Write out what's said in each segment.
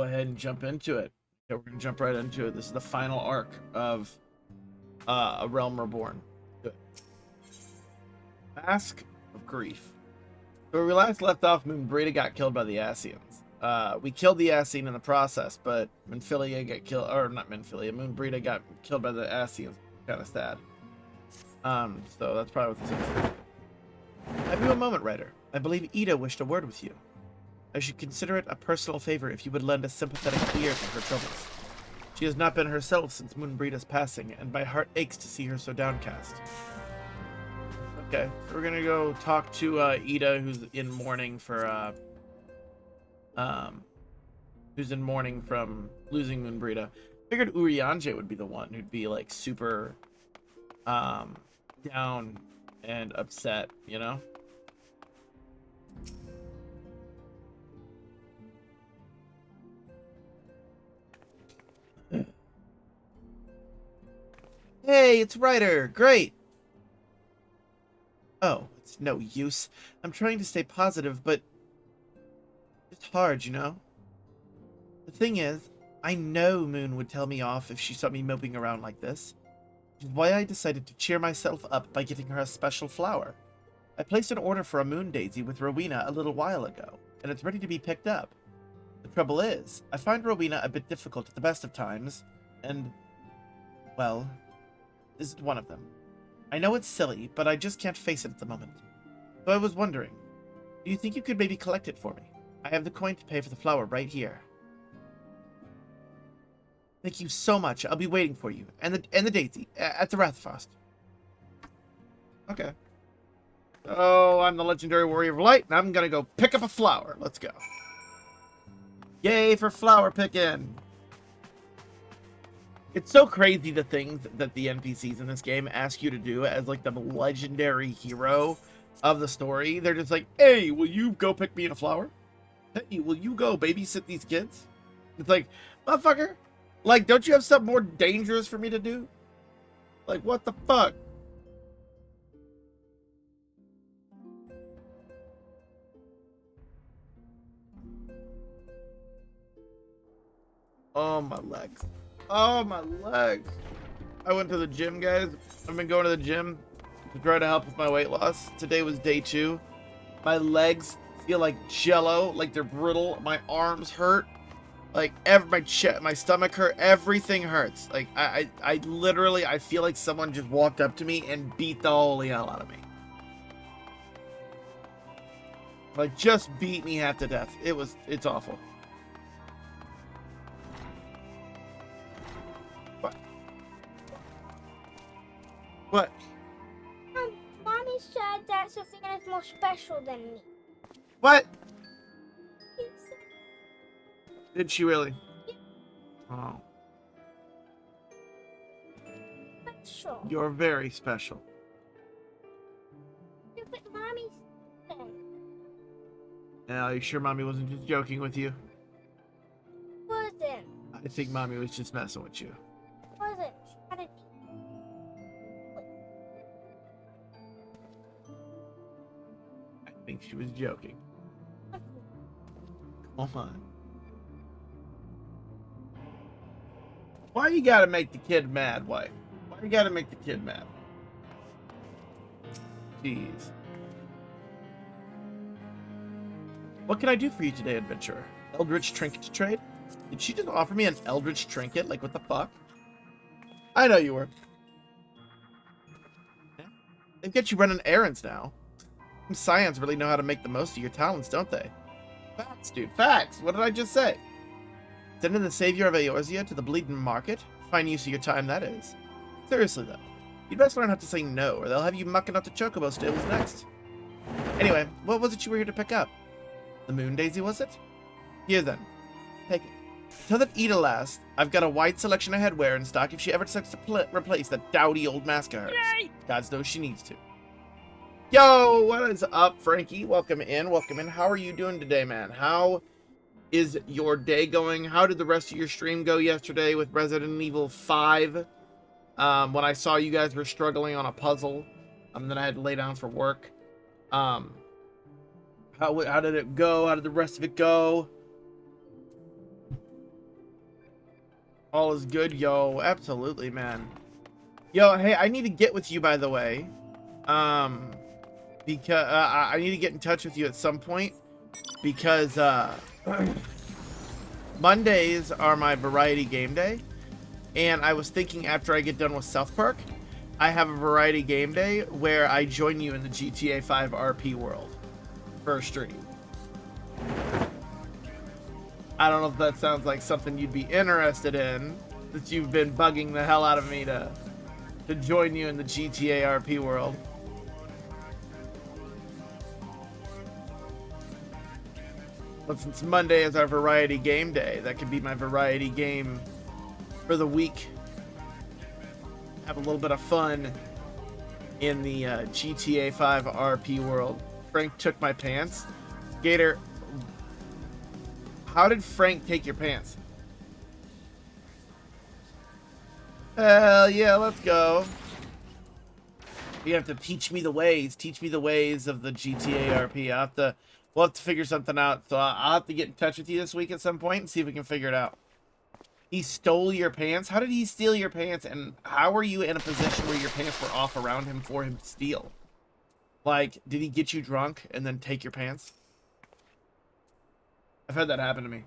ahead and jump into it. Okay, we're gonna jump right into it. This is the final arc of A Realm Reborn. Good. Mask of Grief. So where we last left off, Moonbrita got killed by the Ascians. We killed the Ascian in the process, but Minfilia got killed, or not Minfilia, Moonbrita got killed by the Ascians. Kind of sad. So that's probably what this is. Have you a moment, writer? I believe Ida wished a word with you. I should consider it a personal favor if you would lend a sympathetic ear to her troubles. She has not been herself since Moonbrita's passing, and my heart aches to see her so downcast. Okay, so we're gonna go talk to Ida, who's in mourning for who's in mourning from losing Moonbrita. Figured Urianger would be the one who'd be like super down and upset, you know? Hey, it's Ryder. Great. Oh, it's no use. I'm trying to stay positive, but it's hard, you know? The thing is, I know Moon would tell me off if she saw me moping around like this. Which is why I decided to cheer myself up by getting her a special flower. I placed an order for a moon daisy with Rowena a little while ago, and it's ready to be picked up. The trouble is, I find Rowena a bit difficult at the best of times, and, well, this is one of them. I know it's silly, but I just can't face it at the moment. So I was wondering, do you think you could maybe collect it for me? I have the coin to pay for the flower right here. Thank you so much. I'll be waiting for you. And the daisy at the Wrathfrost. Okay. Oh, I'm the legendary warrior of light, and I'm gonna go pick up a flower. Let's go. Yay for flower picking! It's so crazy the things that the NPCs in this game ask you to do as like the legendary hero of the story. They're just like, hey, will you go pick me a flower? Hey, will you go babysit these kids? It's like, motherfucker, like, don't you have something more dangerous for me to do? Like, what the fuck? Oh, my legs. Oh, my legs. I went to the gym, guys. I've been going to the gym to try to help with my weight loss. Today was day 2. My legs feel like jello, like they're brittle. My arms hurt. Like, my chest, my stomach hurt. Everything hurts. Like, I literally, I feel like someone just walked up to me and beat the holy hell out of me. Like, just beat me half to death. It's awful. What? Mommy said that Sophia is more special than me. What? She said, Did she really? Yeah. Oh. special. You're very special. That's what Mommy said. Yeah, are you sure Mommy wasn't just joking with you? Wasn't. I think Mommy was just messing with you. Wasn't. She had a I think she was joking. Come on. Why you gotta make the kid mad, wife? Why you gotta make the kid mad? Jeez. What can I do for you today, adventurer? Eldritch trinket to trade? Did she just offer me an Eldritch trinket? Like, what the fuck? I know you were. They've got you running errands now. Some scions really know how to make the most of your talents, don't they? Facts, dude. Facts! What did I just say? Sending the savior of Eorzea to the bleeding market? Fine use of your time, that is. Seriously, though. You'd best learn how to say no, or they'll have you mucking up the chocobo stables next. Anyway, what was it you were here to pick up? The moon daisy, was it? Here, then. Take it. Tell that Ida last, I've got a wide selection of headwear in stock if she ever decides to replace that dowdy old mask of hers. Yay! God knows she needs to. Yo, what is up, Frankie? Welcome in, welcome in. How are you doing today, man? How is your day going? How did the rest of your stream go yesterday with Resident Evil 5? When I saw you guys were struggling on a puzzle, then I had to lay down for work. How did it go? How did the rest of it go? All is good, yo. Absolutely, man. Yo, hey, I need to get with you, by the way. Because I need to get in touch with you at some point because Mondays are my variety game day, and I was thinking after I get done with South Park, I have a variety game day where I join you in the GTA 5 RP world for a stream. I don't know if that sounds like something you'd be interested in, since you've been bugging the hell out of me to join you in the GTA RP world. But since Monday is our variety game day, that could be my variety game for the week. Have a little bit of fun in the GTA 5 RP world. Frank took my pants. Gator, how did Frank take your pants? Hell yeah, let's go. You have to teach me the ways. Teach me the ways of the GTA RP. We'll have to figure something out. So I'll have to get in touch with you this week at some point and see if we can figure it out. He stole your pants? How did he steal your pants? And how were you in a position where your pants were off around him for him to steal? Like, did he get you drunk and then take your pants? I've had that happen to me.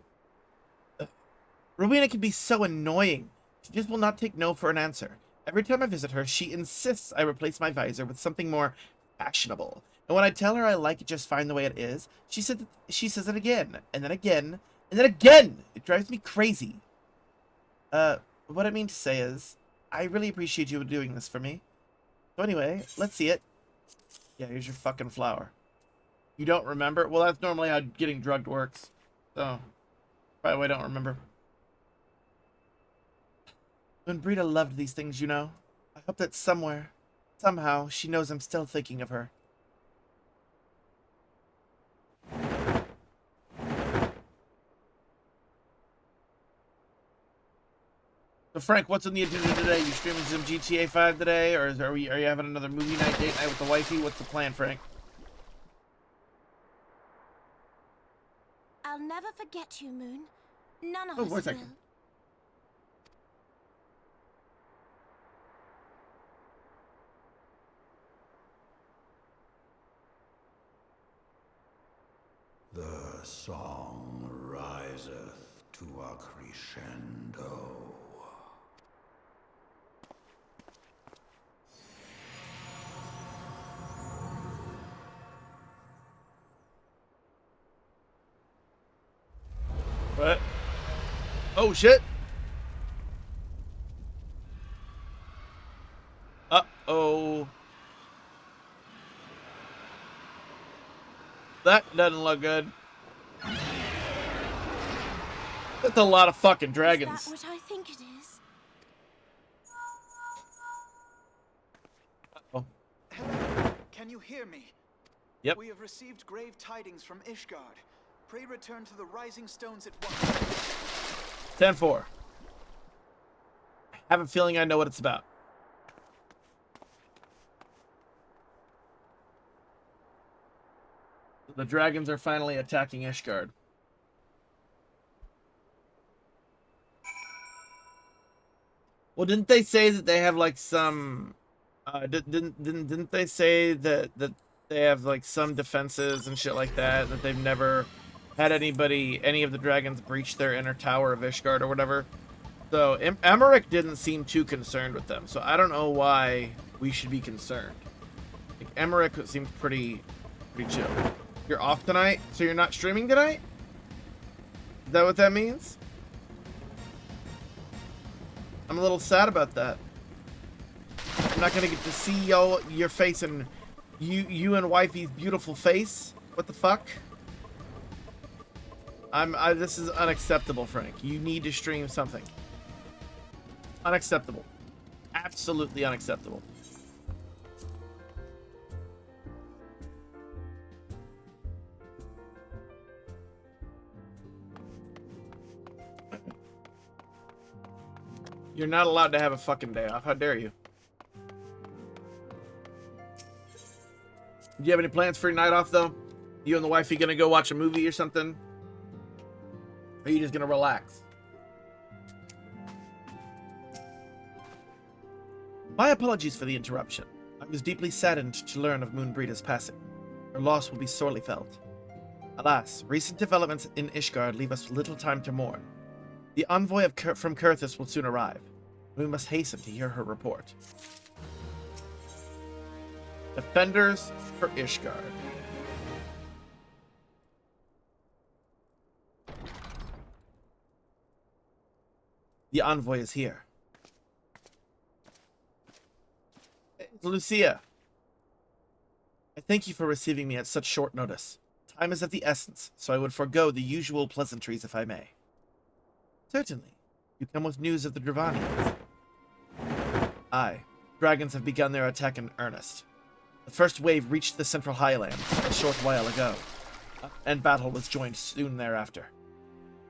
Rowena can be so annoying. She just will not take no for an answer. Every time I visit her, she insists I replace my visor with something more fashionable. And when I tell her I like it just fine the way it is, she says it again, and then again, and then again. It drives me crazy. What I mean to say is, I really appreciate you doing this for me. So anyway, let's see it. Yeah, here's your fucking flower. You don't remember? Well, that's normally how getting drugged works. So, by the way, I don't remember. When Brita loved these things, you know. I hope that somewhere, somehow, she knows I'm still thinking of her. So Frank, what's on the agenda today? You streaming some GTA 5 today, or are you having another movie night, date night with the wifey? What's the plan, Frank? I'll never forget you, Moon. None of Oh, us wait a will. second. The song riseth to a crescendo. What? Oh, shit. Uh-oh. That doesn't look good. That's a lot of fucking dragons. Is that what I think it is? Oh. Hello. Can you hear me? Yep. We have received grave tidings from Ishgard. Pray return to the Rising Stones at once. 10-4. I have a feeling I know what it's about. The dragons are finally attacking Ishgard. Well, didn't they say that they have like some? Didn't they say that they have like some defenses and shit like that? That they've never had any of the dragons breach their inner tower of Ishgard or whatever. So Emmerich didn't seem too concerned with them. So I don't know why we should be concerned. Like Emmerich seems pretty chill. You're off tonight, so you're not streaming tonight? Is that what that means? I'm a little sad about that. I'm not gonna get to see your face and you and wifey's beautiful face. What the fuck? This is unacceptable, Frank. You need to stream something. Unacceptable. Absolutely unacceptable. You're not allowed to have a fucking day off. How dare you? Do you have any plans for your night off, though? You and the wifey gonna go watch a movie or something? Or are you just gonna relax? My apologies for the interruption. I was deeply saddened to learn of Moonbreeder's passing. Her loss will be sorely felt. Alas, recent developments in Ishgard leave us little time to mourn. The envoy from Kurthus will soon arrive. We must hasten to hear her report. Defenders for Ishgard. The envoy is here. It's Lucia. I thank you for receiving me at such short notice. Time is of the essence, so I would forego the usual pleasantries if I may. Certainly. You come with news of the Dravanians. Aye. Dragons have begun their attack in earnest. The first wave reached the Central Highlands a short while ago, and battle was joined soon thereafter.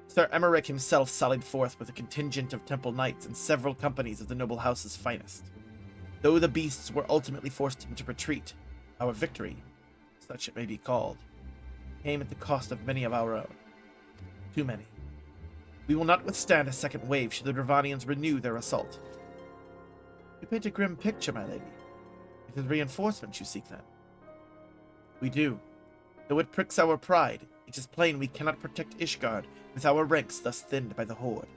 Sir Emmerich himself sallied forth with a contingent of temple knights and several companies of the noble house's finest. Though the beasts were ultimately forced into retreat, our victory, such it may be called, came at the cost of many of our own. Too many. We will not withstand a second wave should the Dravanians renew their assault. You paint a grim picture, my lady. It is reinforcement you seek, then. We do. Though it pricks our pride, it is plain we cannot protect Ishgard with our ranks thus thinned by the Horde.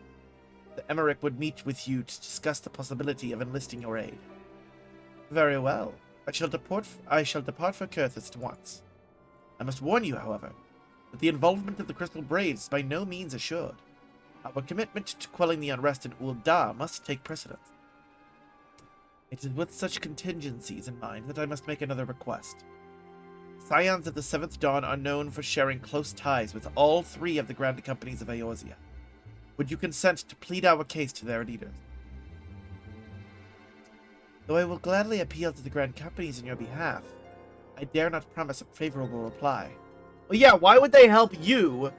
The Emmerich would meet with you to discuss the possibility of enlisting your aid. Very well. I shall depart for Kurthus at once. I must warn you, however, that the involvement of the Crystal Braves is by no means assured. Our commitment to quelling the unrest in Ul'dah must take precedence. It is with such contingencies in mind that I must make another request. Scions of the Seventh Dawn are known for sharing close ties with all three of the Grand Companies of Eorzea. Would you consent to plead our case to their leaders? Though I will gladly appeal to the Grand Companies in your behalf, I dare not promise a favorable reply. Well, yeah, why would they help you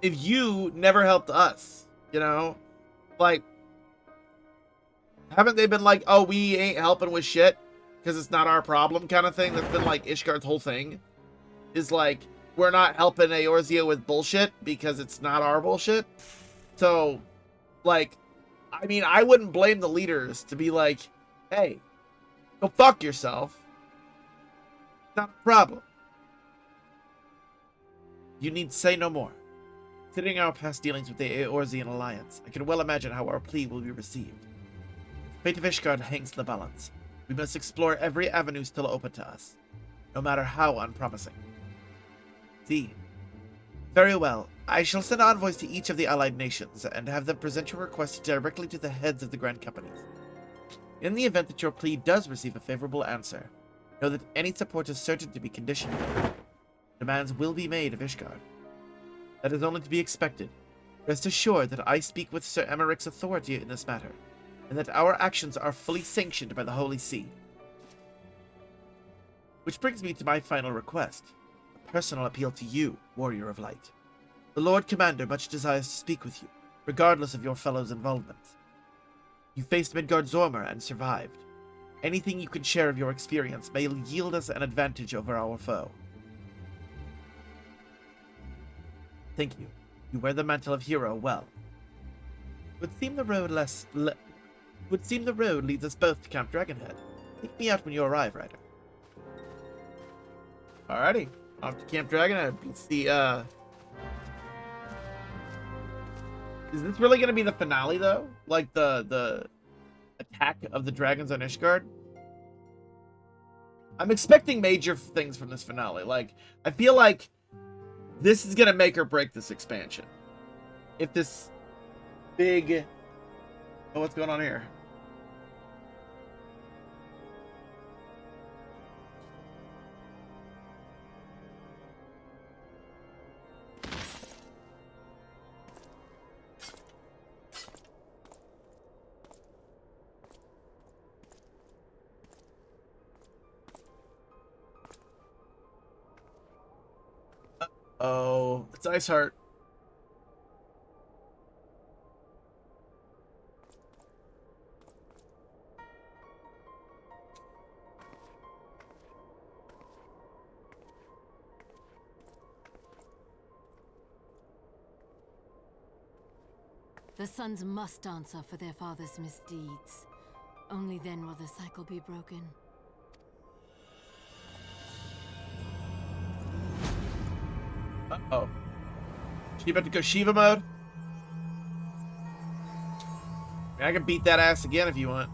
if you never helped us? You know? Like, haven't they been like, oh, we ain't helping with shit because it's not our problem kind of thing? That's been like Ishgard's whole thing. Is like, we're not helping Eorzea with bullshit because it's not our bullshit. So, like, I mean, I wouldn't blame the leaders to be like, hey, go fuck yourself. Not a problem. You need say no more. Considering our past dealings with the Eorzean Alliance, I can well imagine how our plea will be received. The fate of Ishgard hangs in the balance. We must explore every avenue still open to us, no matter how unpromising. See. Very well. I shall send envoys to each of the allied nations and have them present your request directly to the heads of the Grand Companies. In the event that your plea does receive a favorable answer, know that any support is certain to be conditional. Demands will be made of Ishgard. That is only to be expected. Rest assured that I speak with Sir Emmerich's authority in this matter, and that our actions are fully sanctioned by the Holy See. Which brings me to my final request, a personal appeal to you, Warrior of Light. The Lord Commander much desires to speak with you, regardless of your fellow's involvement. You faced Midgard-Zormr and survived. Anything you can share of your experience may yield us an advantage over our foe. Thank you. You wear the mantle of hero well. Would seem the road leads us both to Camp Dragonhead. Take me out when you arrive, Ryder. Alrighty, off to Camp Dragonhead. It's the Is this really gonna be the finale though? Like the attack of the dragons on Ishgard? I'm expecting major things from this finale. Like, I feel like this is gonna make or break this expansion. If this big... Oh, what's going on here? Oh, it's Iceheart. The sons must answer for their father's misdeeds. Only then will the cycle be broken. Uh-oh. She about to go Shiva mode? I can beat that ass again if you want.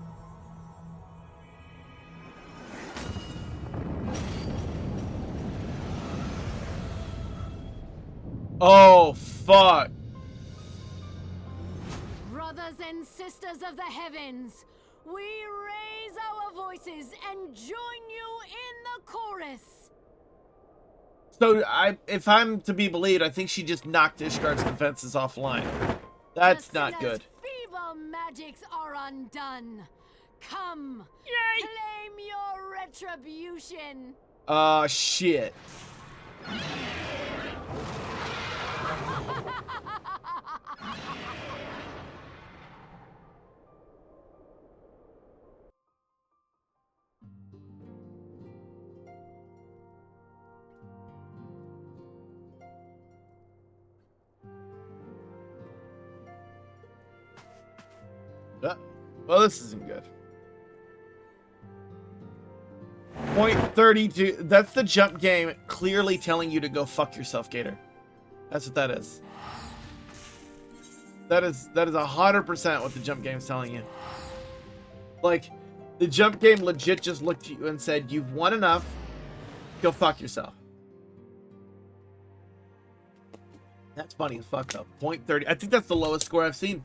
Oh, fuck. Brothers and sisters of the heavens, we raise our voices and join you in the chorus. So, if I'm to be believed, I think she just knocked Ishgard's defenses offline. That's The not sinner's good. feeble magics are undone. Come, claim your retribution. Shit. Well, this isn't good. Point 32. That's the jump game clearly telling you to go fuck yourself, Gator. That's what that is. That is 100% what the jump game's telling you. Like, the jump game legit just looked at you and said, you've won enough. Go fuck yourself. That's funny as fuck, though. Point 30. I think that's the lowest score I've seen.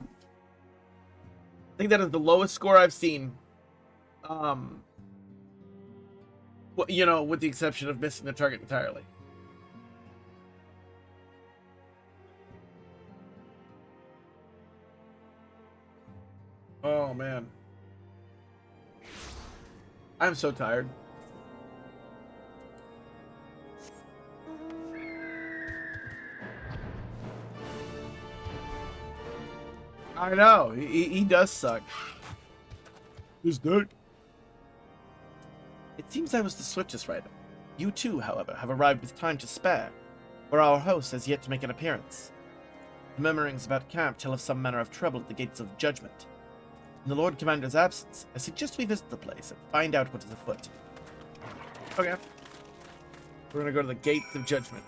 I think that is the lowest score I've seen. You know, with the exception of missing the target entirely. Oh, man. I'm so tired. I know. He does suck. Who's that? It seems I was the swiftest rider. You too, however, have arrived with time to spare, for our host has yet to make an appearance. The murmurings about camp tell of some manner of trouble at the gates of judgment. In the Lord Commander's absence, I suggest we visit the place and find out what is afoot. Okay. We're gonna go to the gates of judgment.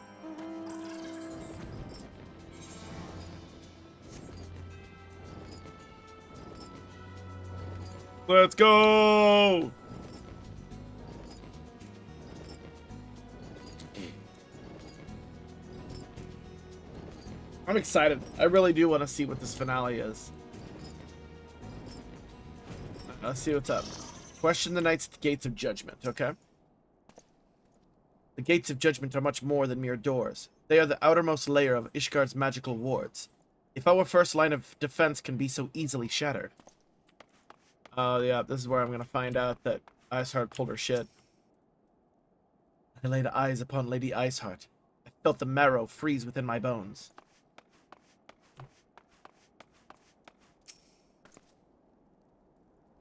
Let's go! I'm excited. I really do want to see what this finale is. Let's see what's up. Question the knights at the gates of judgment, okay? The gates of judgment are much more than mere doors. They are the outermost layer of Ishgard's magical wards. If our first line of defense can be so easily shattered. Yeah, this is where I'm gonna find out that Iceheart pulled her shit. I laid eyes upon Lady Iceheart. I felt the marrow freeze within my bones.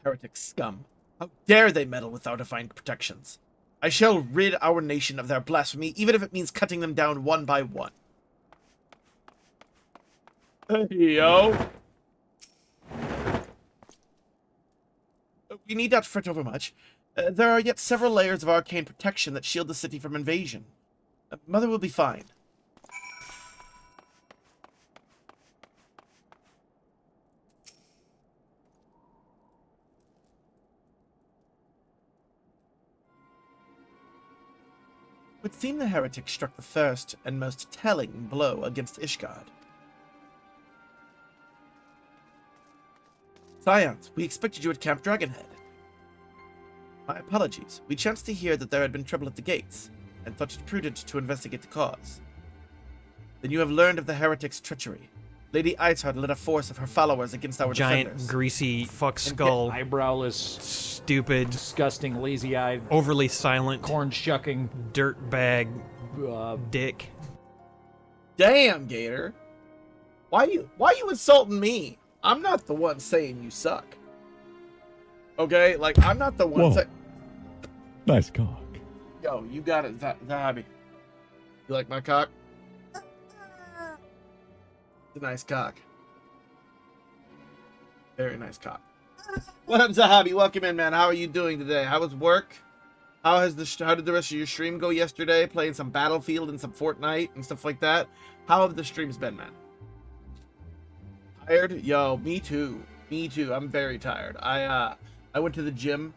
Heretic scum. How dare they meddle with our divine protections? I shall rid our nation of their blasphemy, even if it means cutting them down one by one. Hey, yo. We need not fret over much. There are yet several layers of arcane protection that shield the city from invasion. Mother will be fine. It would seem the heretic struck the first and most telling blow against Ishgard. Scions, we expected you at Camp Dragonhead. My apologies. We chanced to hear that there had been trouble at the gates, and thought it prudent to investigate the cause. Then you have learned of the heretic's treachery. Lady Iceheart led a force of her followers against our Giant, defenders. greasy fuck skull, Eyebrowless, stupid, disgusting, lazy-eyed, overly silent, corn-shucking, dirtbag, dick. Damn, Gator. Why you insulting me? I'm not the one saying you suck. Okay? Like, I'm not the one saying... Nice cock. Yo, you got it, Zahabi. You like my cock? It's a nice cock. Very nice cock. What up, Zahabi? Welcome in, man. How are you doing today? How was work? How did the rest of your stream go yesterday? Playing some Battlefield and some Fortnite and stuff like that. How have the streams been, man? Tired? Yo, me too. Me too. I'm very tired. I went to the gym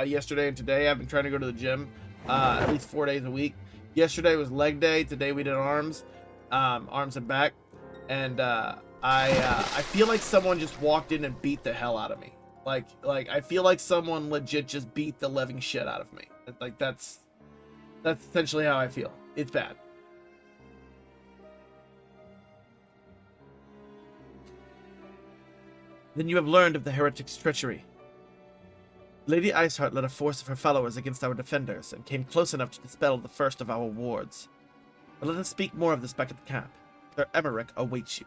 yesterday and today. I've been trying to go to the gym at least 4 days a week. Yesterday was leg day. Today we did arms and back. And I feel like someone just walked in and beat the hell out of me. Like I feel like someone legit just beat the living shit out of me. Like that's essentially how I feel. It's bad. Then you have learned of the heretic's treachery. Lady Iceheart led a force of her followers against our defenders and came close enough to dispel the first of our wards. But let us speak more of this back at the camp. Sir Emmerich awaits you.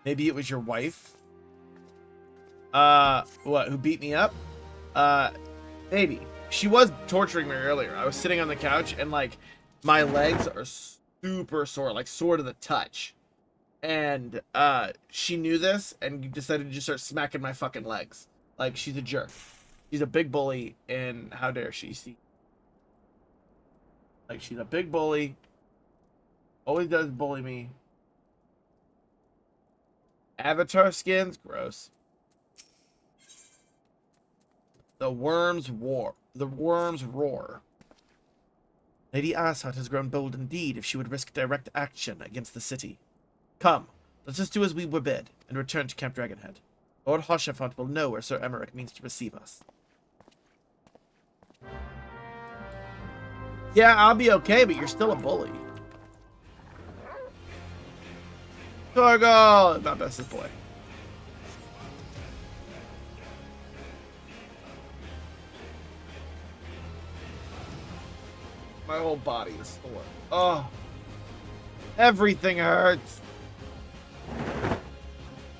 Maybe it was your wife? What, who beat me up? Maybe. She was torturing me earlier. I was sitting on the couch and, like, my legs are super sore, like, sore to the touch. And, she knew this and decided to just start smacking my fucking legs. Like, she's a jerk. She's a big bully, and how dare she? See? Like, she's a big bully. Always does bully me. Avatar skins? Gross. The worms war. The worms roar. Lady Asshat has grown bold indeed if she would risk direct action against the city. Come, let us do as we were bid, and return to Camp Dragonhead. Lord Hoshafont will know where Sir Emmerich means to receive us. Yeah, I'll be okay, but you're still a bully. Torgal! My bestest boy. My whole body is sore. Oh. Everything hurts.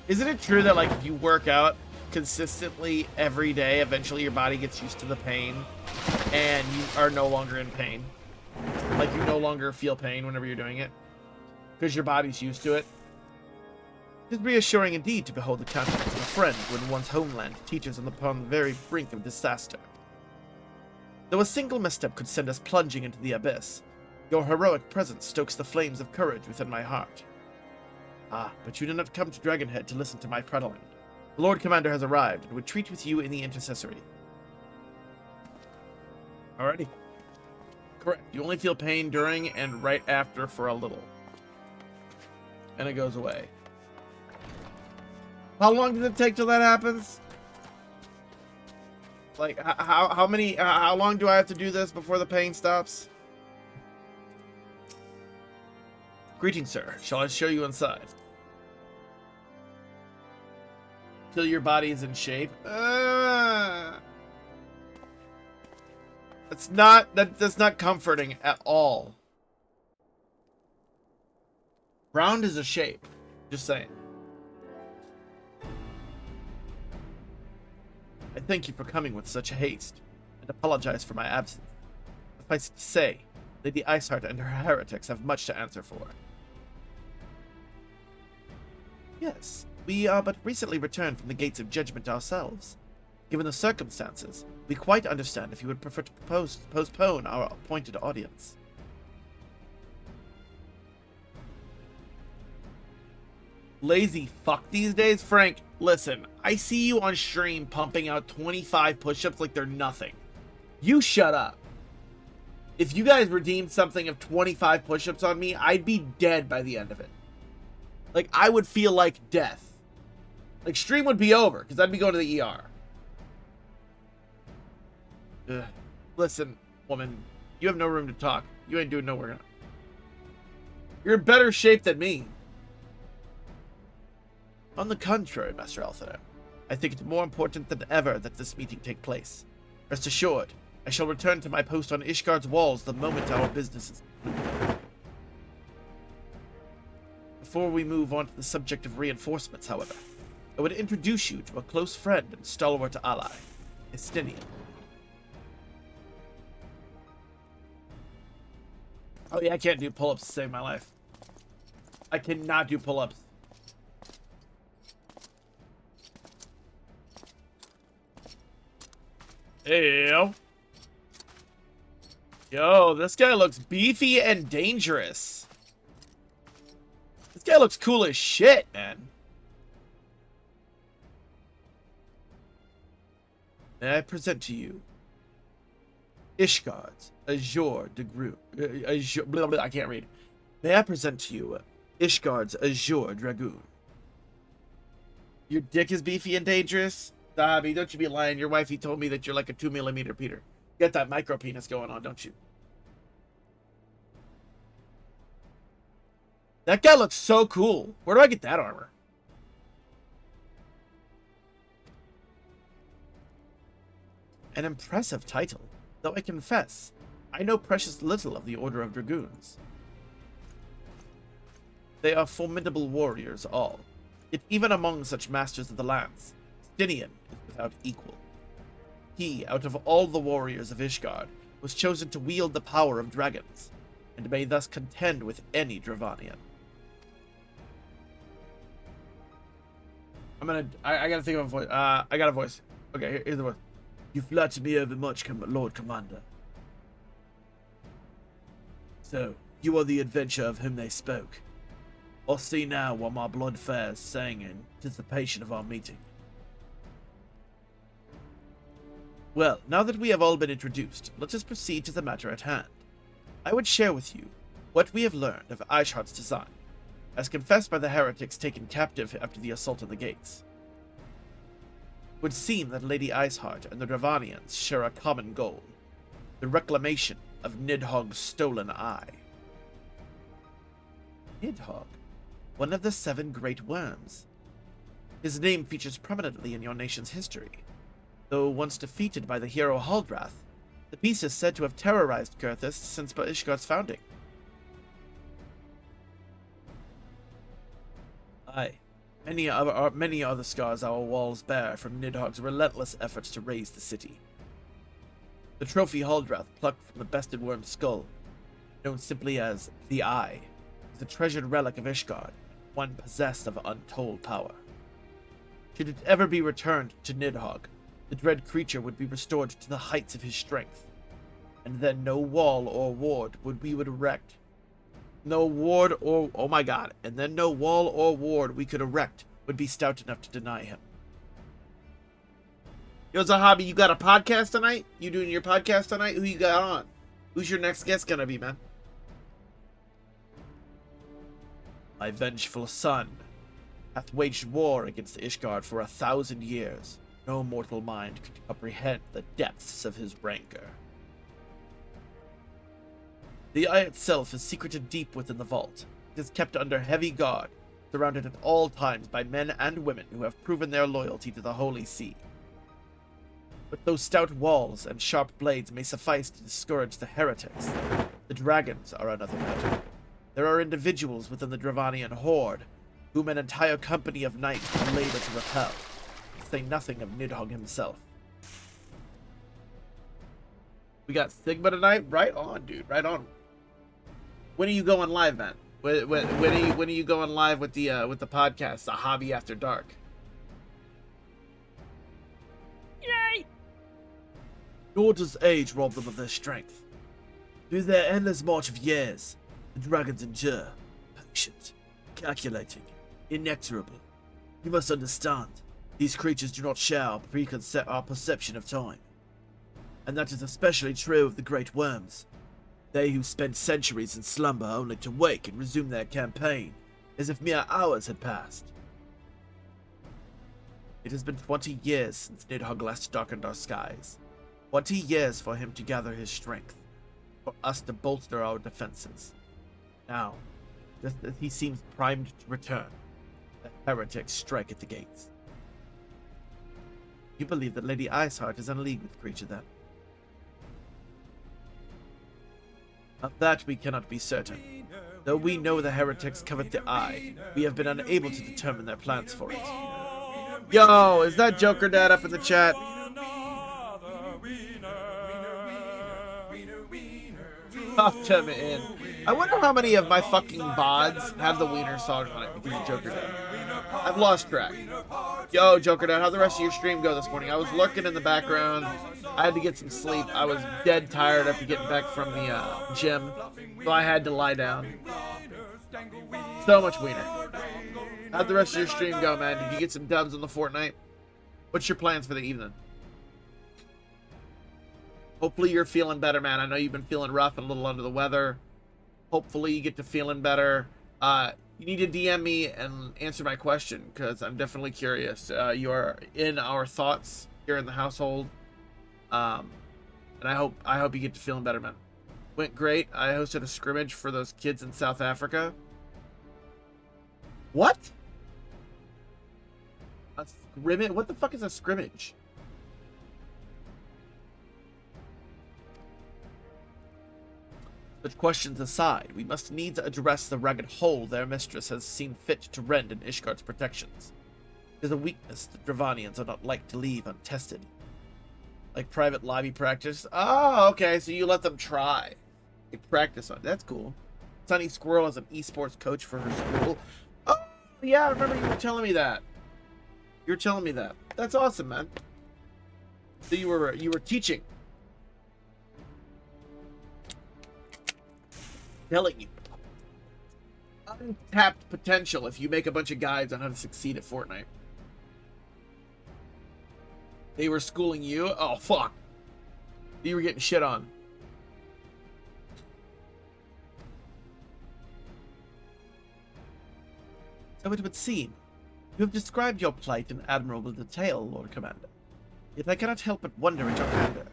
Isn't it true that, like, if you work out consistently every day, eventually your body gets used to the pain and you are no longer in pain? Like, you no longer feel pain whenever you're doing it because your body's used to it. It is reassuring indeed to behold the countenance of a friend when one's homeland teeters upon the very brink of disaster. Though a single misstep could send us plunging into the abyss, your heroic presence stokes the flames of courage within my heart. Ah, but you did not come to Dragonhead to listen to my prattling. The Lord Commander has arrived and would treat with you in the intercessory. Alrighty. Correct. You only feel pain during and right after for a little. And it goes away. How long does it take till that happens? Like, how long do I have to do this before the pain stops? Greetings, sir. Shall I show you inside? Till your body is in shape? That's not comforting at all. Round is a shape. Just saying. I thank you for coming with such haste, and apologize for my absence. Suffice it to say, Lady Iceheart and her heretics have much to answer for. Yes, we are but recently returned from the gates of judgment ourselves. Given the circumstances, we quite understand if you would prefer to postpone our appointed audience. Lazy fuck these days? Frank, listen, I see you on stream pumping out 25 push-ups like they're nothing. You shut up. If you guys redeemed something of 25 push-ups on me, I'd be dead by the end of it. Like, I would feel like death. Like, stream would be over, because I'd be going to the ER. Ugh. Listen, woman, you have no room to talk. You ain't doing nowhere. You're in better shape than me. On the contrary, Master Althano, I think it more important than ever that this meeting take place. Rest assured, I shall return to my post on Ishgard's walls the moment our business is concluded. Before we move on to the subject of reinforcements, however, I would introduce you to a close friend and stalwart ally, Estinian. Oh yeah, I can't do pull-ups to save my life. I cannot do pull-ups. Hey, yo, this guy looks beefy and dangerous. This guy looks cool as shit, man. May I present to you Ishgard's Azure Dragoon. I can't read. May I present to you Ishgard's Azure Dragoon. Your dick is beefy and dangerous? Dobby, don't you be lying. Your wifey told me that you're like a 2mm Peter. You got that micro penis going on, don't you? That guy looks so cool. Where do I get that armor? An impressive title, though I confess, I know precious little of the Order of Dragoons. They are formidable warriors all, yet even among such masters of the lance, Stinian is without equal. He, out of all the warriors of Ishgard, was chosen to wield the power of dragons, and may thus contend with any Dravanian. I gotta think of a voice. I got a voice. Okay, here's the voice. You flatter me overmuch, Lord Commander. So, you are the adventurer of whom they spoke. I'll see now what my blood fares, saying in anticipation of our meeting. Well, now that we have all been introduced, let us proceed to the matter at hand. I would share with you what we have learned of Eishart's design, as confessed by the heretics taken captive after the assault on the gates. It would seem that Lady Icehart and the Dravanians share a common goal, the reclamation of Nidhogg's stolen eye. Nidhogg, one of the 7 great worms. His name features prominently in your nation's history. Though once defeated by the hero Haldrath, the beast is said to have terrorized Gurthas since Ishgard's founding. Aye, many are the scars our walls bear from Nidhogg's relentless efforts to raise the city. The trophy Haldrath plucked from the bested worm's skull, known simply as the Eye, is a treasured relic of Ishgard, one possessed of untold power. Should it ever be returned to Nidhogg, the dread creature would be restored to the heights of his strength, and then no wall or ward we could erect would be stout enough to deny him. Yo, Zahabi, you got a podcast tonight? You doing your podcast tonight? Who you got on? Who's your next guest gonna be, man? My vengeful son hath waged war against Ishgard for 1,000 years. No mortal mind could comprehend the depths of his rancor. The eye itself is secreted deep within the vault. It is kept under heavy guard, surrounded at all times by men and women who have proven their loyalty to the Holy See. But those stout walls and sharp blades may suffice to discourage the heretics. The dragons are another matter. There are individuals within the Dravanian horde, whom an entire company of knights will labor to repel, to say nothing of Nidhogg himself. We got Sigma tonight? Right on, dude. Right on. When are you going live, man? When are you going live with the podcast, The Hobby After Dark? Yay! Nor does age rob them of their strength. Through their endless march of years, the dragons endure, patient, calculating, inexorable. You must understand, these creatures do not share our perception of time. And that is especially true of the great worms. They who spend centuries in slumber only to wake and resume their campaign, as if mere hours had passed. It has been 20 years since Nidhogg last darkened our skies. 20 years for him to gather his strength, for us to bolster our defenses. Now, just as he seems primed to return, the heretics strike at the gates. You believe that Lady Icehart is in league with the creature, then? Of that we cannot be certain. Though we know the heretics covet the eye, we have been unable to determine their plans for it. Yo, is that Joker Dad up in the chat? Popped him in. I wonder how many of my fucking VODs have the Wiener song on it because of Joker Dad. I've lost track. Yo, Joker Dad, how'd the rest of your stream go this morning? I was lurking in the background. I had to get some sleep. I was dead tired after getting back from the gym, so I had to lie down. So much wiener. How'd the rest of your stream go, man? Did you get some dubs on the Fortnite? What's your plans for the evening? Hopefully you're feeling better, man. I know you've been feeling rough and a little under the weather. Hopefully you get to feeling better. You need to DM me and answer my question, because I'm definitely curious. You are in our thoughts here in the household. And I hope you get to feeling better, man. Went great. I hosted a scrimmage for those kids in South Africa. What? A scrimmage? What the fuck is a scrimmage? Such questions aside, we must needs address the ragged hole their mistress has seen fit to rend in Ishgard's protections. It is a weakness that Dravanians are not like to leave untested. Like private lobby practice. Oh, okay, so you let them try. They practice on it. That's cool. Sunny Squirrel is an esports coach for her school. Oh, yeah, I remember you were telling me that. You were telling me that. That's awesome, man. So you were teaching. Telling you. Untapped potential if you make a bunch of guides on how to succeed at Fortnite. They were schooling you? Oh, fuck. You were getting shit on. So it would seem. You have described your plight in admirable detail, Lord Commander. Yet I cannot help but wonder at your candor.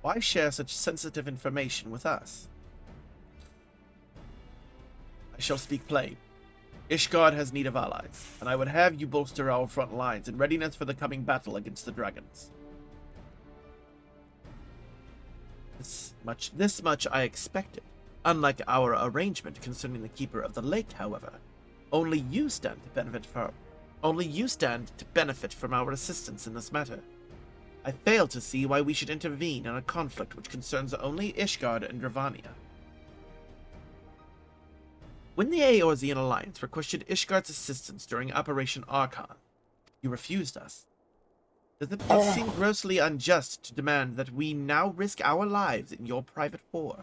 Why share such sensitive information with us? I shall speak plain. Ishgard has need of allies, and I would have you bolster our front lines in readiness for the coming battle against the dragons. This much I expected. Unlike our arrangement concerning the Keeper of the Lake, however, only you stand to benefit from our assistance in this matter. I fail to see why we should intervene in a conflict which concerns only Ishgard and Dravania. When the Eorzean Alliance requested Ishgard's assistance during Operation Archon, you refused us. Does it not seem grossly unjust to demand that we now risk our lives in your private war?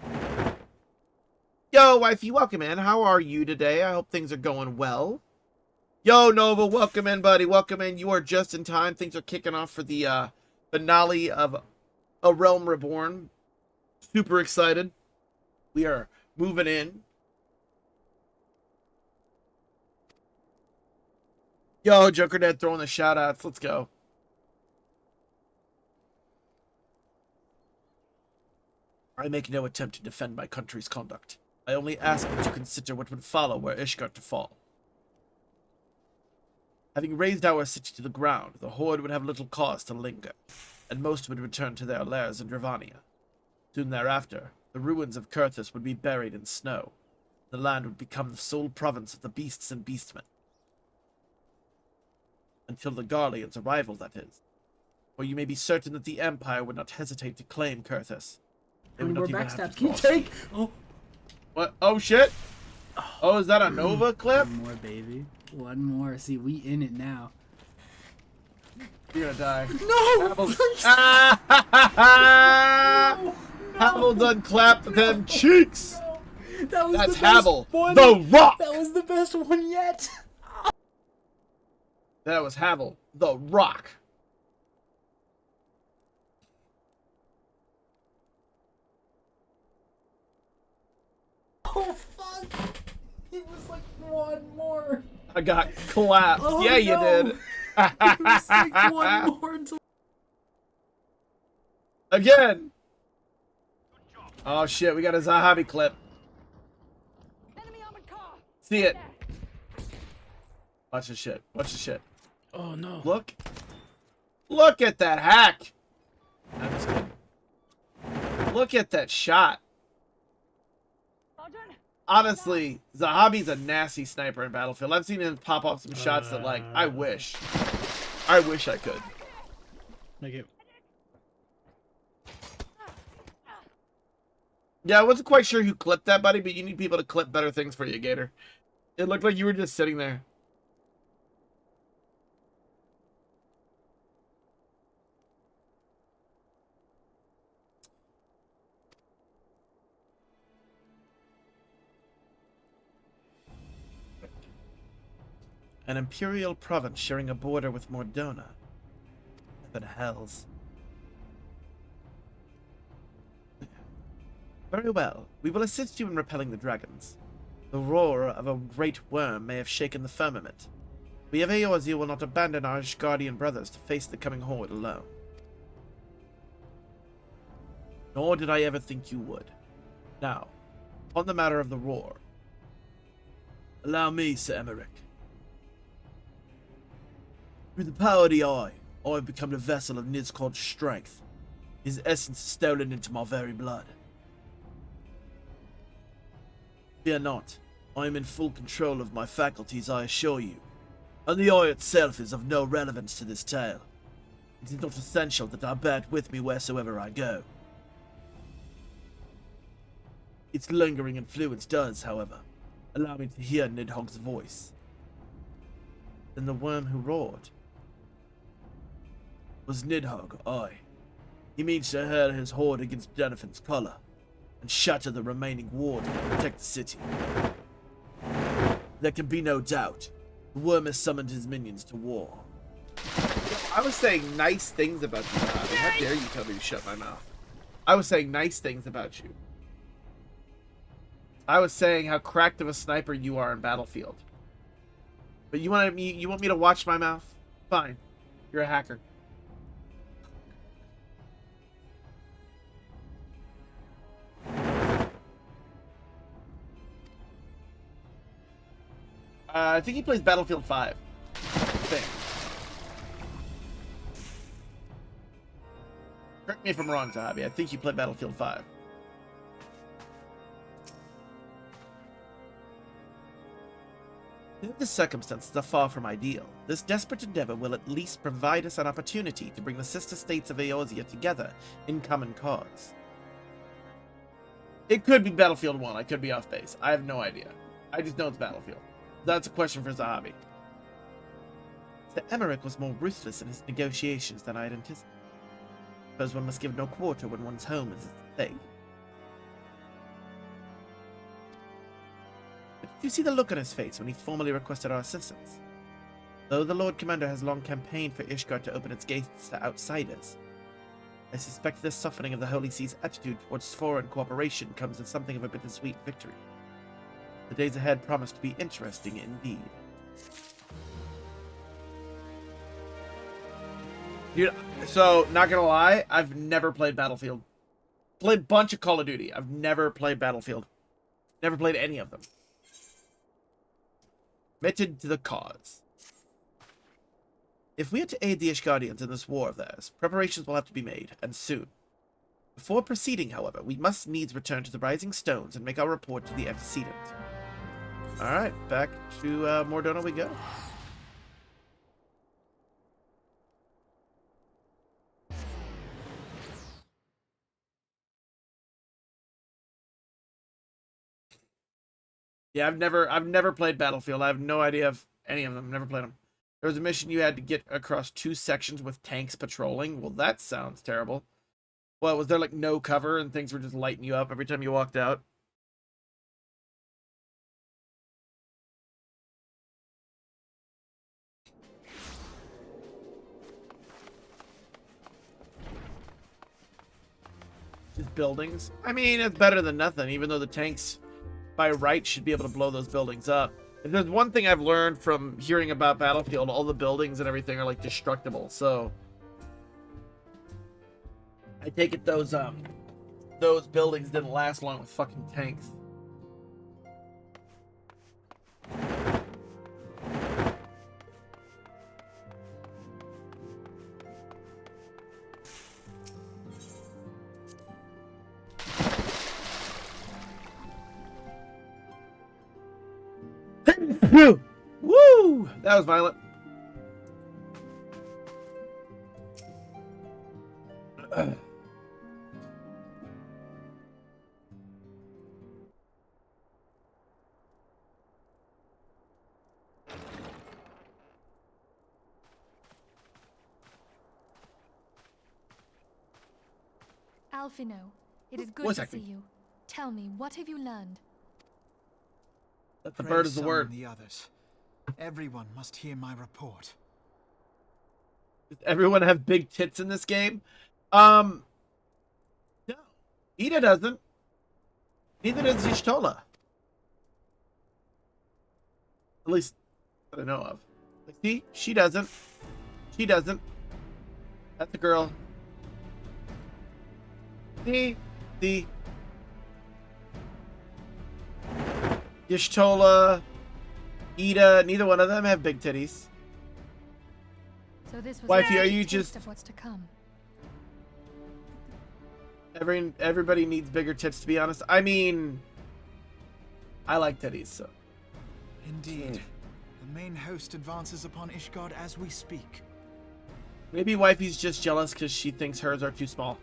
Yo, wifey, welcome in. How are you today? I hope things are going well. Yo, Nova, welcome in, buddy. Welcome in. You are just in time. Things are kicking off for the finale of A Realm Reborn. Super excited. We are moving in. Yo, Joker Dad throwing the shout outs. Let's go. I make no attempt to defend my country's conduct. I only ask you to consider what would follow were Ishgard to fall. Having razed our city to the ground, the Horde would have little cause to linger, and most would return to their lairs in Dravania. Soon thereafter, the ruins of Kurthus would be buried in snow. The land would become the sole province of the beasts and beastmen. Until the Garlean's arrival, that is. For you may be certain that the Empire would not hesitate to claim Kurthus. They would not even have to Can you cross. take? Oh. What? Oh, shit! Oh, is that a Nova clip? One more, baby. One more. See, we in it now. You're gonna die. No! Havel's... Ah! Havel done clapped them cheeks! That was That's the best Havel, one. the Rock! That was the best one yet! That was Havel, the Rock. Oh, fuck! It was like one more. I got clapped. Oh, yeah, you no. did. It was like one more until... Again. Oh, shit. We got a Zahabi clip. See it. Watch the shit. Watch the shit. Oh, no. Look. Look at that hack. I'm just kidding. Look at that shot. Honestly, Zahabi's a nasty sniper in Battlefield. I've seen him pop off some shots that, like, I wish I could. Make it. Yeah, I wasn't quite sure who clipped that, buddy, but you need people to clip better things for you, Gator. It looked like you were just sitting there. An imperial province sharing a border with Mordona. Heaven hells. Very well. We will assist you in repelling the dragons. The roar of a great worm may have shaken the firmament. We of Eorzea will not abandon our Ishgardian brothers to face the coming horde alone. Nor did I ever think you would. Now, on the matter of the roar. Allow me, Sir Emmerich. Through the power of the Eye, I have become the vessel of Nizkod's strength. His essence is stolen into my very blood. Fear not, I am in full control of my faculties, I assure you. And the Eye itself is of no relevance to this tale. It is not essential that I bear it with me wheresoever I go. Its lingering influence does, however, allow me to hear Nidhogg's voice. Then the worm who roared was Nidhogg, aye. He means to hurl his horde against Denethon's collar and shatter the remaining wards to protect the city. There can be no doubt. The worm has summoned his minions to war. I was saying nice things about you, Bobby. How dare you tell me to shut my mouth? I was saying nice things about you. I was saying how cracked of a sniper you are in Battlefield. But you want me to watch my mouth? Fine. You're a hacker. I think he plays Battlefield 5. I think. Correct me if I'm wrong, Zahabi. I think you play Battlefield 5. The circumstances are far from ideal. This desperate endeavor will at least provide us an opportunity to bring the sister states of Eorzea together in common cause. It could be Battlefield 1. I could be off base. I have no idea. I just know it's Battlefield. That's a question for Zahabi. Sir Emmerich was more ruthless in his negotiations than I had anticipated. Suppose one must give no quarter when one's home is at stake. But did you see the look on his face when he formally requested our assistance? Though the Lord Commander has long campaigned for Ishgard to open its gates to outsiders, I suspect this softening of the Holy See's attitude towards foreign cooperation comes as something of a bittersweet victory. The days ahead promise to be interesting indeed. Dude, so, not gonna lie, I've never played Battlefield. Played a bunch of Call of Duty. I've never played Battlefield. Never played any of them. Committed to the cause. If we are to aid the Ishgardians in this war of theirs, preparations will have to be made, and soon. Before proceeding, however, we must needs return to the Rising Stones and make our report to the antecedent. Alright, back to Mordona we go. Yeah, I've never played Battlefield. I have no idea of any of them. Never played them. There was a mission you had to get across 2 sections with tanks patrolling. Well, that sounds terrible. Well, was there like no cover and things were just lighting you up every time you walked out? Just buildings? I mean, it's better than nothing, even though the tanks, by right, should be able to blow those buildings up. If there's one thing I've learned from hearing about Battlefield, all the buildings and everything are, like, destructible, so... I take it those buildings didn't last long with fucking tanks. Woo! That was violent. Alfino, it is good What's to that? see you. Tell me, what have you learned? The bird is the Pray word. summon the others. Everyone must hear my report. Does everyone have big tits in this game? No. Ida doesn't. Neither does Y'shtola. At least that I know of. Like, see? She doesn't. She doesn't. That's a girl. See? See? Y'shtola, Ida, neither one of them have big titties. So this was Wifey, a are you taste just... of what's to come. Everybody needs bigger tits, to be honest. I mean, I like titties, so. Indeed. The main host advances upon Ishgard as we speak. Maybe Wifey's just jealous because she thinks hers are too small.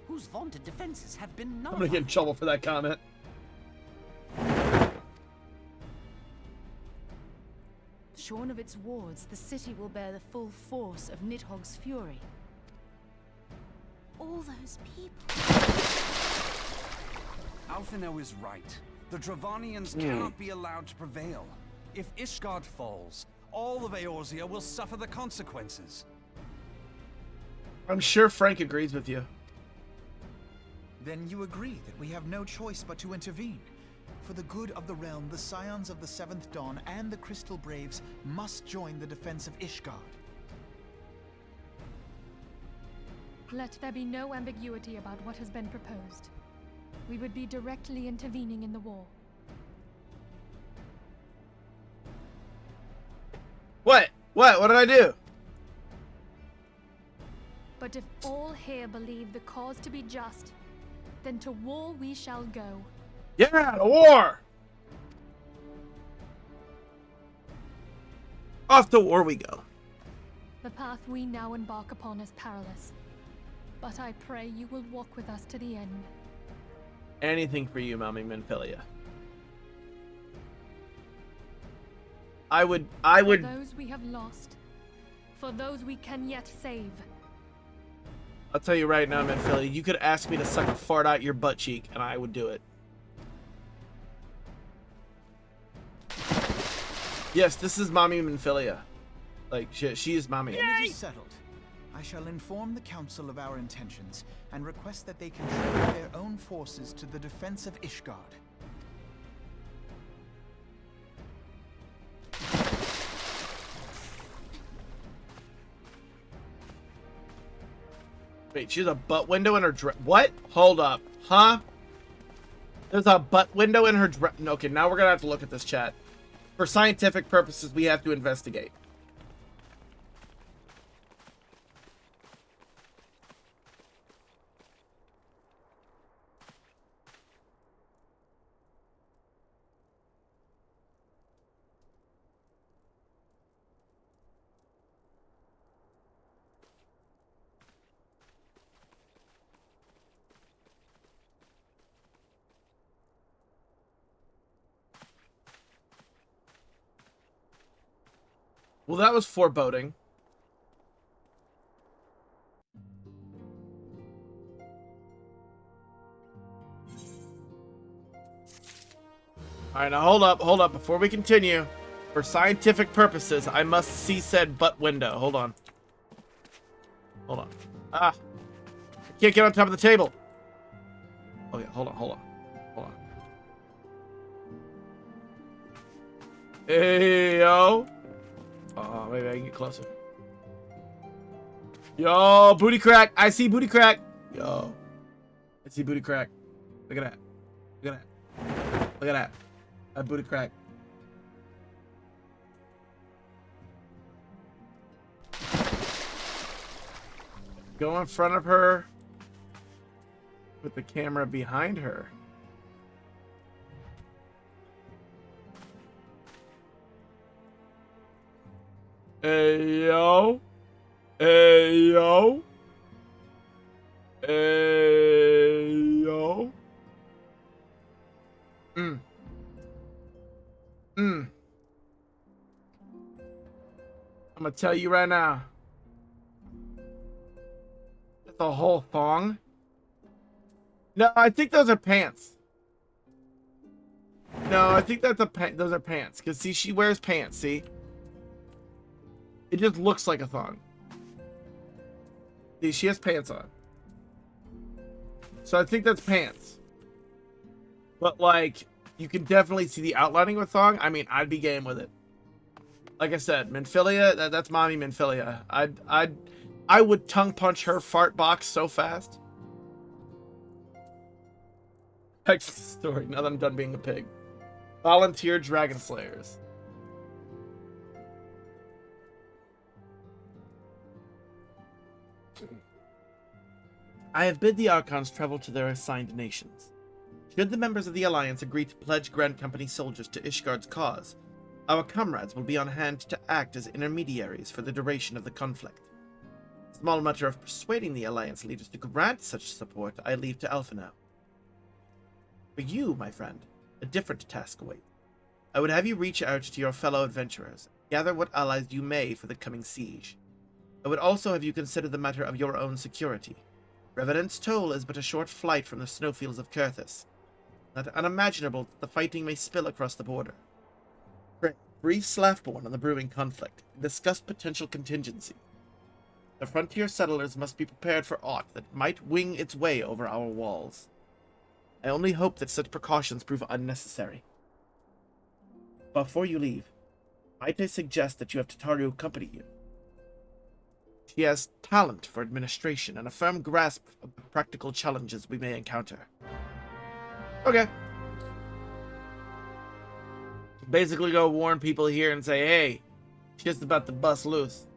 Whose vaunted defenses have been I'm gonna nullified. get in trouble for that comment. Shorn of its wards, the city will bear the full force of Nidhogg's fury. All those people. Alphinaud is right. The Dravanians cannot be allowed to prevail. If Ishgard falls, all of Eorzea will suffer the consequences. I'm sure Frank agrees with you. Then you agree that we have no choice but to intervene. For the good of the realm, the Scions of the Seventh Dawn and the Crystal Braves must join the defense of Ishgard. Let there be no ambiguity about what has been proposed. We would be directly intervening in the war. What? What did I do? But if all here believe the cause to be just, then to war we shall go. Yeah, the war! Off to war we go. The path we now embark upon is perilous. But I pray you will walk with us to the end. Anything for you, Mommy Minfilia. I would... For those we have lost. For those we can yet save. I'll tell you right now, Minfilia, you could ask me to suck a fart out your butt cheek, and I would do it. Yes, this is Mommy Minfilia. Like, she is Mommy. Then it is settled. I shall inform the Council of our intentions, and request that they contribute their own forces to the defense of Ishgard. Wait, she has a butt window in her dress. What? Hold up. Huh? There's a butt window in her dress. Okay, now we're gonna have to look at this chat. For scientific purposes, we have to investigate. Well, that was foreboding. Alright, now hold up. Before we continue, for scientific purposes, I must see said butt window. Hold on. Ah. I can't get on top of the table. Oh, yeah, hold on. Hey, yo. Oh, maybe I can get closer. Yo, booty crack. I see booty crack. Yo. I see booty crack. Look at that. That booty crack. Go in front of her. Put the camera behind her. Hey, yo. I'm gonna tell you right now. That's a whole thong. No, I think those are pants. No, I think that's those are pants. Because, see, she wears pants, see? It just looks like a thong. See, she has pants on. So I think that's pants. But, like, you can definitely see the outlining of a thong. I mean, I'd be game with it. Like I said, Minfilia, that's mommy Minfilia. I would tongue punch her fart box so fast. Back to the story, now that I'm done being a pig. Volunteer Dragon Slayers. I have bid the Archons travel to their assigned nations. Should the members of the Alliance agree to pledge Grand Company soldiers to Ishgard's cause, our comrades will be on hand to act as intermediaries for the duration of the conflict. The small matter of persuading the Alliance leaders to grant such support I leave to Alphinaud. For you, my friend, a different task awaits. I would have you reach out to your fellow adventurers, gather what allies you may for the coming siege. I would also have you consider the matter of your own security. Revenant's Toll is but a short flight from the snowfields of Kurthus. Not unimaginable that the fighting may spill across the border. Brief Slaffborn on the brewing conflict, and discuss potential contingency. The frontier settlers must be prepared for aught that might wing its way over our walls. I only hope that such precautions prove unnecessary. Before you leave, might I suggest that you have Tataru accompany you? She has talent for administration and a firm grasp of the practical challenges we may encounter. Okay. Basically go warn people here and say, hey, shit's about to bust loose.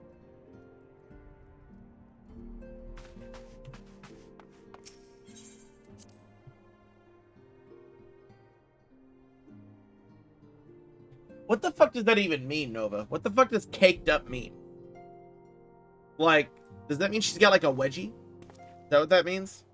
What the fuck does that even mean, Nova? What the fuck does caked up mean? Like, does that mean she's got like a wedgie? Is that what that means?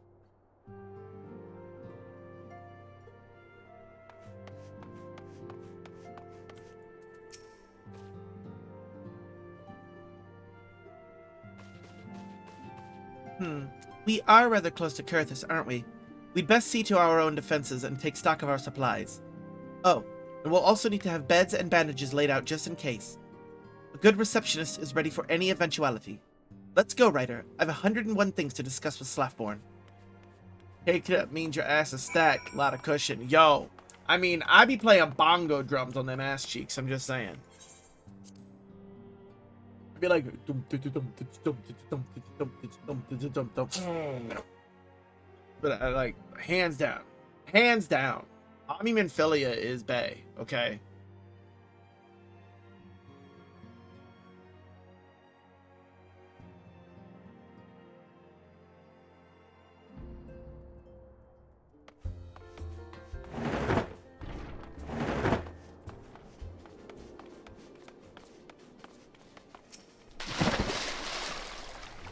We are rather close to Kurthus, aren't we? We'd best see to our own defenses and take stock of our supplies. Oh, and we'll also need to have beds and bandages laid out just in case. A good receptionist is ready for any eventuality. Let's go, Ryder. I've 101 things to discuss with Slaffborn. Caked up means your ass is stacked. Lot of cushion. Yo, I mean, I be playing bongo drums on them ass cheeks, I'm just saying. I'd be like, but I like, hands down, Ami Minfilia is bae, okay?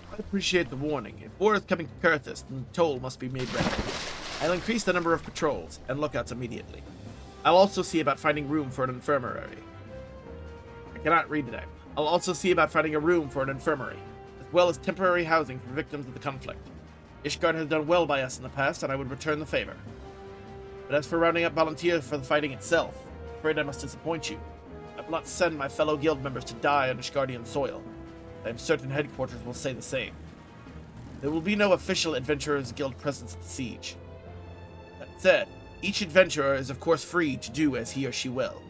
I appreciate the warning. If war is coming to Kurthus, then toll must be made ready. I'll increase the number of patrols and lookouts immediately. I'll also see about finding room for an infirmary. I cannot read today. I'll also see about finding a room for an infirmary, as well as temporary housing for victims of the conflict. Ishgard has done well by us in the past, and I would return the favor. But as for rounding up volunteers for the fighting itself, I'm afraid I must disappoint you. I will not send my fellow guild members to die on Ishgardian soil. I am certain headquarters will say the same. There will be no official Adventurers Guild presence at the siege. That said, each adventurer is of course free to do as he or she will.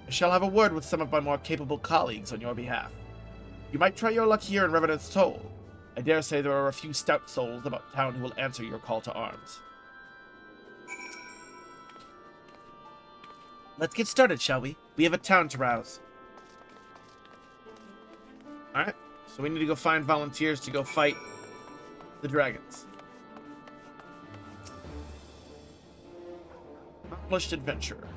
I shall have a word with some of my more capable colleagues on your behalf. You might try your luck here in Revenant's Toll. I dare say there are a few stout souls about town who will answer your call to arms. Let's get started, shall we? We have a town to rouse. Alright, so we need to go find volunteers to go fight the dragons. Accomplished adventurer.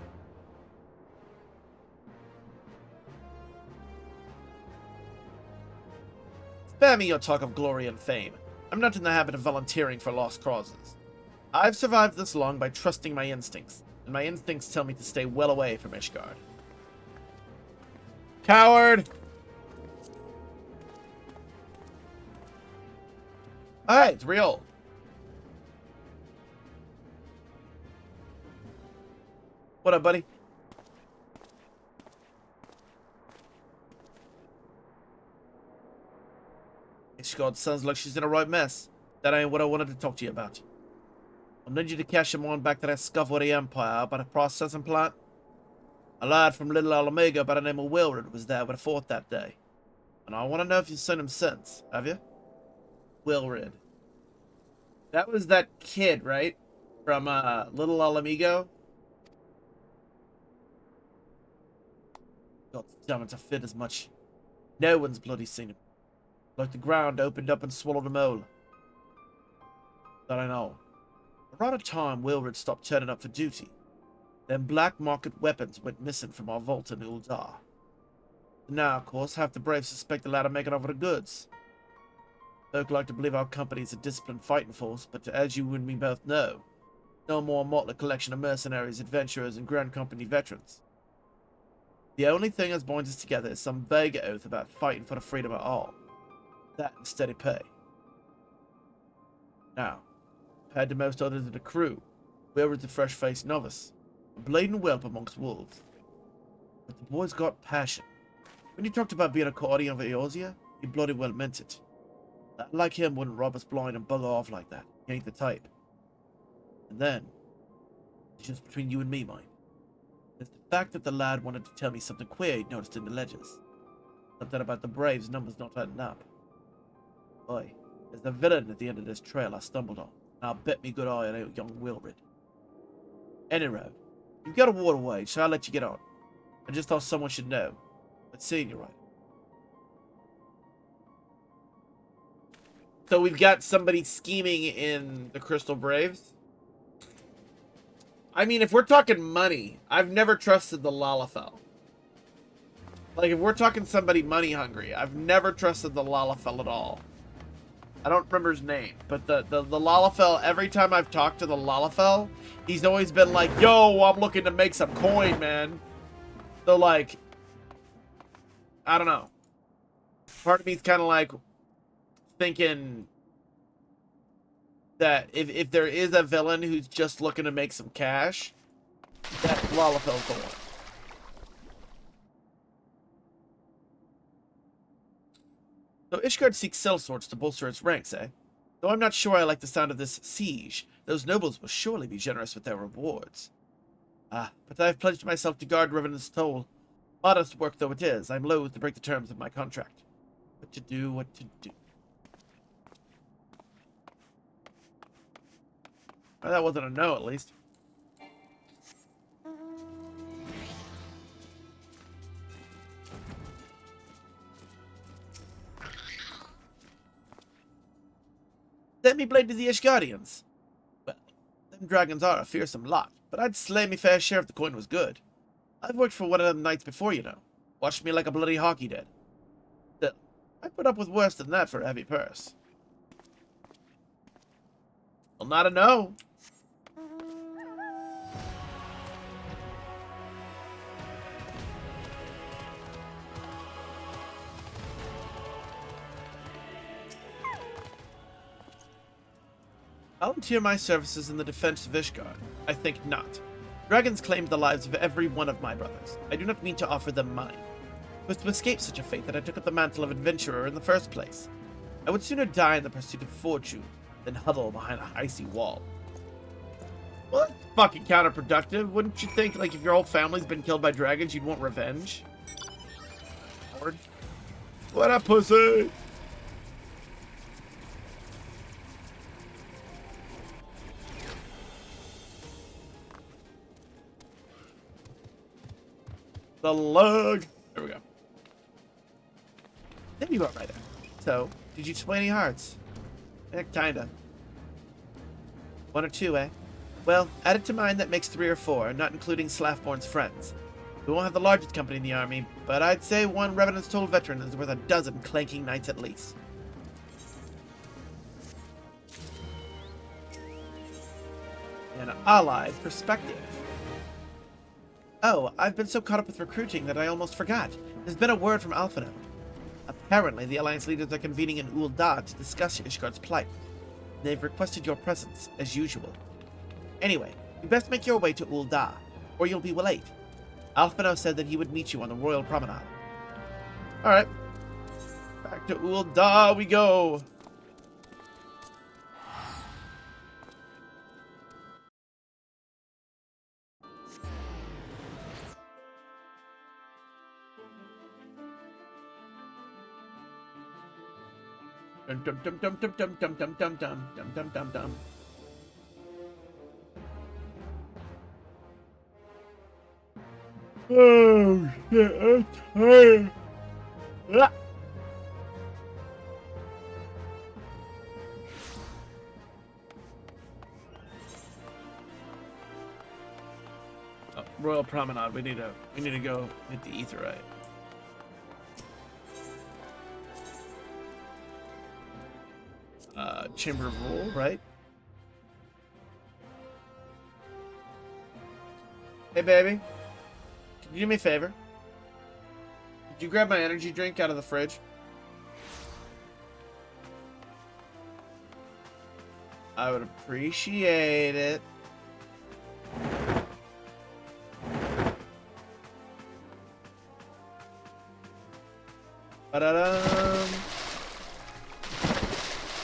Spare me your talk of glory and fame. I'm not in the habit of volunteering for lost causes. I've survived this long by trusting my instincts, and my instincts tell me to stay well away from Ishgard. Coward! Alright, it's real. What up, buddy? God, sounds like she's in a right mess. That ain't what I wanted to talk to you about. I'll need you to cash him on back to that scuffle with the Empire about a processing plant. A lad from Little Alameda by the name of Wilred was there with a fort that day. And I want to know if you've seen him since, have you? Wilred. That was that kid, right? From Little Alamigo. God damn it, to fit as much. No one's bloody seen him. Like the ground opened up and swallowed him whole. That I know. Around a time Wilred stopped turning up for duty. Then black market weapons went missing from our vault in Uldar. Now, of course, half the Braves suspect the lad of making off with the goods. Folk like to believe our company's a disciplined fighting force, but as you and me both know, no more a motley collection of mercenaries, adventurers, and Grand Company veterans. The only thing that binds us together is some vague oath about fighting for the freedom of all. That and steady pay. Now, compared to most others of the crew, we were the fresh-faced novice, a bleeding whelp amongst wolves. But the boy's got passion. When he talked about being a guardian of Eorzea, he bloody well meant it. That like him wouldn't rob us blind and bugger off like that. He ain't the type. And then, it's just between you and me, mind. There's the fact that the lad wanted to tell me something queer he'd noticed in the ledgers. Something about the Braves' numbers not adding up. Boy, there's a villain at the end of this trail I stumbled on. And I'll bet me good eye it ain't young Wilred. Anyway, you've got a water wage, so I'll let you get on. I just thought someone should know. But seeing you right. So we've got somebody scheming in the Crystal Braves. I mean, if we're talking money, I've never trusted the Lalafell. Like, if we're talking somebody money hungry, I've never trusted the Lalafell at all. I don't remember his name, but the Lalafell, every time I've talked to the Lalafell, he's always been like, yo, I'm looking to make some coin, man. So, like, I don't know. Part of me's kind of like thinking that if there is a villain who's just looking to make some cash, that Lalafell's the one. So Ishgard seeks sellswords to bolster its ranks, eh? Though I'm not sure I like the sound of this siege, those nobles will surely be generous with their rewards. Ah, but I've pledged myself to guard Revenant's toll. Modest work though it is, I'm loath to break the terms of my contract. What to do, what to do. Well, that wasn't a no, at least. Send me blade to the Ishgardians. Well, them dragons are a fearsome lot, but I'd slay me fair share if the coin was good. I've worked for one of them knights before, you know. Watched me like a bloody hockey did. Still, I put up with worse than that for a heavy purse. Well, not a no. Volunteer my services in the defense of Ishgard? I think not. Dragons claimed the lives of every one of my brothers. I do not mean to offer them mine. It was to escape such a fate that I took up the mantle of adventurer in the first place. I would sooner die in the pursuit of fortune than huddle behind a icy wall. Well, that's fucking counterproductive. Wouldn't you think, like, if your whole family's been killed by dragons, you'd want revenge? Lord. What a pussy! The lug. There we go. There you are right there. So, did you display any hearts? Kinda. 1 or 2, eh? Well, add it to mine, that makes 3 or 4, not including Slaffborn's friends. We won't have the largest company in the army, but I'd say one Revenant's total veteran is worth a dozen clanking knights at least. An allied perspective. Oh, I've been so caught up with recruiting that I almost forgot. There's been a word from Alphinaud. Apparently, the Alliance leaders are convening in Uldar to discuss Ishgard's plight. They've requested your presence, as usual. Anyway, you best make your way to Uldar. or you'll be late. Alphino said that he would meet you on the Royal Promenade. Alright. Back to Ul'dah we go. Dum dum dum dum dum dum dum dum dum dum dum dum dum. Oh shit, I'm tired. Ah. Oh, Royal Promenade. We need to go hit the etherite. Chamber of Rule, right? Hey, baby. Can you do me a favor? Could you grab my energy drink out of the fridge? I would appreciate it. Ba-da-dum.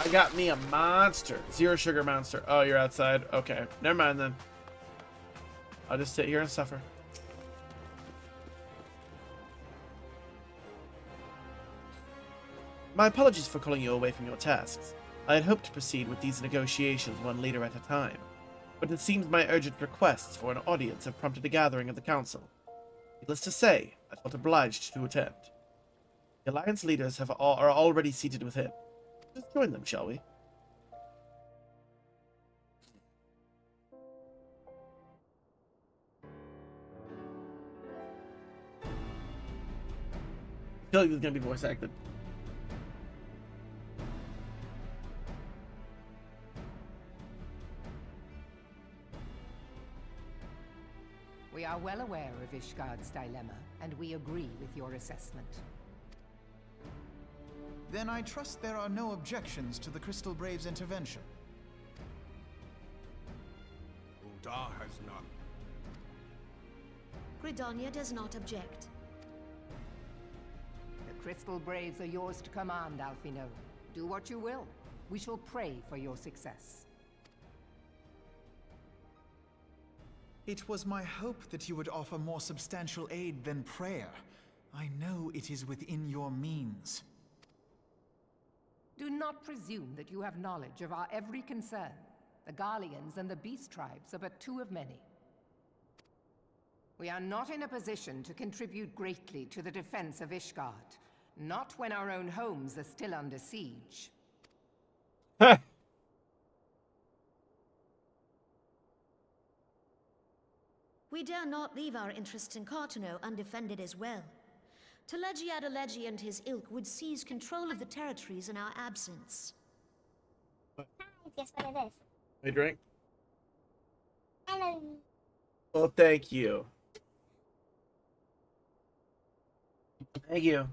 I got me a monster. Zero sugar monster. Oh, you're outside? Okay. Never mind then. I'll just sit here and suffer. My apologies for calling you away from your tasks. I had hoped to proceed with these negotiations one leader at a time, but it seems my urgent requests for an audience have prompted a gathering of the council. Needless to say, I felt obliged to attend. The alliance leaders are already seated within. Let's join them, shall we? I feel like it's gonna be voice acted. We are well aware of Ishgard's dilemma, and we agree with your assessment. Then I trust there are no objections to the Crystal Braves' intervention. Ul'dah has none. Gridania does not object. The Crystal Braves are yours to command, Alphino. Do what you will. We shall pray for your success. It was my hope that you would offer more substantial aid than prayer. I know it is within your means. Do not presume that you have knowledge of our every concern. The Garleans and the Beast Tribes are but two of many. We are not in a position to contribute greatly to the defense of Ishgard. Not when our own homes are still under siege. We dare not leave our interests in Cartano undefended as well. Telegi Adalegi and his ilk would seize control of the territories in our absence. Guess what it is? A drink? Hello. Well, thank you. Thank you.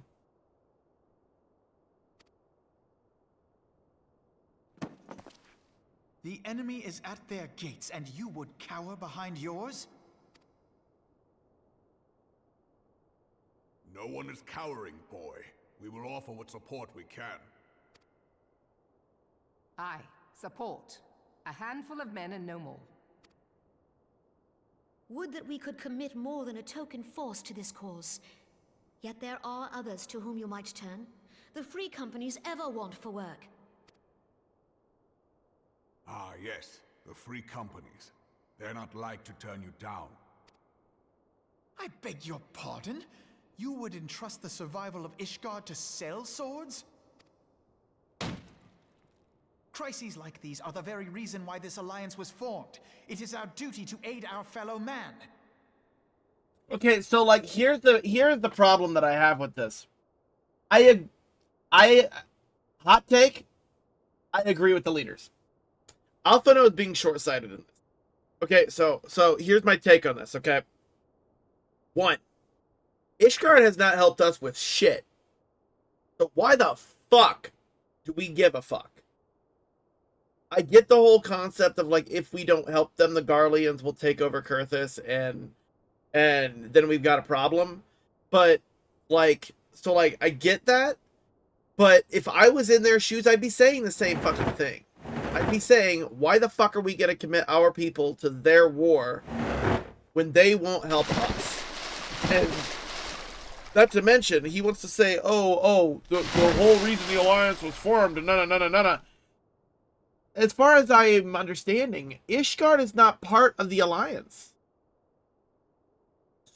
The enemy is at their gates, and you would cower behind yours? No one is cowering, boy. We will offer what support we can. Aye, support. A handful of men and no more. Would that we could commit more than a token force to this cause. Yet there are others to whom you might turn. The free companies ever want for work. Ah, yes. The free companies. They're not like to turn you down. I beg your pardon? You would entrust the survival of Ishgard to sell swords? Crises like these are the very reason why this alliance was formed. It is our duty to aid our fellow man. Okay, so like here's the problem that I have with this. I hot take. I agree with the leaders. Alphino is being short-sighted in this. Okay, so here's my take on this. Okay, 1. Ishgard has not helped us with shit. So why the fuck do we give a fuck? I get the whole concept of like if we don't help them, the Garleans will take over Kurthus and and then we've got a problem. But like, so like, I get that, but if I was in their shoes, I'd be saying the same fucking thing. I'd be saying, why the fuck are we gonna commit our people to their war when they won't help us? And not to mention, he wants to say, the whole reason the alliance was formed, no. As far as I am understanding, Ishgard is not part of the alliance.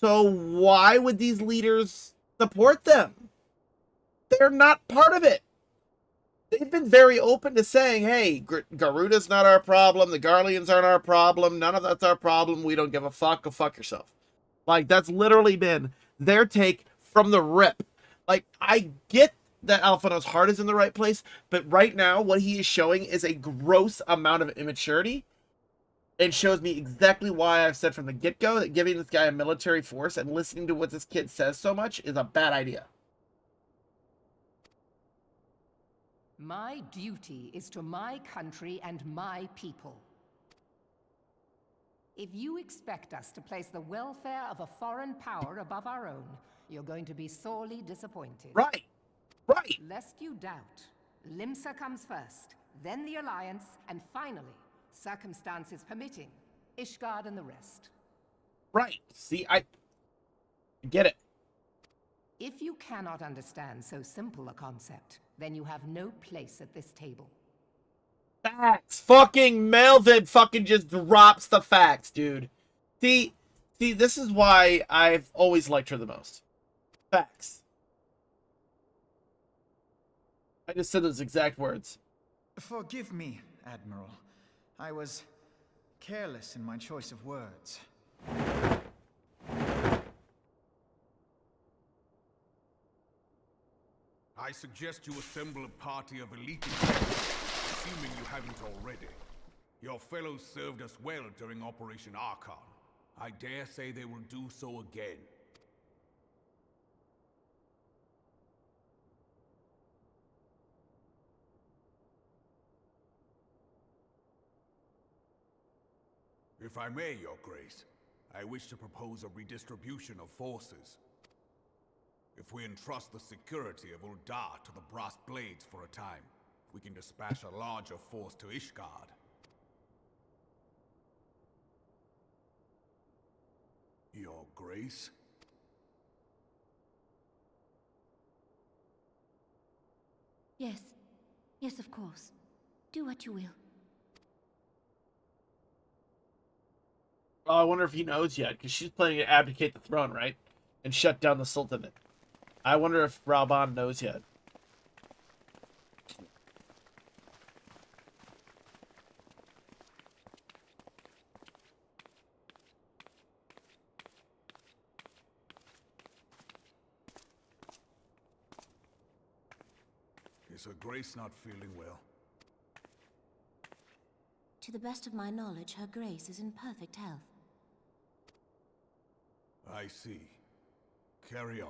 So why would these leaders support them? They're not part of it. They've been very open to saying, hey, Garuda's not our problem, the Garleans aren't our problem, none of that's our problem, we don't give a fuck, go fuck yourself. Like, that's literally been their take from the rip. Like, I get that Alphonse's heart is in the right place, but right now, what he is showing is a gross amount of immaturity. It shows me exactly why I've said from the get-go that giving this guy a military force and listening to what this kid says so much is a bad idea. My duty is to my country and my people. If you expect us to place the welfare of a foreign power above our own, you're going to be sorely disappointed. Right. Lest you doubt, Limsa comes first, then the Alliance, and finally, circumstances permitting, Ishgard and the rest. Right. See, I get it. If you cannot understand so simple a concept, then you have no place at this table. Facts. Fucking Melvin fucking just drops the facts, dude. See, this is why I've always liked her the most. Facts. I just said those exact words. Forgive me, Admiral. I was careless in my choice of words. I suggest you assemble a party of elite, assuming you haven't already. Your fellows served us well during Operation Archon. I dare say they will do so again. If I may, Your Grace, I wish to propose a redistribution of forces. If we entrust the security of Uldar to the Brass Blades for a time, we can dispatch a larger force to Ishgard. Your Grace? Yes. Yes, of course. Do what you will. Oh, I wonder if he knows yet, because she's planning to abdicate the throne, right? And shut down the Sultanate. I wonder if Raban knows yet. Is Her Grace not feeling well? To the best of my knowledge, Her Grace is in perfect health. I see. Carry on.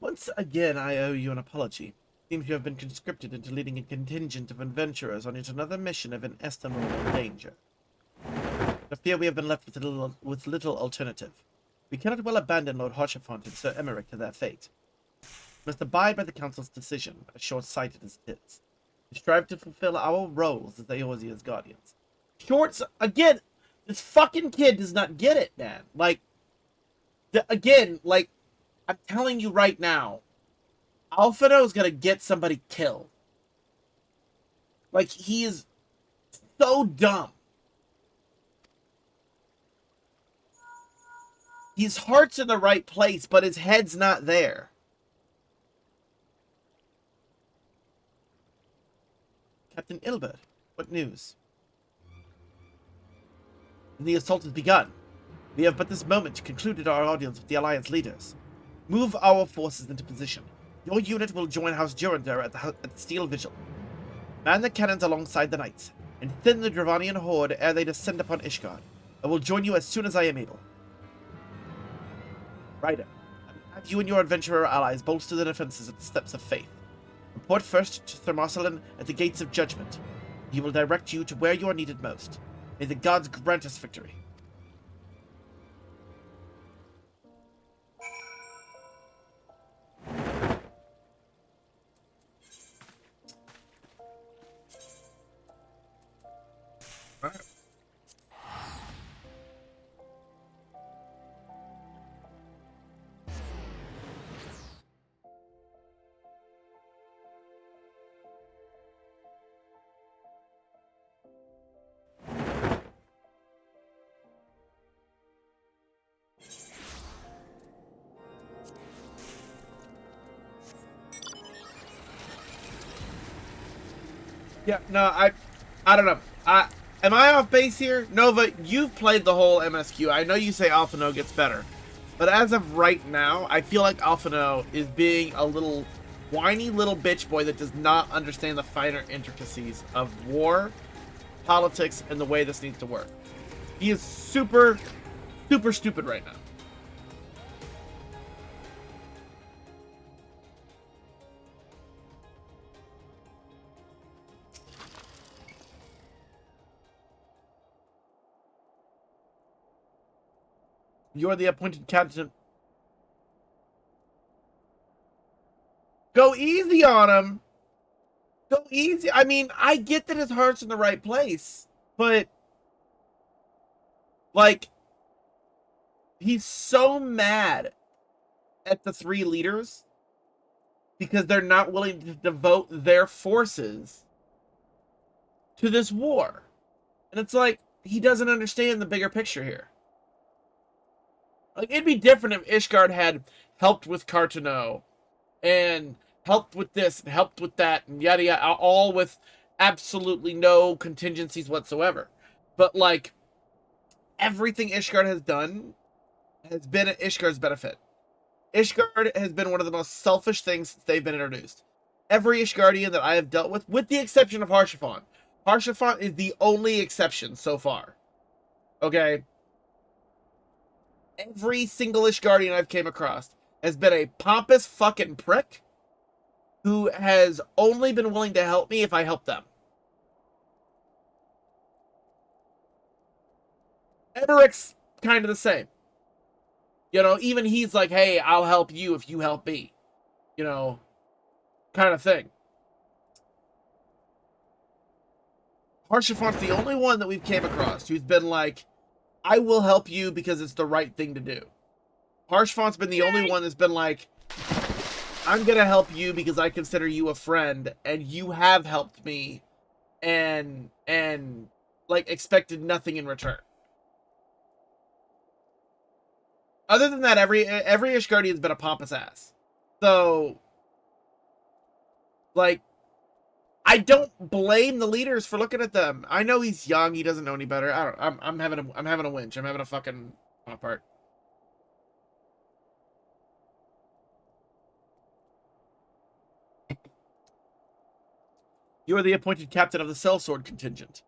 Once again, I owe you an apology. Seems you have been conscripted into leading a contingent of adventurers on yet another mission of inestimable danger. I fear we have been left with little alternative. We cannot well abandon Lord Harchefont and Sir Emmerich to their fate. We must abide by the Council's decision, as short-sighted as it is, and strive to fulfill our roles as Eorzea's guardians. Again, this fucking kid does not get it, man. Like, I'm telling you right now, Alfredo is gonna get somebody killed. Like, he is so dumb. His heart's in the right place, but his head's not there. Captain Ilbert, what news? and the assault has begun. We have but this moment concluded our audience with the Alliance leaders. Move our forces into position. Your unit will join House Durandar at the Steel Vigil. Man the cannons alongside the knights, and thin the Dravanian horde ere they descend upon Ishgard. I will join you as soon as I am able. Ryder, I will have you and your adventurer allies bolster the defenses at the Steps of Faith. Report first to Thermosalin at the Gates of Judgment. He will direct you to where you are needed most. May the gods grant us victory. Alright. Yeah, no, I don't know. Am I off base here? Nova, you've played the whole MSQ. I know you say Alphino gets better. But as of right now, I feel like Alphino is being a little whiny little bitch boy that does not understand the finer intricacies of war, politics, and the way this needs to work. He is super, super stupid right now. You're the appointed captain. Go easy on him. Go easy. I mean, I get that his heart's in the right place, but like, he's so mad at the three leaders because they're not willing to devote their forces to this war. And it's like, he doesn't understand the bigger picture here. Like, it'd be different if Ishgard had helped with Cartano and helped with this and helped with that and yada yada, all with absolutely no contingencies whatsoever. But like, everything Ishgard has done has been at Ishgard's benefit. Ishgard has been one of the most selfish things since they've been introduced. Every Ishgardian that I have dealt with the exception of Harshaphon. Harshaphon is the only exception so far. Okay? Every single Ishgardian I've came across has been a pompous fucking prick who has only been willing to help me if I help them. Emmerich's kind of the same. You know, even he's like, hey, I'll help you if you help me. You know, kind of thing. Harshaphon's the only one that we've came across who's been like, I will help you because it's the right thing to do. Harshaphon's been the only one that's been like, I'm going to help you because I consider you a friend and you have helped me and like expected nothing in return. Other than that, every Ishgardian's been a pompous ass. So, like, I don't blame the leaders for looking at them. I know he's young. He doesn't know any better. I'm having a winch. I'm having a fucking apart. You are the appointed captain of the sellsword contingent.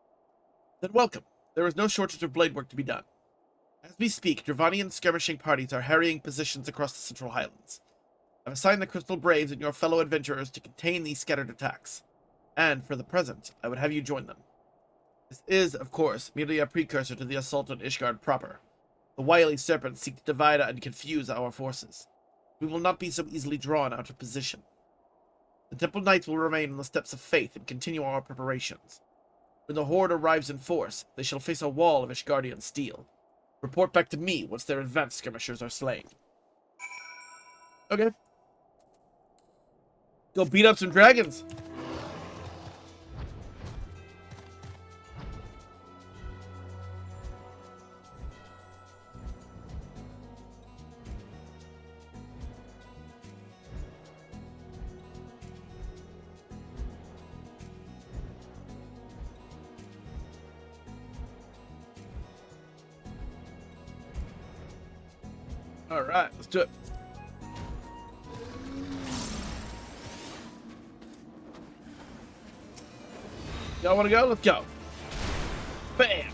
Then welcome. There is no shortage of blade work to be done. As we speak, Dravanian skirmishing parties are harrying positions across the Central Highlands. I've assigned the Crystal Braves and your fellow adventurers to contain these scattered attacks. And, for the present, I would have you join them. This is, of course, merely a precursor to the assault on Ishgard proper. The wily serpents seek to divide and confuse our forces. We will not be so easily drawn out of position. The Temple Knights will remain on the Steps of Faith and continue our preparations. When the Horde arrives in force, they shall face a wall of Ishgardian steel. Report back to me once their advanced skirmishers are slain. Okay. Go beat up some dragons. All right, let's do it. Y'all want to go? Let's go. Bam.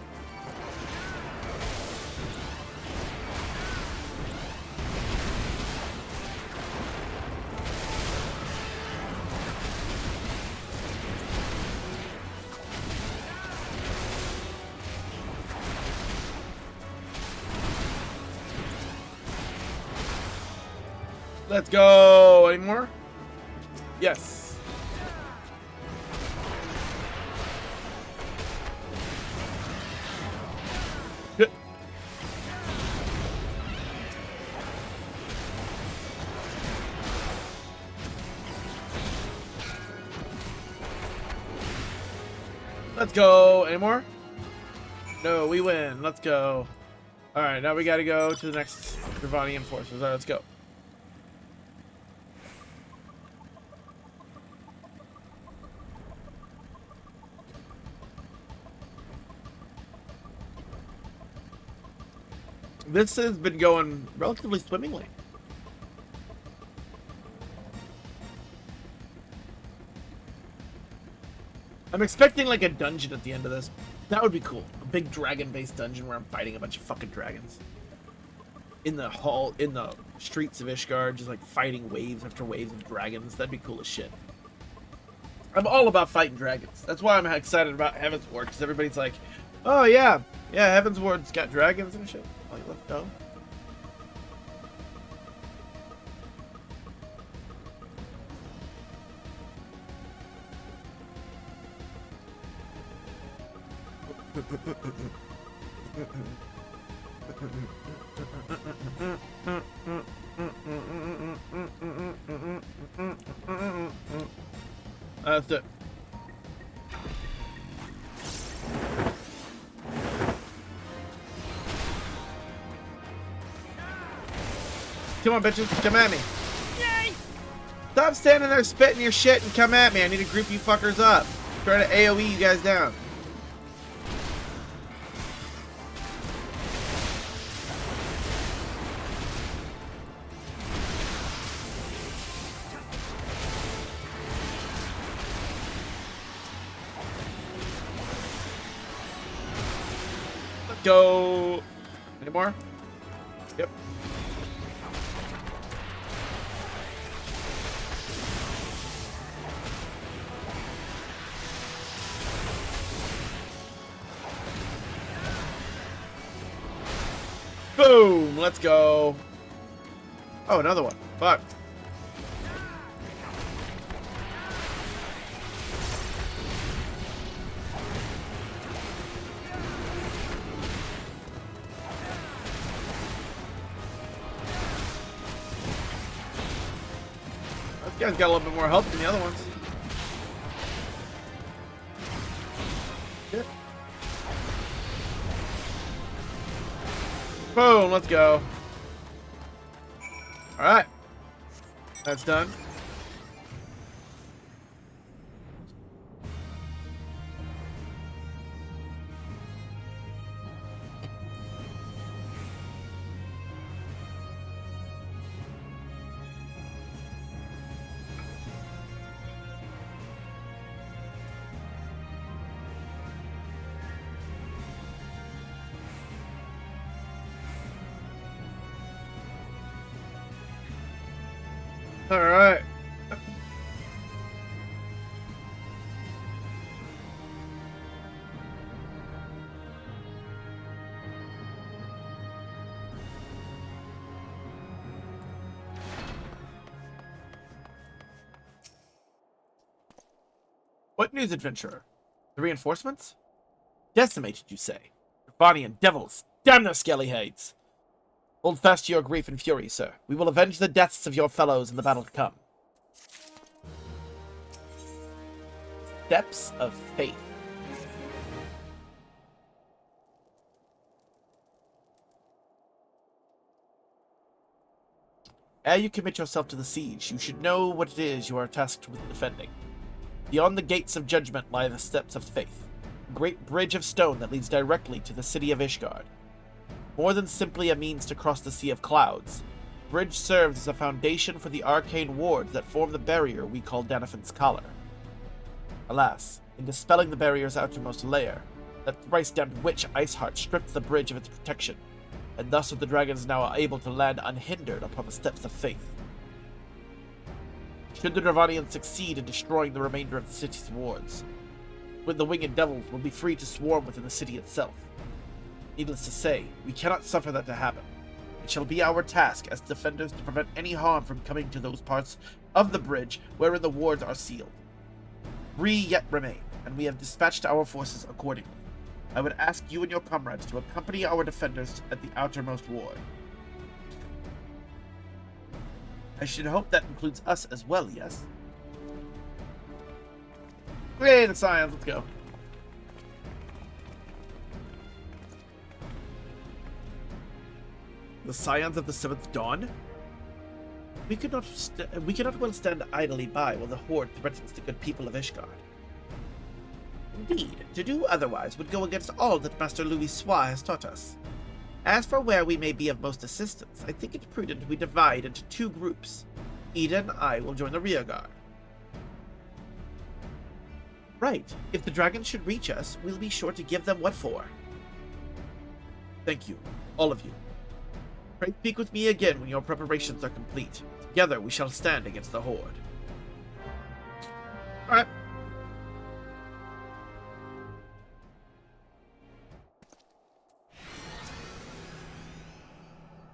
Let's go. Any more? Yes. Good. Let's go. Any more? No, we win. Let's go. All right, now we got to go to the next Dravanian forces. All right, let's go. This has been going relatively swimmingly. I'm expecting like a dungeon at the end of this. That would be cool. A big dragon-based dungeon where I'm fighting a bunch of fucking dragons. In the hall, in the streets of Ishgard, just like fighting waves after waves of dragons. That'd be cool as shit. I'm all about fighting dragons. That's why I'm excited about Heaven's Ward, because everybody's like, oh yeah, Heaven's Ward's got dragons and shit. Like, let's go. That's it. Come on, bitches. Come at me. Yay! Stop standing there spitting your shit and come at me. I need to group you fuckers up. Try to AoE you guys down. Let's go. Any more? Yep. Boom! Let's go. Oh, another one. Fuck. This guy's got a little bit more health than the other ones. Shit. Boom, let's go. Alright. That's done. All right. What news, adventurer? The reinforcements? Decimated, you say? Barbarian devils! Damn their scaly heads! Hold fast to your grief and fury, sir. We will avenge the deaths of your fellows in the battle to come. Steps of Faith. Ere you commit yourself to the siege, you should know what it is you are tasked with defending. Beyond the gates of judgment lie the steps of faith, a great bridge of stone that leads directly to the city of Ishgard. More than simply a means to cross the Sea of Clouds, the bridge serves as a foundation for the arcane wards that form the barrier we call Danaphan's Collar. Alas, in dispelling the barrier's outermost layer, that thrice-damned witch Iceheart stripped the bridge of its protection, and thus are the dragons now able to land unhindered upon the steps of faith. Should the Dravanians succeed in destroying the remainder of the city's wards, when the winged devils will be free to swarm within the city itself. Needless to say, we cannot suffer that to happen. It shall be our task as defenders to prevent any harm from coming to those parts of the bridge wherein the wards are sealed. 3 yet remain, and we have dispatched our forces accordingly. I would ask you and your comrades to accompany our defenders at the outermost ward. I should hope that includes us as well, yes? Yay, the science, let's go. The Scions of the Seventh Dawn? We cannot well stand idly by while the Horde threatens the good people of Ishgard. Indeed, to do otherwise would go against all that Master Louis Sois has taught us. As for where we may be of most assistance, I think it prudent we divide into 2 groups. Ida and I will join the rearguard. Right. If the dragons should reach us, we'll be sure to give them what for. Thank you, all of you. Pray speak with me again when your preparations are complete. Together we shall stand against the Horde. Alright.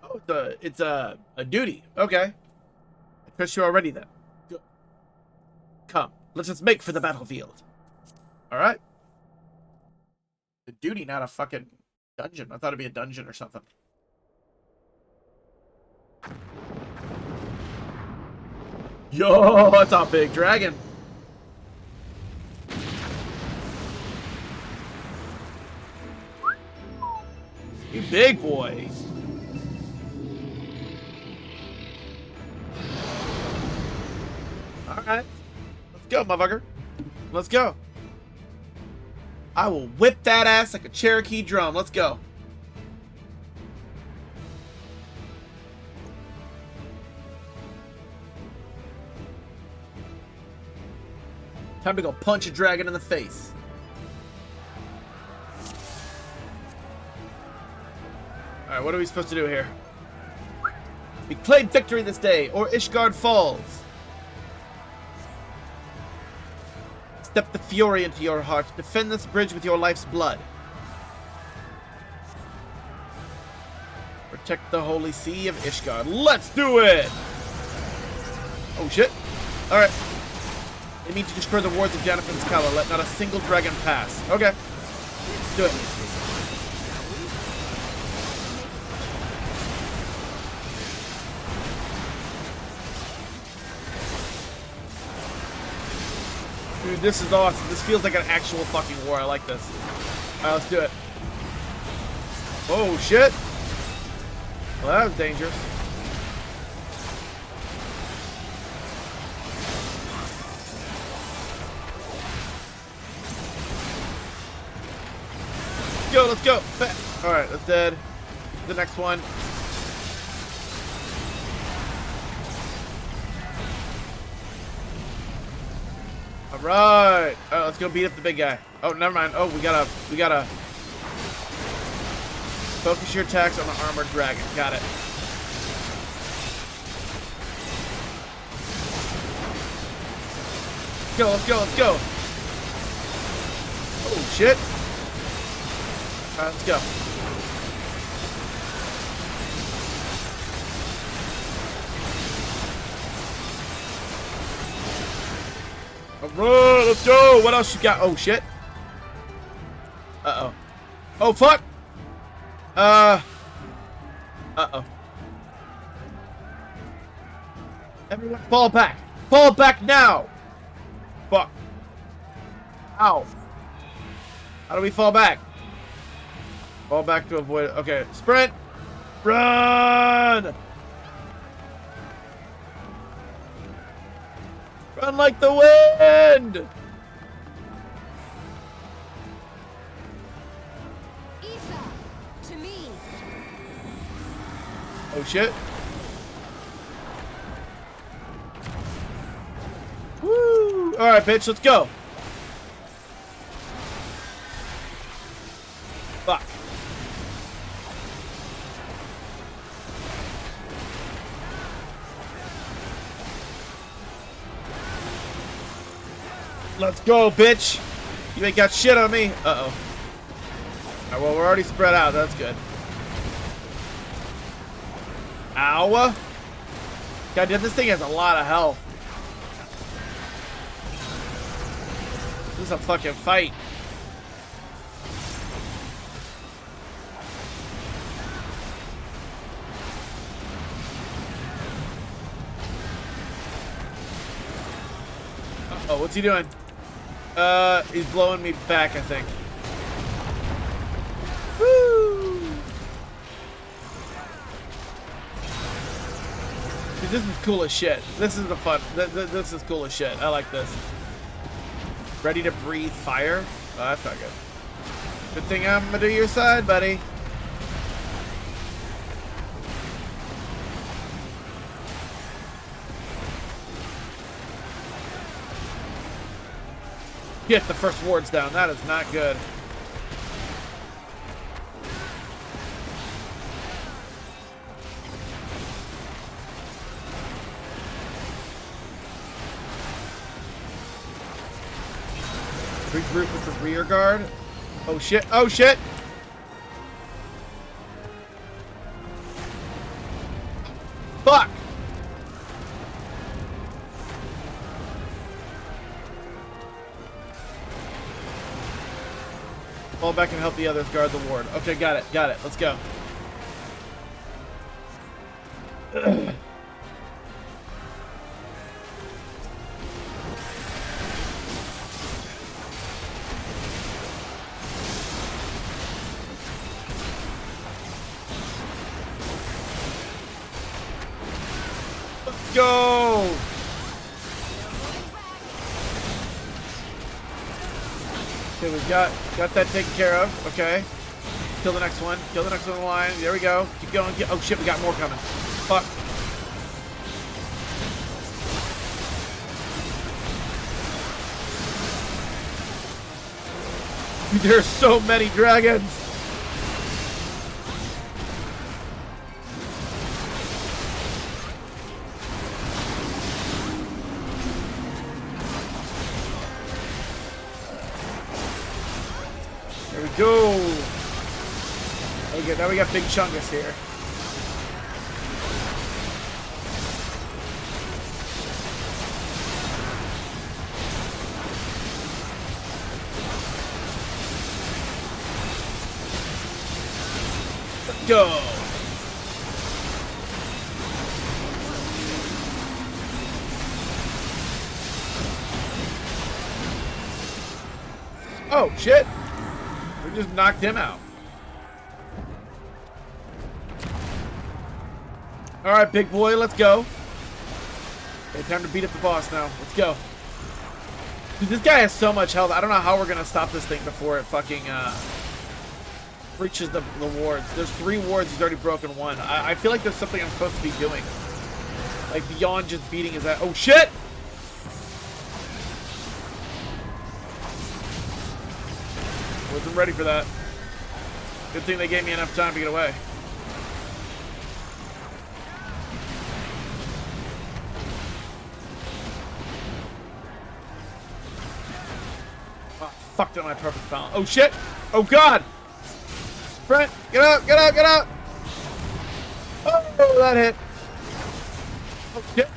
Oh, it's a duty. Okay. I trust you already then. Good. Come, let us make for the battlefield. Alright. The duty, not a fucking dungeon. I thought it'd be a dungeon or something. Yo, that's a big dragon. You big boy. Alright. Let's go, motherfucker. Let's go. I will whip that ass like a Cherokee drum. Let's go. Time to go punch a dragon in the face. Alright, what are we supposed to do here? We claim victory this day, or Ishgard falls. Step the fury into your heart. Defend this bridge with your life's blood. Protect the holy sea of Ishgard. Let's do it! Oh shit. Alright. They need to destroy the wards of Danaphan's Collar. Let not a single dragon pass. Okay. Let's do it. Dude, this is awesome. This feels like an actual fucking war. I like this. Alright, let's do it. Oh, shit. Well, that was dangerous. Let's go. Alright, that's dead. The next one. Alright. Alright, let's go beat up the big guy. Oh, never mind. Oh, we gotta focus your attacks on the armored dragon. Got it. Let's go, let's go. Oh shit. Alright, let's go. Alright, let's go! What else you got? Oh, shit. Uh-oh. Oh, fuck! Uh-oh. Everyone fall back! Fall back now! Fuck. Ow. How do we fall back? Fall back to avoid... Okay, sprint! Run! Run like the wind! Isa, to me. Oh shit. Woo! Alright, bitch, let's go. Fuck. Let's go, bitch. You ain't got shit on me. Uh-oh. Alright, well, we're already spread out. That's good. Ow. God damn, this thing has a lot of health. This is a fucking fight. Uh-oh, what's he doing? He's blowing me back, I think. Woo! Dude, this is cool as shit. This is the fun. This is cool as shit. I like this. Ready to breathe fire? Oh, that's not good. Good thing I'm gonna do your side, buddy. Get the first wards down. That is not good. Regroup with the rear guard. Oh shit. Oh shit. Fuck. Fall back and help the others guard the ward. Okay, got it. Got it. Let's go. Let's go. Okay, we've got that taken care of. Okay. Kill the next one. Kill the next one in the line. There we go. Keep going. Oh shit, we got more coming. Fuck. Dude, there's so many dragons. There we go. Okay, now we got Big Chungus here. Let's go. Oh shit. We just knocked him out. Alright, big boy, let's go. Okay, time to beat up the boss now. Let's go. Dude, this guy has so much health. I don't know how we're gonna stop this thing before it fucking reaches the wards. There's 3 wards, he's already broken 1. I feel like there's something I'm supposed to be doing. Like beyond just beating his ass. Oh shit! Wasn't ready for that. Good thing they gave me enough time to get away. Oh, fucked up my perfect balance. Oh shit! Oh god! Brent, get out! Get out! Get out! Oh, that hit! Oh shit!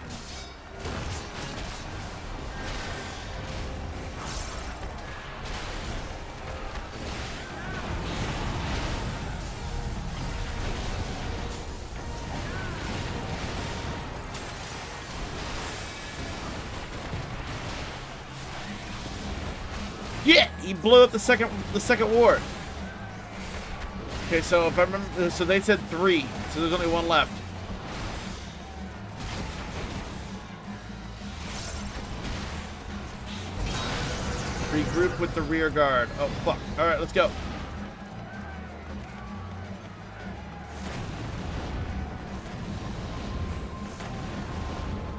Yeah, he blew up the second ward. Okay, so if I remember, so they said 3, so there's only 1 left. Regroup with the rear guard. Oh fuck! All right, let's go.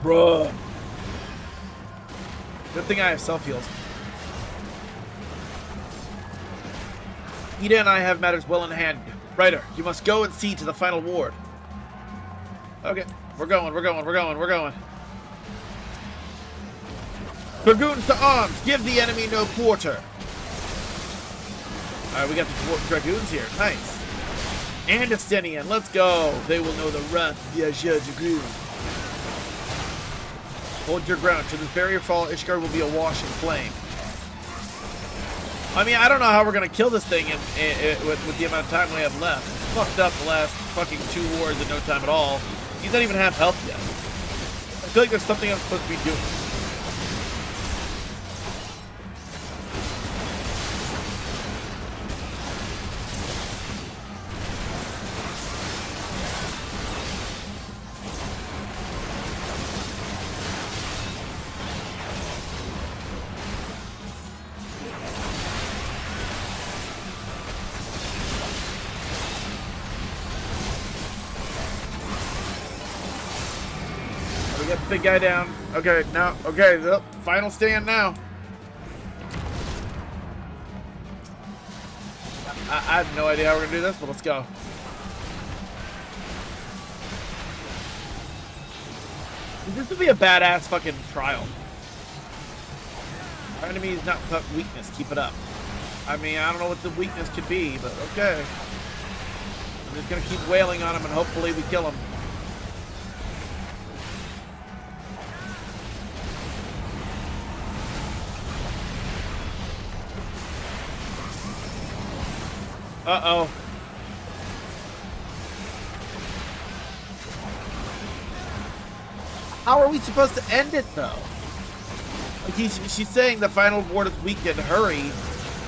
Bruh. Good thing I have self-heals. Ida and I have matters well in hand. Ryder, you must go and see to the final ward. Okay, we're going. Dragoons to arms! Give the enemy no quarter! Alright, we got the Dragoons here. Nice. And Estinian, let's go! They will know the wrath of the Azure Dragoon. Hold your ground. Should this barrier fall, Ishgard will be awash in flame. I mean, I don't know how we're gonna kill this thing with the amount of time we have left. It's fucked up the last fucking 2 wars in no time at all. He's not even half health yet. I feel like there's something I'm supposed to be doing. Get the big guy down. Okay, now, okay, the final stand now. I have no idea how we're gonna do this, but let's go. This would be a badass fucking trial. Our enemy is not without weakness. Keep it up. I mean, I don't know what the weakness could be, but okay. I'm just gonna keep wailing on him and hopefully we kill him. Uh-oh. How are we supposed to end it, though? Like she's saying the final ward is weakened. Hurry.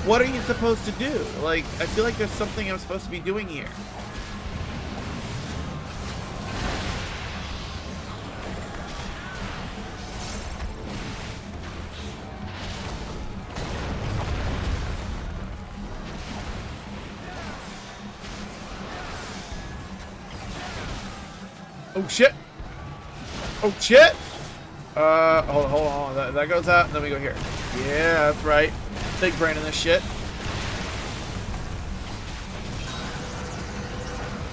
What are you supposed to do? Like, I feel like there's something I'm supposed to be doing here. Oh shit! Oh shit! Hold on. That goes out, and then we go here. Yeah, that's right. Big brain in this shit.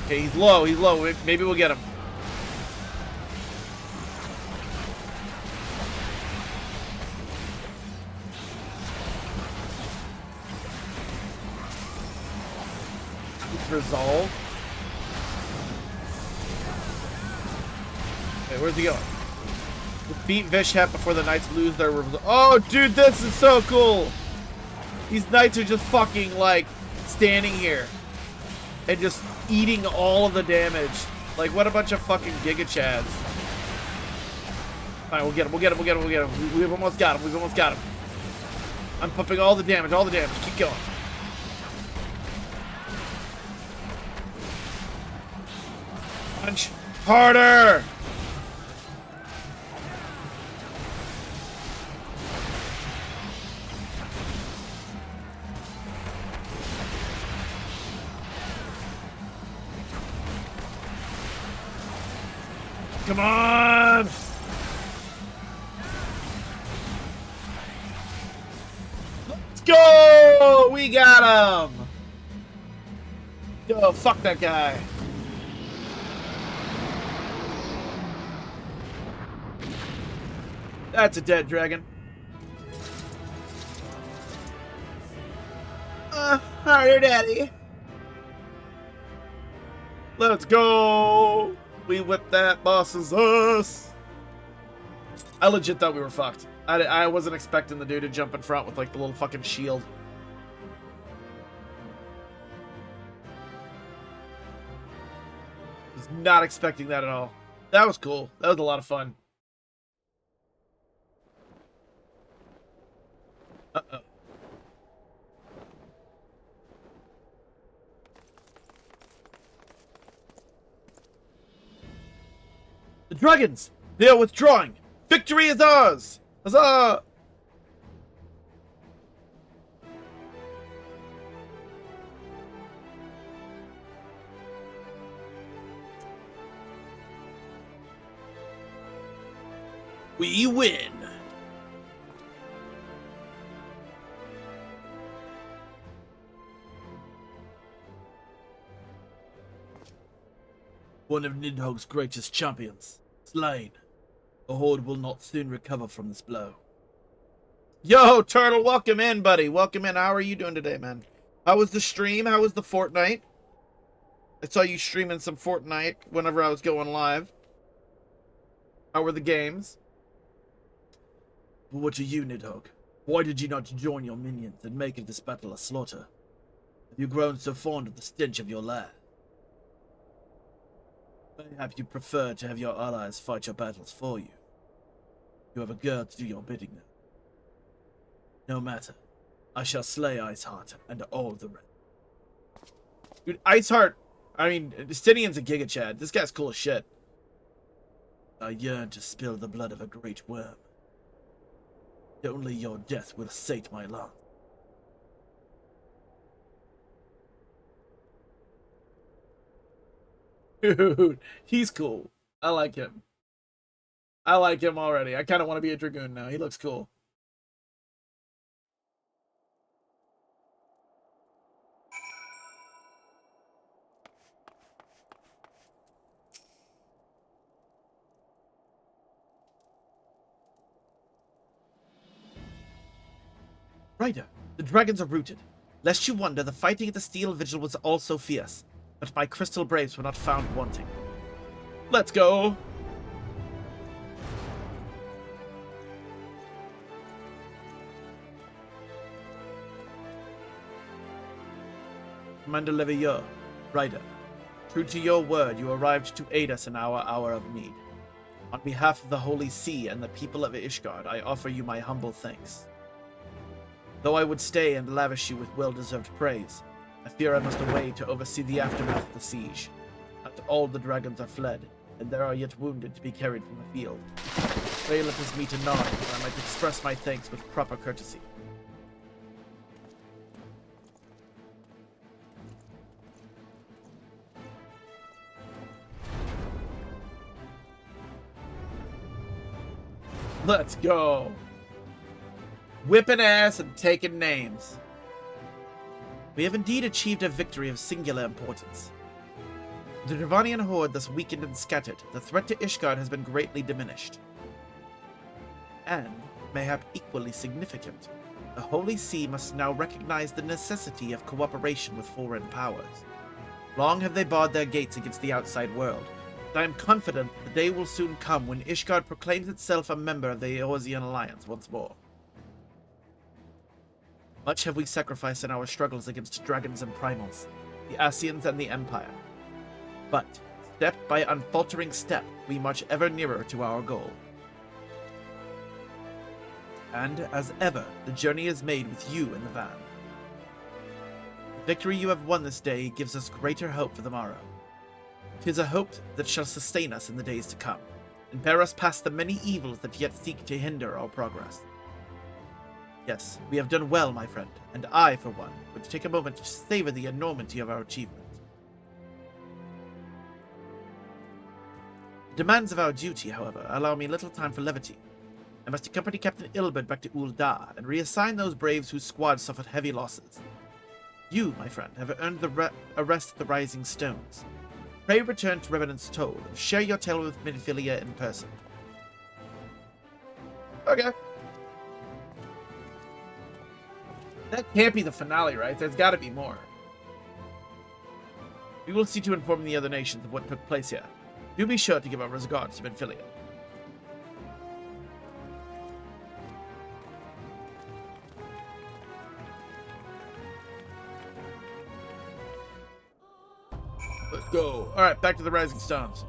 Okay, he's low. Maybe we'll get him. It's resolved. Okay, where's he going? Defeat Vishap before the knights lose their... Oh, dude, this is so cool! These knights are just fucking, like, standing here. And just eating all of the damage. Like, what a bunch of fucking Giga Chads. Alright, we'll get him. We've almost got him. I'm pumping all the damage. Keep going. Punch harder! Come on! Let's go! We got him! Yo, fuck that guy. That's a dead dragon. Harder, daddy. Let's go! We whipped that boss's ass. I legit thought we were fucked. I wasn't expecting the dude to jump in front with like the little fucking shield. Was not expecting that at all. That was cool. That was a lot of fun. Uh-oh. The dragons! They are withdrawing! Victory is ours! Huzzah! We win! One of Nidhogg's greatest champions, slain. The Horde will not soon recover from this blow. Yo, Turtle, welcome in, buddy. Welcome in. How are you doing today, man? How was the stream? How was the Fortnite? I saw you streaming some Fortnite whenever I was going live. How were the games? But what are you, Nidhogg? Why did you not join your minions and make of this battle a slaughter? Have you grown so fond of the stench of your lair? Perhaps you prefer to have your allies fight your battles for you. You have a girl to do your bidding now. No matter. I shall slay Iceheart and all the rest. Dude, Iceheart, I mean, Justinian's a Giga Chad. This guy's cool as shit. I yearn to spill the blood of a great worm. Only your death will sate my lungs. Dude, he's cool. I like him. I like him already. I kind of want to be a Dragoon now. He looks cool. Ryder, the dragons are rooted. Lest you wonder, the fighting at the Steel Vigil was also fierce, but my crystal braves were not found wanting. Let's go! Commander Leveilleur, Ryder, true to your word, you arrived to aid us in our hour of need. On behalf of the Holy See and the people of Ishgard, I offer you my humble thanks. Though I would stay and lavish you with well-deserved praise, I fear I must away to oversee the aftermath of the siege. Not all the dragons are fled, and there are yet wounded to be carried from the field. Pray let us meet anon, that I might express my thanks with proper courtesy. Let's go! Whipping ass and taking names. We have indeed achieved a victory of singular importance. The Dravanian horde thus weakened and scattered, the threat to Ishgard has been greatly diminished. And, mayhap equally significant, the Holy See must now recognize the necessity of cooperation with foreign powers. Long have they barred their gates against the outside world, but I am confident the day will soon come when Ishgard proclaims itself a member of the Eorzean Alliance once more. Much have we sacrificed in our struggles against dragons and primals, the Ascians and the Empire. But, step by unfaltering step, we march ever nearer to our goal. And, as ever, the journey is made with you in the van. The victory you have won this day gives us greater hope for the morrow. 'Tis a hope that shall sustain us in the days to come, and bear us past the many evils that yet seek to hinder our progress. Yes, we have done well, my friend, and I, for one, would take a moment to savor the enormity of our achievement. The demands of our duty, however, allow me little time for levity. I must accompany Captain Ilbert back to Ul'dah and reassign those braves whose squad suffered heavy losses. You, my friend, have earned the arrest at the Rising Stones. Pray return to Revenant's Toll and share your tale with Minfilia in person. Okay. That can't be the finale, right? There's got to be more. We will see to inform the other nations of what took place here. Do be sure to give our regards to Minfilia. Let's go. Alright, back to the Rising Stones.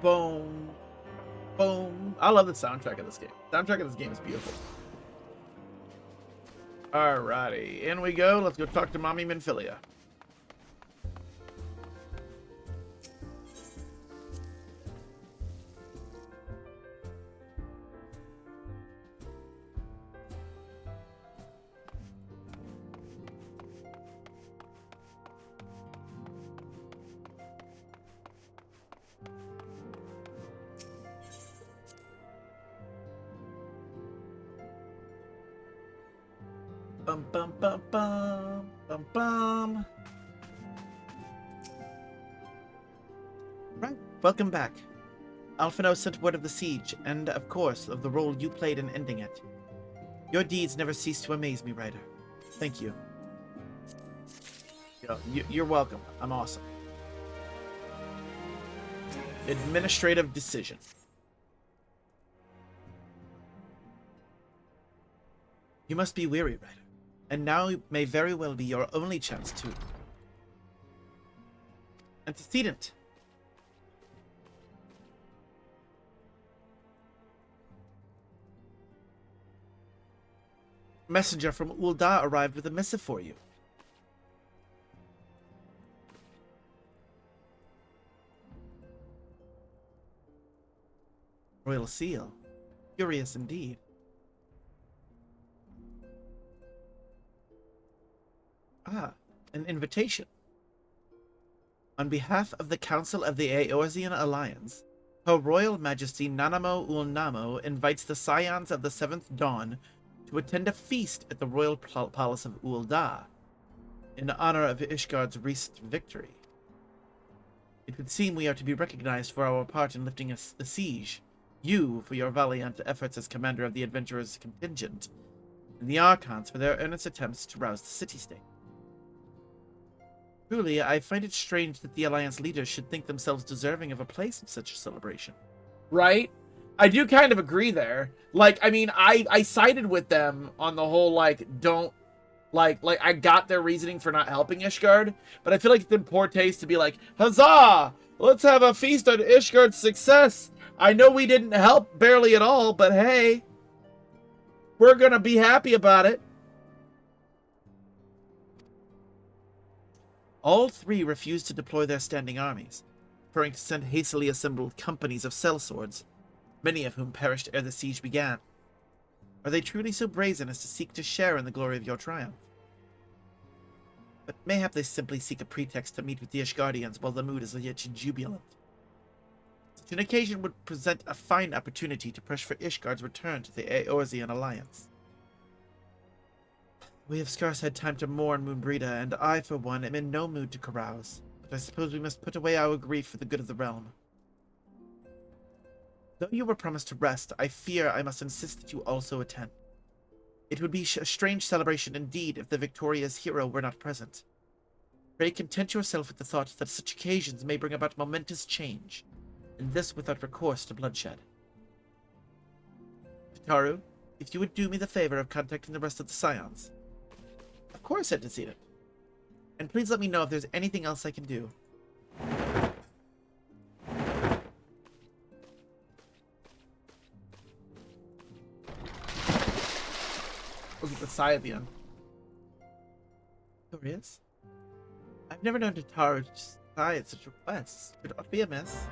Boom. Boom. I love the soundtrack of this game. The soundtrack of this game is beautiful. Alrighty, in we go. Let's go talk to Mommy Minfilia. Bum bum bum bum bum bum. Right, welcome back. Alphino sent word of the siege, and of course of the role you played in ending it. Your deeds never cease to amaze me, Ryder. Thank you. You're welcome. I'm awesome. Administrative decision. You must be weary, Ryder. And now may very well be your only chance to... Antecedent. Messenger from Ul'dah arrived with a missive for you. Royal seal. Curious indeed. Ah, an invitation. On behalf of the Council of the Eorzean Alliance, Her Royal Majesty Nanamo Ul'Namo invites the Scions of the Seventh Dawn to attend a feast at the Royal Palace of Ul'dah, in honor of Ishgard's recent victory. It would seem we are to be recognized for our part in lifting the siege, you for your valiant efforts as commander of the adventurers' contingent, and the Archons for their earnest attempts to rouse the city-state. Truly, I find it strange that the Alliance leaders should think themselves deserving of a place in such a celebration. Right? I do kind of agree there. Like, I mean, I sided with them on the whole, like, don't... Like, I got their reasoning for not helping Ishgard, but I feel like it's in poor taste to be like, huzzah! Let's have a feast on Ishgard's success! I know we didn't help barely at all, but hey, we're gonna be happy about it. All three refused to deploy their standing armies, preferring to send hastily assembled companies of sellswords, many of whom perished ere the siege began. Are they truly so brazen as to seek to share in the glory of your triumph? But mayhap they simply seek a pretext to meet with the Ishgardians while the mood is yet jubilant. Such an occasion would present a fine opportunity to push for Ishgard's return to the Eorzean Alliance. We have scarce had time to mourn Moonbreda, and I, for one, am in no mood to carouse, but I suppose we must put away our grief for the good of the realm. Though you were promised to rest, I fear I must insist that you also attend. It would be a strange celebration indeed if the victorious hero were not present. Pray content yourself with the thought that such occasions may bring about momentous change, and this without recourse to bloodshed. Tataru, if you would do me the favor of contacting the rest of the Scions. Of course, Antecedent. And please let me know if there's anything else I can do. Look at the Scythian. Curious? I've never known Tataru to sigh at such requests. It ought to be amiss.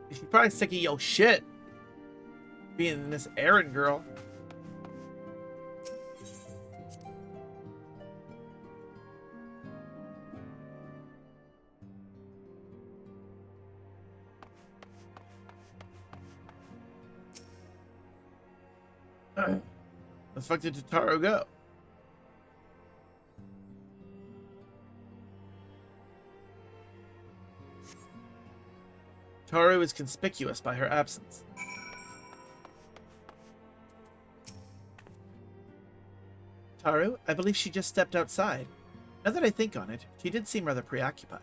She's probably sick of your shit. Being this errand girl. The fuck did Tataru go? Tataru is conspicuous by her absence. Tataru, I believe she just stepped outside. Now that I think on it, she did seem rather preoccupied.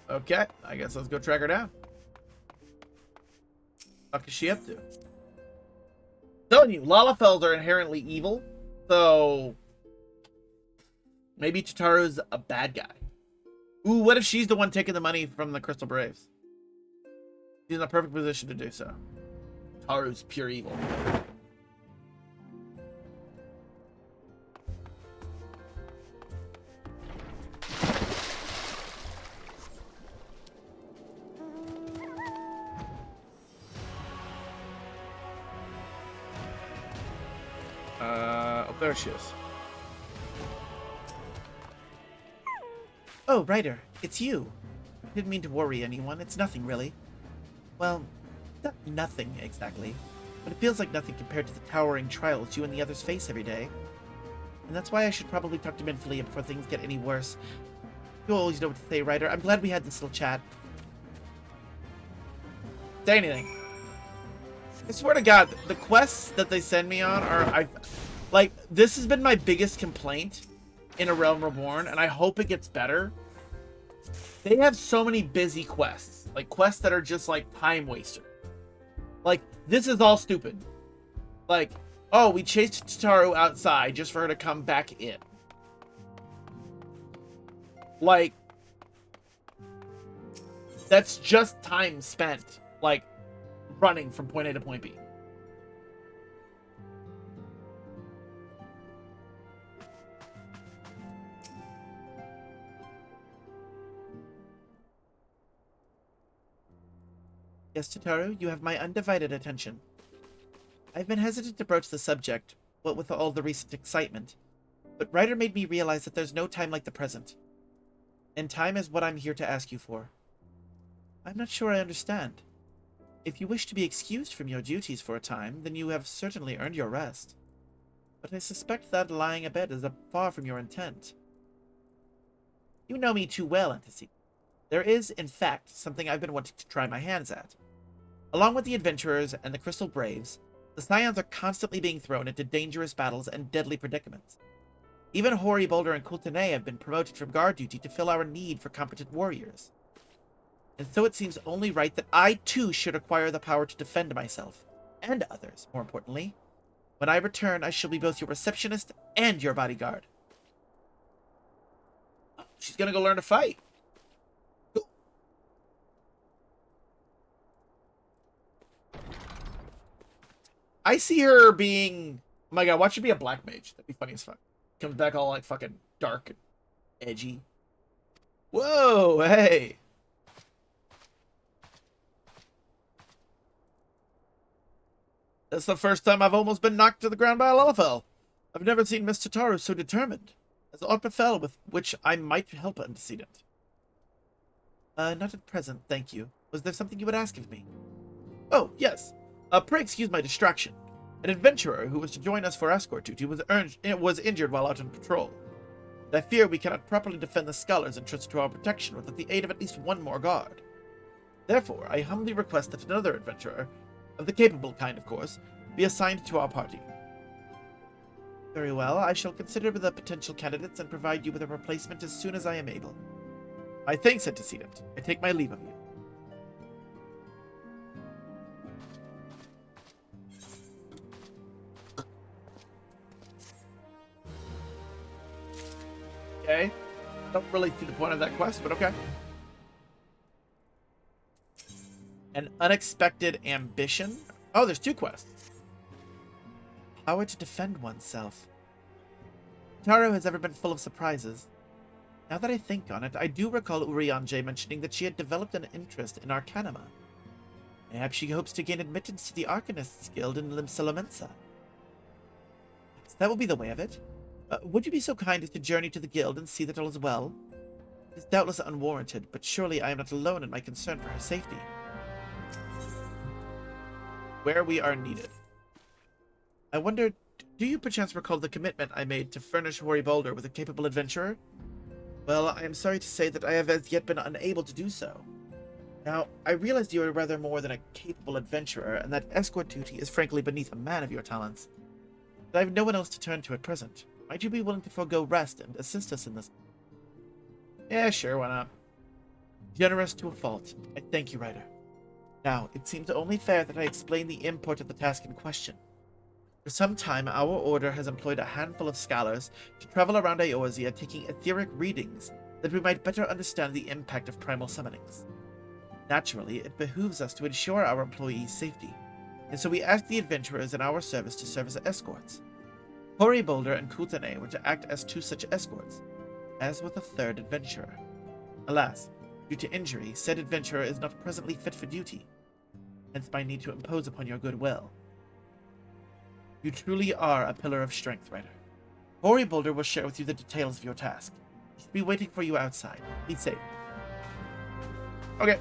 Okay, I guess let's go track her down. What is she up to? Telling you, Lalafels are inherently evil, so maybe Tataru's a bad guy. Ooh, what if she's the one taking the money from the Crystal Braves? She's in a perfect position to do so. Taru's pure evil. Oh, there she is. Oh, Ryder, it's you. Didn't mean to worry anyone. It's nothing, really. Well, not nothing, exactly. But it feels like nothing compared to the towering trials you and the others face every day. And that's why I should probably talk to Minfilia before things get any worse. You always know what to say, Ryder. I'm glad we had this little chat. Say anything. I swear to God, the quests that they send me on are... Like, this has been my biggest complaint in A Realm Reborn, and I hope it gets better. They have so many busy quests. Like, quests that are just, like, time waster. Like, this is all stupid. Like, oh, we chased Tataru outside just for her to come back in. Like, that's just time spent, like, running from point A to point B. Yes, Tataru, you have my undivided attention. I've been hesitant to broach the subject, what with all the recent excitement, but Ryder made me realize that there's no time like the present. And time is what I'm here to ask you for. I'm not sure I understand. If you wish to be excused from your duties for a time, then you have certainly earned your rest. But I suspect that lying abed is far from your intent. You know me too well, Antecedent. There is, in fact, something I've been wanting to try my hands at. Along with the adventurers and the Crystal Braves, the Scions are constantly being thrown into dangerous battles and deadly predicaments. Even Hori Boulder and Kultane have been promoted from guard duty to fill our need for competent warriors. And so it seems only right that I too should acquire the power to defend myself, and others, more importantly. When I return, I shall be both your receptionist and your bodyguard. She's gonna go learn to fight. I see her being... Oh my god, watch her be a black mage. That'd be funny as fuck. Comes back all like fucking dark and edgy. Whoa, hey. That's the first time I've almost been knocked to the ground by a Lullafell. I've never seen Miss Tataru so determined. As aught befell with which I might help Antecedent. Not at present, thank you. Was there something you would ask of me? Oh, yes. Pray excuse my distraction. An adventurer who was to join us for escort duty was injured while out on patrol. And I fear we cannot properly defend the scholars entrusted to our protection without the aid of at least one more guard. Therefore, I humbly request that another adventurer, of the capable kind of course, be assigned to our party. Very well, I shall consider the potential candidates and provide you with a replacement as soon as I am able. My thanks, Antecedent. I take my leave of you. Okay. Don't really see the point of that quest, but okay. An unexpected ambition? Oh, there's two quests. Power to defend oneself. Taro has ever been full of surprises. Now that I think on it, I do recall Urianger mentioning that she had developed an interest in Arcanima. Perhaps she hopes to gain admittance to the Arcanists Guild in Limsalomensa. That will be the way of it. Would you be so kind as to journey to the guild and see that all is well? It is doubtless unwarranted, but surely I am not alone in my concern for her safety. Where we are needed. I wonder, do you perchance recall the commitment I made to furnish Hori Boulder with a capable adventurer? Well, I am sorry to say that I have as yet been unable to do so. Now, I realize you are rather more than a capable adventurer, and that escort duty is frankly beneath a man of your talents. But I have no one else to turn to at present. Might you be willing to forego rest and assist us in this? Yeah, sure, why not? Generous to a fault. I thank you, Ryder. Now, it seems only fair that I explain the import of the task in question. For some time, our order has employed a handful of scholars to travel around Eorzea taking etheric readings that we might better understand the impact of primal summonings. Naturally, it behooves us to ensure our employees' safety, and so we asked the adventurers in our service to serve as escorts. Hori Boulder and Kutane were to act as two such escorts, as with a third adventurer. Alas, due to injury, said adventurer is not presently fit for duty, hence my need to impose upon your goodwill. You truly are a pillar of strength, Ryder. Hori Boulder will share with you the details of your task. He should be waiting for you outside. Be safe. Okay.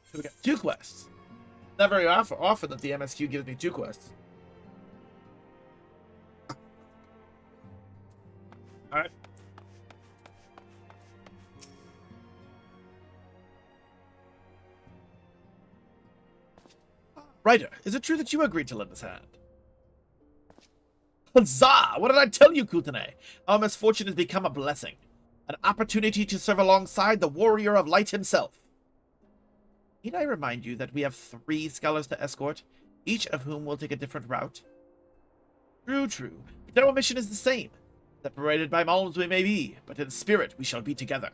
So we got 2 quests. Not very often that the MSQ gives me 2 quests. Alright. Ryder, is it true that you agreed to lend us a hand? Huzzah! What did I tell you, Kutane? Our misfortune has become a blessing. An opportunity to serve alongside the warrior of light himself. Need I remind you that we have 3 scholars to escort, each of whom will take a different route? True. But our mission is the same. Separated by malms we may be, but in spirit we shall be together.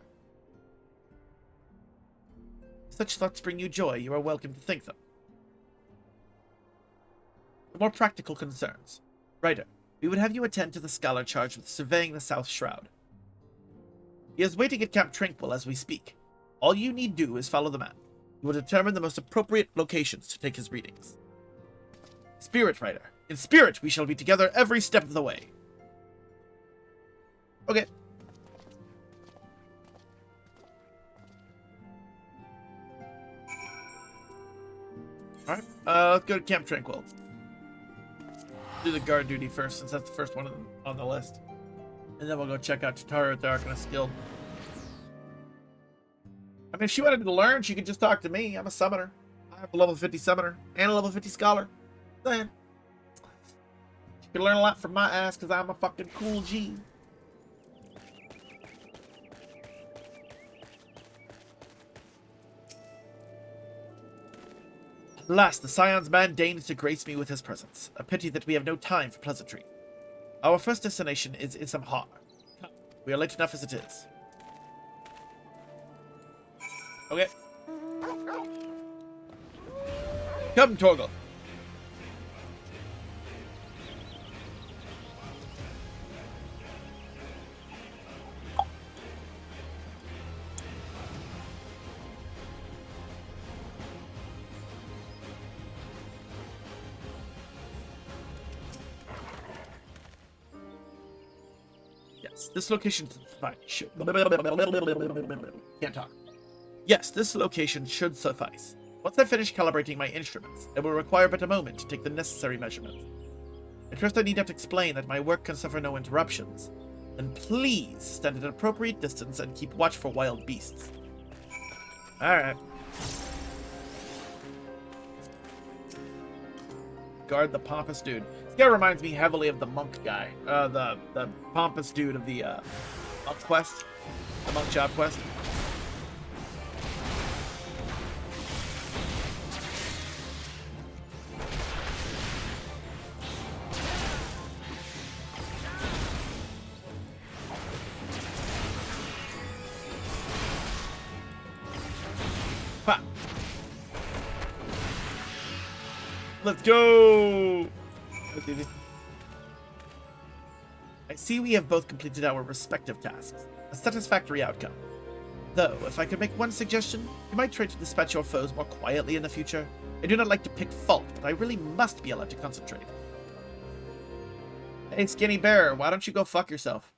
If such thoughts bring you joy, you are welcome to think them. The more practical concerns. Ryder, we would have you attend to the scholar charged with surveying the South Shroud. He is waiting at Camp Tranquil as we speak. All you need do is follow the map. He will determine the most appropriate locations to take his readings. Spirit, Ryder. In spirit, we shall be together every step of the way. Okay. Alright, let's go to Camp Tranquil. Do the guard duty first, since that's the first one on the list. And then we'll go check out Tataru at the Arcanist Guild. I mean, if she wanted to learn, she could just talk to me. I'm a summoner. I have a level 50 summoner and a level 50 scholar. Saying. She could learn a lot from my ass because I'm a fucking cool G. Alas, the Scion's man deigns to grace me with his presence. A pity that we have no time for pleasantry. Our first destination is Isamhar. We are late enough as it is. Okay. Come, Torgal. Yes, this location can't talk. Yes, this location should suffice. Once I finish calibrating my instruments, I will require but a moment to take the necessary measurements. At first I need not explain that my work can suffer no interruptions. Then please stand at an appropriate distance and keep watch for wild beasts. Alright. Guard the pompous dude. This guy reminds me heavily of the monk guy. The pompous dude of the monk quest. The monk job quest. Ha. Let's go! That's easy. I see we have both completed our respective tasks. A satisfactory outcome. Though, if I could make one suggestion, you might try to dispatch your foes more quietly in the future. I do not like to pick fault, but I really must be allowed to concentrate. Hey, Skinny Bear, why don't you go fuck yourself?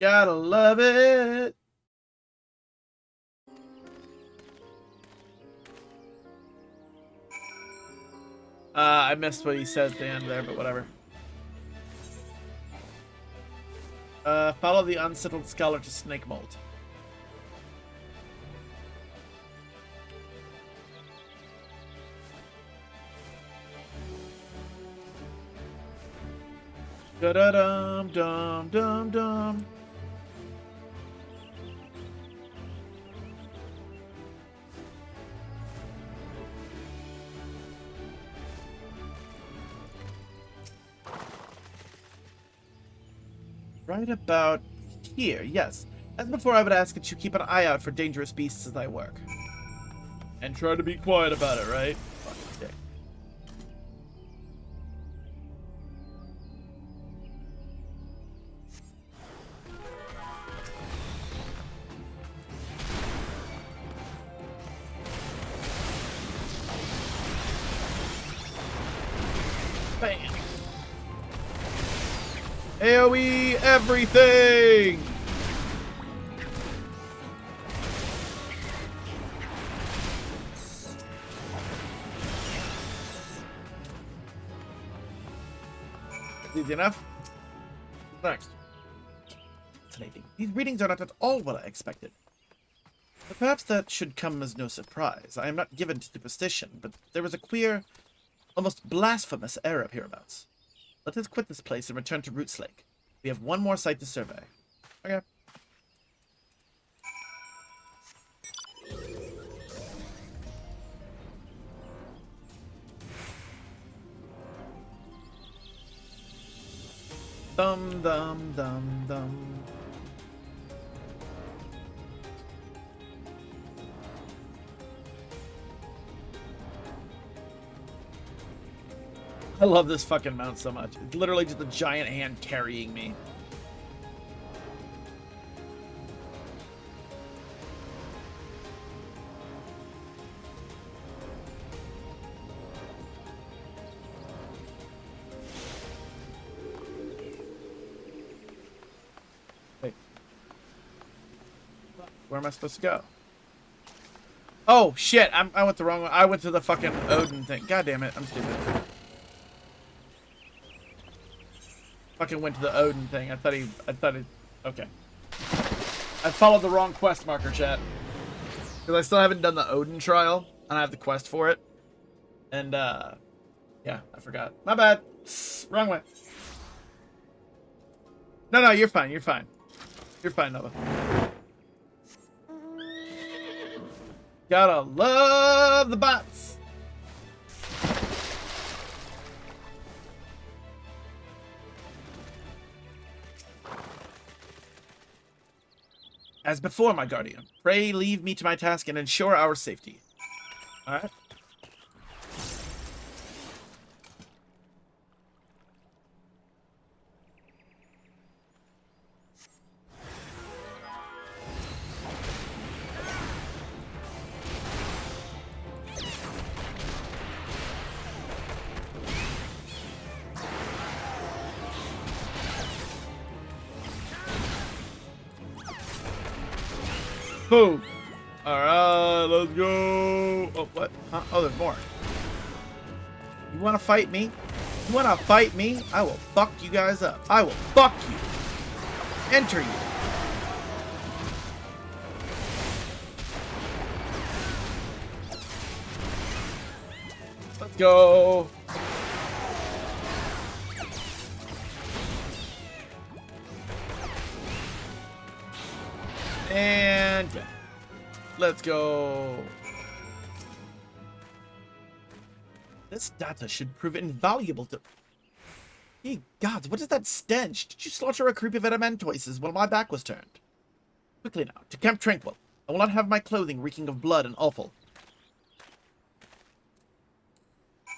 Gotta love it. I missed what he said at the end there, but whatever. Follow the unsettled scholar to Snake Mold. Da-da-dum, dum, dum, dum. Right about here, yes. As before, I would ask that you keep an eye out for dangerous beasts as I work. And try to be quiet about it, right? Fucking dick. Bam. AoE everything! Easy enough. Next. Fascinating. These readings are not at all what I expected. But perhaps that should come as no surprise. I am not given to superstition, but there was a queer, almost blasphemous air up hereabouts. Let us quit this place and return to Roots Lake. We have one more site to survey. Okay. Dum dum dum dum. I love this fucking mount so much. It's literally just a giant hand carrying me. Wait. Where am I supposed to go? Oh, shit. I went the wrong way. I went to the fucking Odin thing. God damn it. I'm stupid. Fucking went to the Odin thing. I thought he, okay. I followed the wrong quest marker, chat. Because I still haven't done the Odin trial, and I have the quest for it. And, yeah, I forgot. My bad. Wrong way. No, you're fine, you're fine. You're fine, Nova. Gotta love the bots. As before, my guardian, pray leave me to my task and ensure our safety. Alright. Boom. Alright, let's go. Oh, what? Huh? Oh, there's more. You want to fight me? You want to fight me? I will fuck you guys up. I will fuck you. Enter you. Let's go. And let's go. This data should prove invaluable to... Ye gods, what is that stench? Did you slaughter a creep of adamantoses while my back was turned? Quickly now, to Camp Tranquil. I will not have my clothing reeking of blood and offal.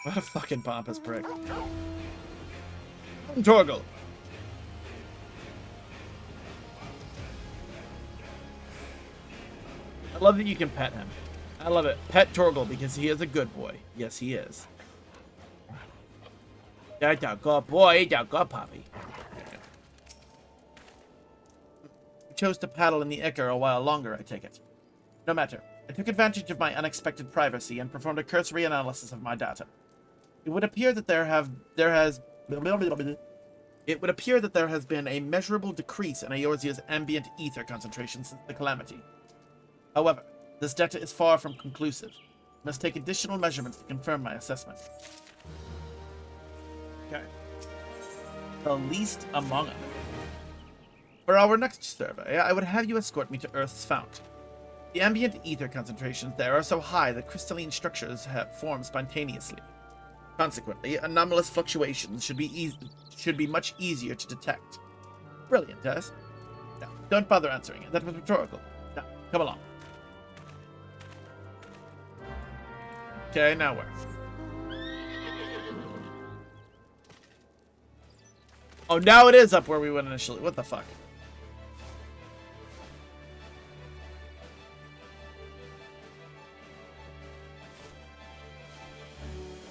What a fucking pompous prick. Torgal. I love that you can pet him. I love it. Pet Torgal because he is a good boy. Yes, he is. That's a good boy. That's a good puppy. You chose to paddle in the Ichor a while longer, I take it. No matter. I took advantage of my unexpected privacy and performed a cursory analysis of my data. It would appear that there has been a measurable decrease in Eorzea's ambient ether concentration since the calamity. However, this data is far from conclusive. I must take additional measurements to confirm my assessment. Okay. The least among us. For our next survey, I would have you escort me to Earth's fount. The ambient ether concentrations there are so high that crystalline structures have formed spontaneously. Consequently, anomalous fluctuations should be much easier to detect. Brilliant, Tess. No, don't bother answering it. That was rhetorical. Now, come along. Okay, now where? Oh, now it is up where we went initially. What the fuck?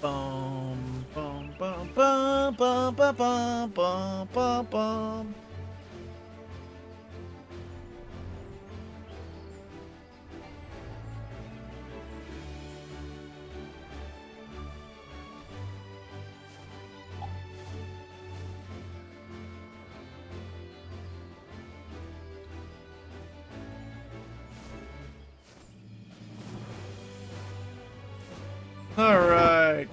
Bum, bum, bum, bum, bum, bum, bum, bum, bum, bum. All right.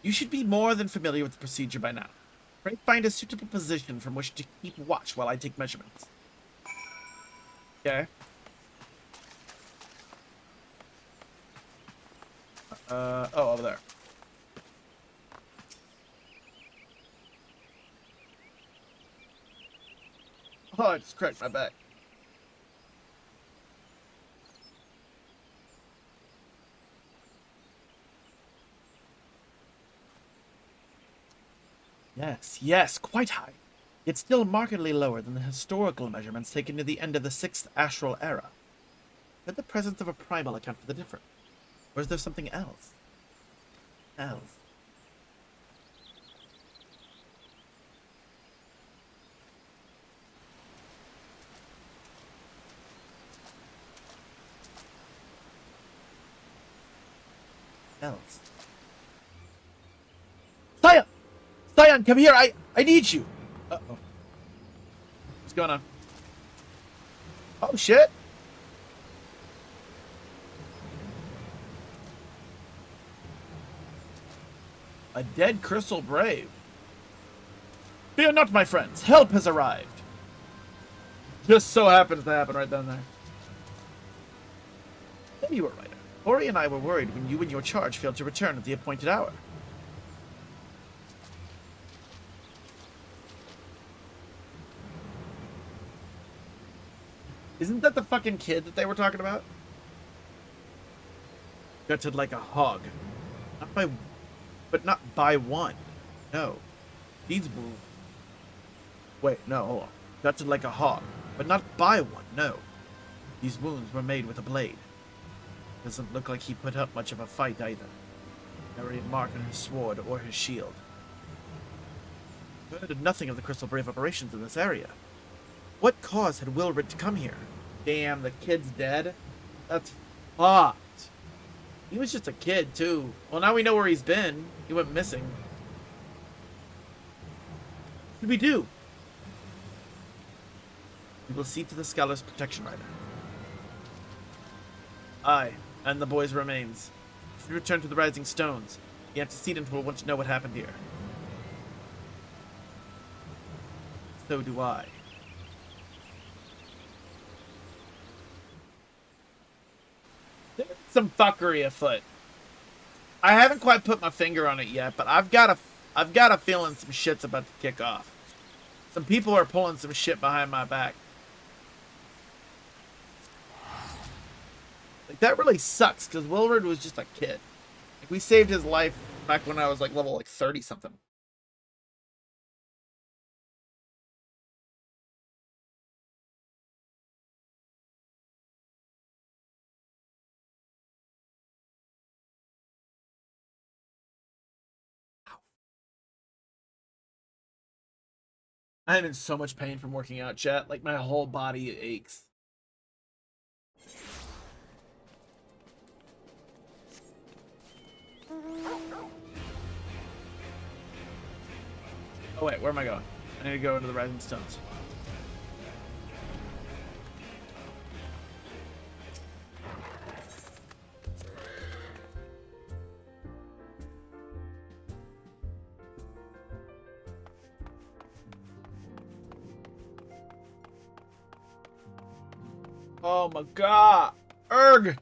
You should be more than familiar with the procedure by now. Pray find a suitable position from which to keep watch while I take measurements. Okay. Oh, over there. Oh, I just cracked my back. Yes, yes, quite high. Yet still markedly lower than the historical measurements taken near the end of the 6th Astral Era. Could the presence of a primal account for the difference? Or is there something else? Else? Else? Scion! Scion, come here! I need you! Uh-oh. What's going on? Oh, shit! A dead crystal brave. Fear not, my friends. Help has arrived. Just so happens to happen right down there. Maybe you were right. Ori and I were worried when you and your charge failed to return at the appointed hour. Isn't that the fucking kid that they were talking about? Gutted like a hog. But not by one. No. These wounds. Wait, no, hold on. Gutted like a hog, but not by one, no. These wounds were made with a blade. Doesn't look like he put up much of a fight either. Nary a mark on his sword or his shield. Heard nothing of the Crystal Brave operations in this area. What cause had Wilred to come here? Damn, the kid's dead? That's fucked. He was just a kid, too. Well, now we know where he's been. He went missing. What did we do? We will see to the Scholar's protection rider. Aye, and the boy's remains. If we return to the Rising Stones, the antecedent will want to know what happened here. So do I. There's some fuckery afoot. I haven't quite put my finger on it yet, but I've got a feeling some shit's about to kick off. Some people are pulling some shit behind my back. Like, that really sucks, because Wilred was just a kid. Like, we saved his life back when I was like level 30 something. I'm in so much pain from working out, chat. Like, my whole body aches. Oh wait, where am I going? I need to go into the Rising Stones. Oh my god! Erg!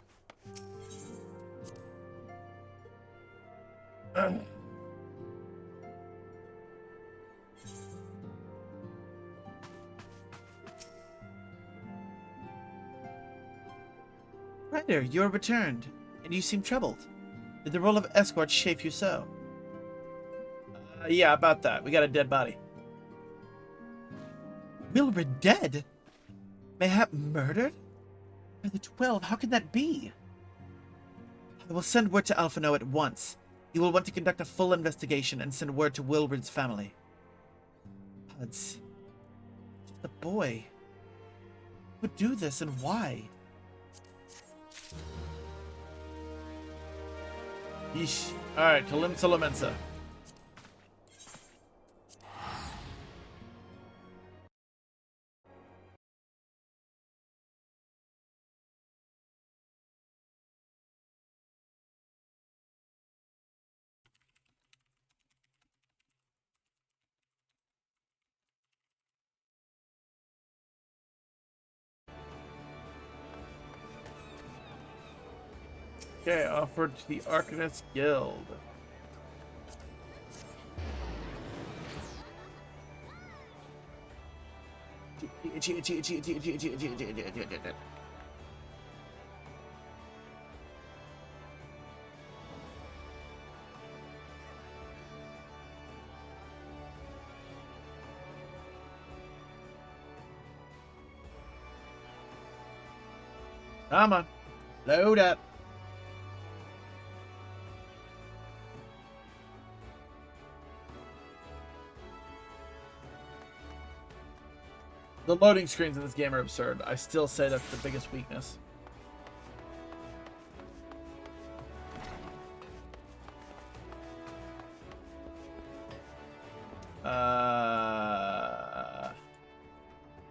Ryder, you are returned, and you seem troubled. Did the role of escort shape you so? Yeah, about that. We got a dead body. Wilbur dead? Mayhap murdered? By the 12, how can that be? I will send word to Alphino at once. He will want to conduct a full investigation and send word to Wilbur's family. Puds. Just a boy. Who would do this and why? Yeesh. Alright, to Limsa Lamensa. Okay, offered to the Arcanist Guild. Come on, load up. The loading screens in this game are absurd. I still say that's the biggest weakness.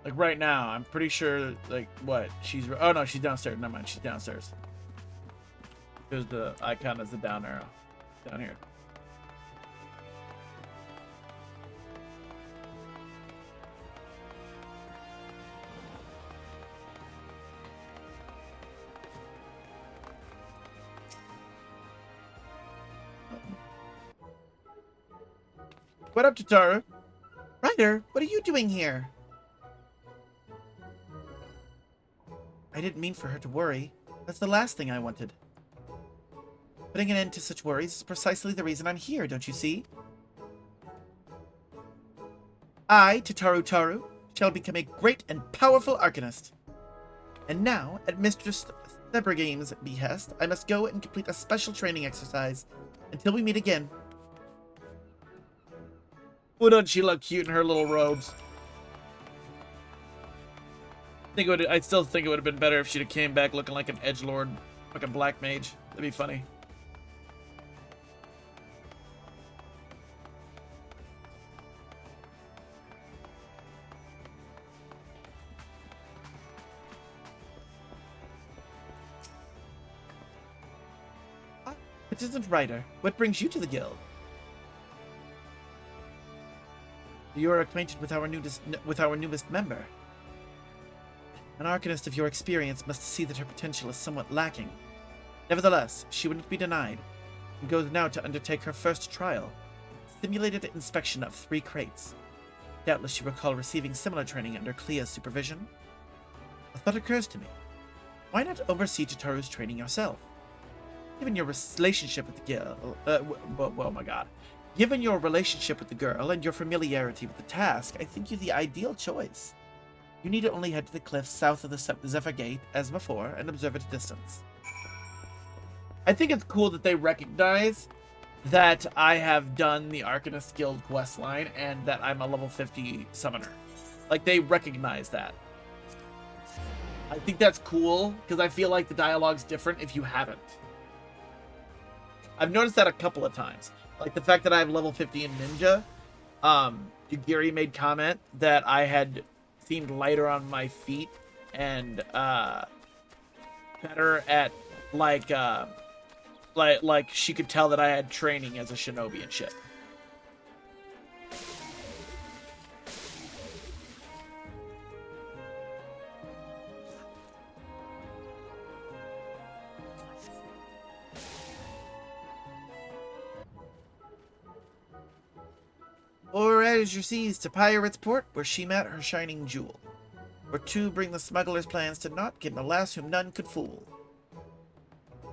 Like right now, I'm pretty sure, like, what? She's, oh no, she's downstairs. Never mind, she's downstairs. There's the icon as the down arrow. Down here. What up, Tataru? Ryder, what are you doing here? I didn't mean for her to worry. That's the last thing I wanted. Putting an end to such worries is precisely the reason I'm here, don't you see? I, Tataru Taru, shall become a great and powerful Arcanist. And now, at Mistress Thebrigame's behest, I must go and complete a special training exercise until we meet again. Wouldn't she look cute in her little robes? I still think it would have been better if she'd have came back looking like an edgelord, like a black mage. That'd be funny. It isn't Ryder. What brings you to the guild? You are acquainted with our newest member. An Arcanist of your experience must see that her potential is somewhat lacking. Nevertheless, she wouldn't be denied, and goes now to undertake her first trial, simulated inspection of 3 crates. Doubtless you recall receiving similar training under Clea's supervision. A thought occurs to me. Why not oversee Tataru's training yourself? Given your relationship with the girl, oh my god. Given your relationship with the girl and your familiarity with the task, I think you're the ideal choice. You need to only head to the cliffs south of the Zephyr Gate, as before, and observe at a distance. I think it's cool that they recognize that I have done the Arcanist Guild questline and that I'm a level 50 summoner. Like, they recognize that. I think that's cool, because I feel like the dialogue's different if you haven't. I've noticed that a couple of times. Like, the fact that I have level 50 in Ninja, Yugiri made comment that I had seemed lighter on my feet and better at like she could tell that I had training as a shinobi and shit. Or as your seas to Pirate's Port, where she met her shining jewel. Where two bring the smuggler's plans to naught, give him a lass whom none could fool.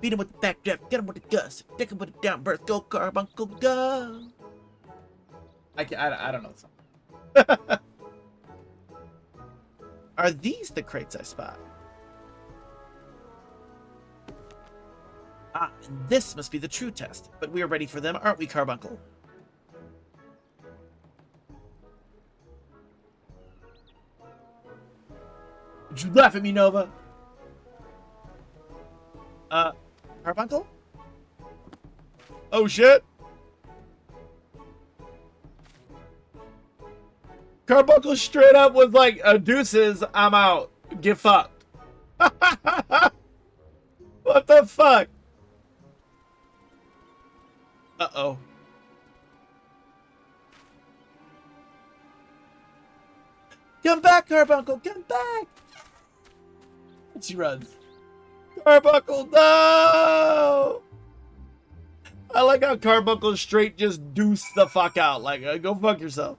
Beat him with the backdraft, get him with the gust, dick him with the downburst, go carbuncle, go! I don't know the song. Are these the crates I spot? Ah, and this must be the true test, but we are ready for them, aren't we, Carbuncle? Did you laugh at me, Nova? Carbuncle? Oh shit! Carbuncle straight up was like, deuces, I'm out. Get fucked. What the fuck? Uh-oh. Come back, Carbuncle, come back! She runs. Carbuncle, no! I like how Carbuncle straight just deuce the fuck out. Like, go fuck yourself.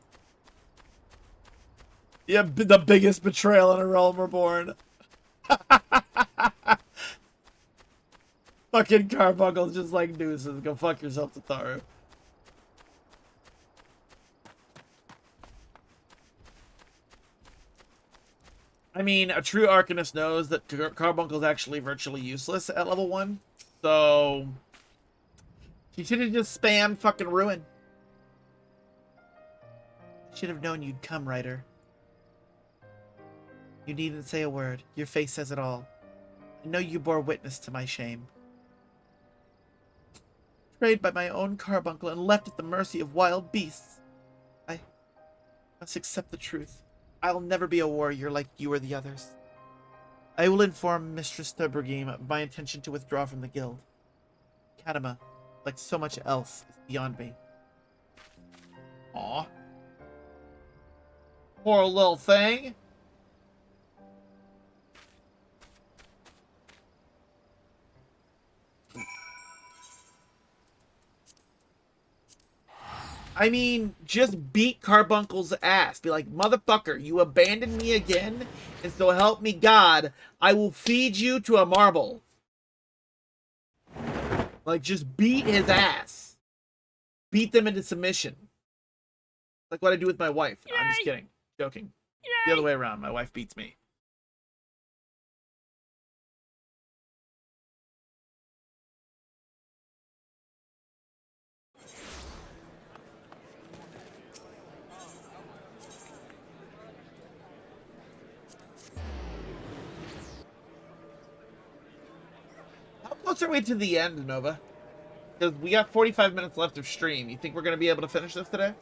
Yeah, the biggest betrayal in a Realm Reborn. Fucking Carbuncle's just like deuces. Go fuck yourself, Tataru. I mean, a true Arcanist knows that Carbuncle's actually virtually useless at level 1. So... she should have just spammed fucking Ruin. Should have known you'd come, Ryder. You needn't say a word. Your face says it all. I know you bore witness to my shame. Betrayed by my own Carbuncle and left at the mercy of wild beasts. I must accept the truth. I'll never be a warrior like you or the others. I will inform Mistress Thurbergame of my intention to withdraw from the guild. Kadima, like so much else, is beyond me. Aw. Poor little thing. I mean, just beat Carbuncle's ass. Be like, motherfucker, you abandoned me again, and so help me God, I will feed you to a marble. Like, just beat his ass. Beat them into submission. Like what I do with my wife. Yay! I'm just kidding. Joking. Yay! The other way around. My wife beats me. How close are we to the end, Nova? Because we got 45 minutes left of stream. You think we're going to be able to finish this today?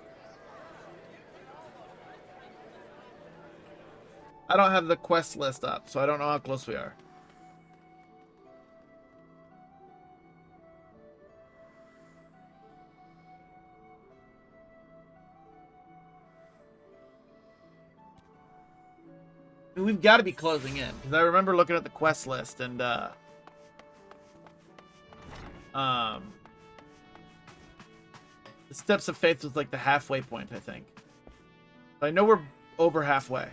I don't have the quest list up, so I don't know how close we are. I mean, we've got to be closing in, because I remember looking at the quest list, and, the Steps of Faith was like the halfway point, I think. But I know we're over halfway.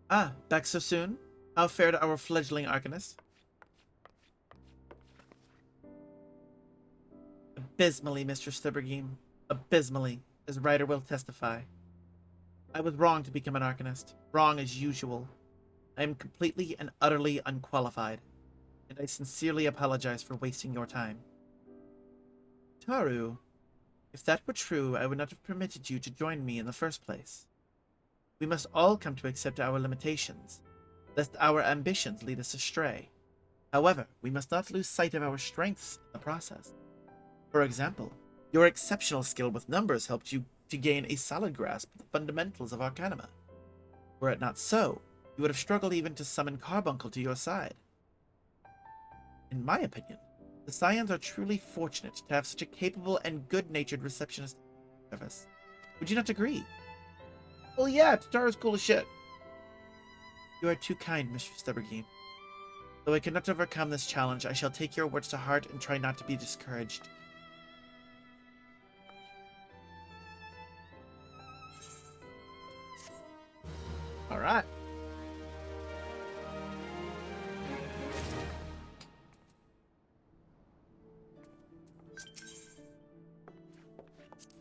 Ah, back so soon? How fared our fledgling Arcanist? Abysmally, Mistress Thurbergame. Abysmally, as Ryder will testify. I was wrong to become an Arcanist. Wrong as usual. I am completely and utterly unqualified, and I sincerely apologize for wasting your time. Taru, if that were true, I would not have permitted you to join me in the first place. We must all come to accept our limitations, lest our ambitions lead us astray. However, we must not lose sight of our strengths in the process. For example, your exceptional skill with numbers helped you to gain a solid grasp of the fundamentals of Arcanima. Were it not so, you would have struggled even to summon Carbuncle to your side. In my opinion, the Scions are truly fortunate to have such a capable and good-natured receptionist service. Would you not agree? Well, yeah, Tatara's cool as shit. You are too kind, Mr. Stubbergame. Though I cannot overcome this challenge, I shall take your words to heart and try not to be discouraged. Alright.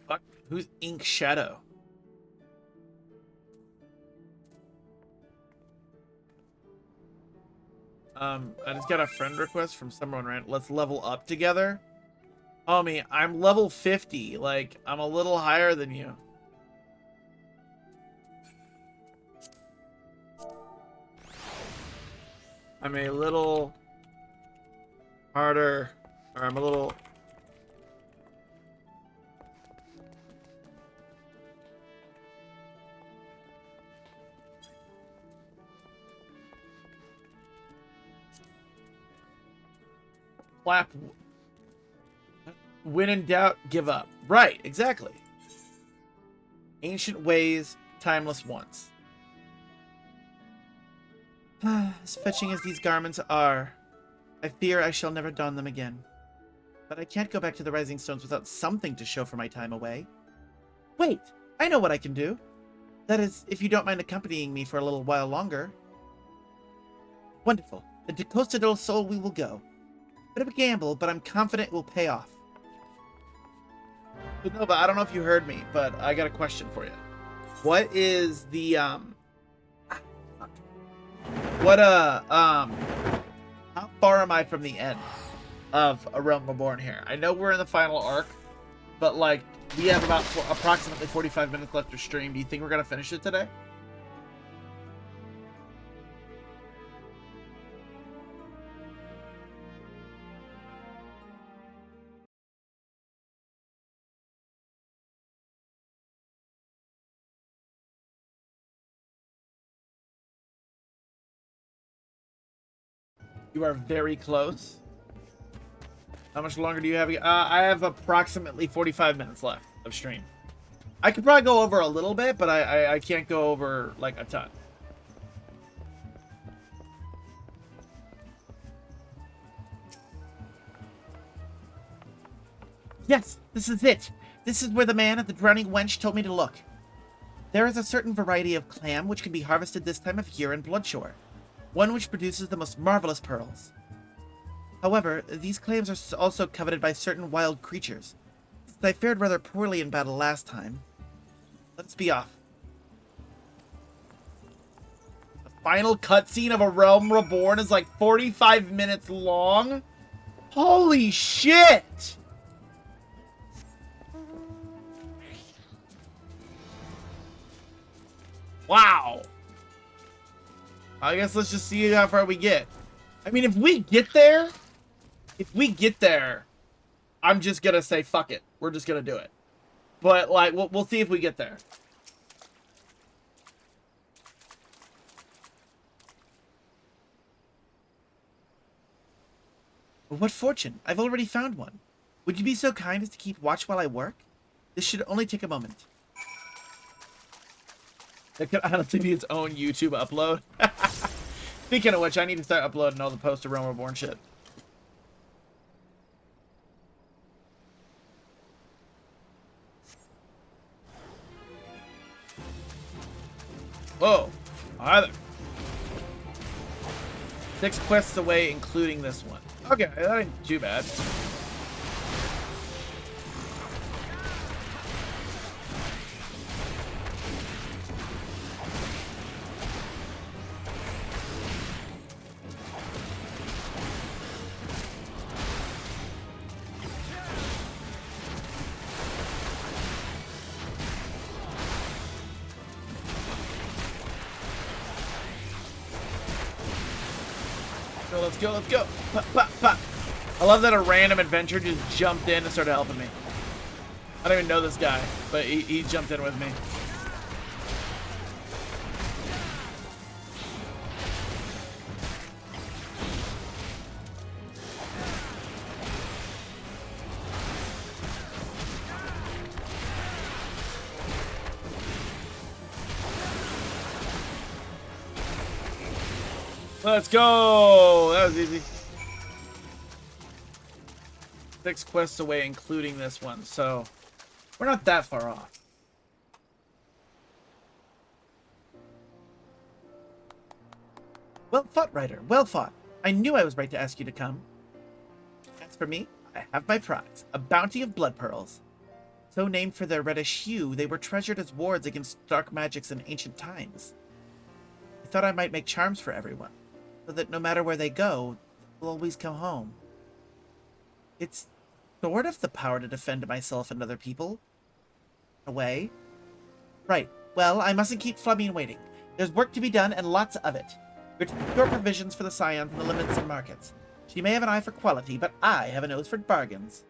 Fuck, who's Ink Shadow? I just got a friend request from someone, right? Let's level up together. Homie, I'm level 50. Like, I'm a little higher than you. I'm a little harder, or I'm a little... Clap. When in doubt, give up. Right, exactly. Ancient ways, timeless wants. As fetching as these garments are, I fear I shall never don them again. But I can't go back to the Rising Stones without something to show for my time away. Wait, I know what I can do. That is, if you don't mind accompanying me for a little while longer. Wonderful. Then to Costa del Sol we will go. Bit of a gamble, but I'm confident it will pay off. But Nova, I don't know if you heard me, but I got a question for you. What is the, how far am I from the end of A Realm Reborn here? I know we're in the final arc, but, like, we have about approximately 45 minutes left to stream. Do you think we're going to finish it today? You are very close. How much longer do you have? I have approximately 45 minutes left of stream. I could probably go over a little bit, but I can't go over, like, a ton. Yes, this is it. This is where the man at the Drowning Wench told me to look. There is a certain variety of clam which can be harvested this time of year in Bloodshore. One which produces the most marvelous pearls. However, these clams are also coveted by certain wild creatures. Since I fared rather poorly in battle last time, let's be off. The final cutscene of A Realm Reborn is like 45 minutes long? Holy shit! Wow. I guess let's just see how far we get. I mean, if we get there, I'm just gonna say fuck it. We're just gonna do it. But, like, we'll see if we get there. What fortune! I've already found one. Would you be so kind as to keep watch while I work? This should only take a moment. It could honestly be its own YouTube upload. Speaking of which, I need to start uploading all the post of Realm Reborn shit. Whoa. Hi there. 6 quests away, including this one. Okay, that ain't too bad. Let's go, let's go. Pop, pop, pop. I love that a random adventurer just jumped in and started helping me. I don't even know this guy, but he jumped in with me. Let's go! That was easy. 6 quests away, including this one, so we're not that far off. Well fought, Ryder. Well fought. I knew I was right to ask you to come. As for me, I have my prize, a bounty of blood pearls. So named for their reddish hue, they were treasured as wards against dark magics in ancient times. I thought I might make charms for everyone, so that no matter where they go, they'll always come home. It's sort of the power to defend myself and other people. In a way. Right. Well, I mustn't keep Fleming waiting. There's work to be done, and lots of it. We're to procure provisions for the Scions and the limits and markets. She may have an eye for quality, but I have a nose for bargains.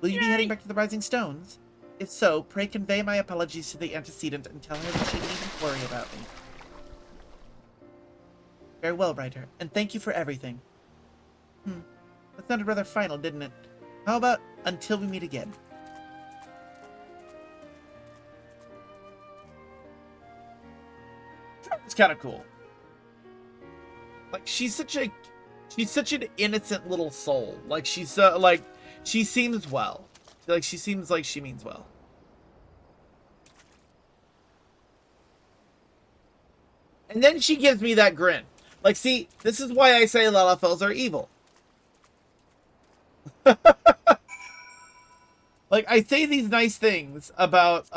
Will you be heading back to the Rising Stones? If so, pray convey my apologies to the antecedent and tell her that she needn't worry about me. Very well, Ryder, and thank you for everything. That sounded rather final, didn't it? How about until we meet again? It's kind of cool. Like, she's such an innocent little soul. Like, she's like, she seems well. Like, she seems like she means well. And then she gives me that grin. Like, see, this is why I say Lalafels are evil. Like, I say these nice things about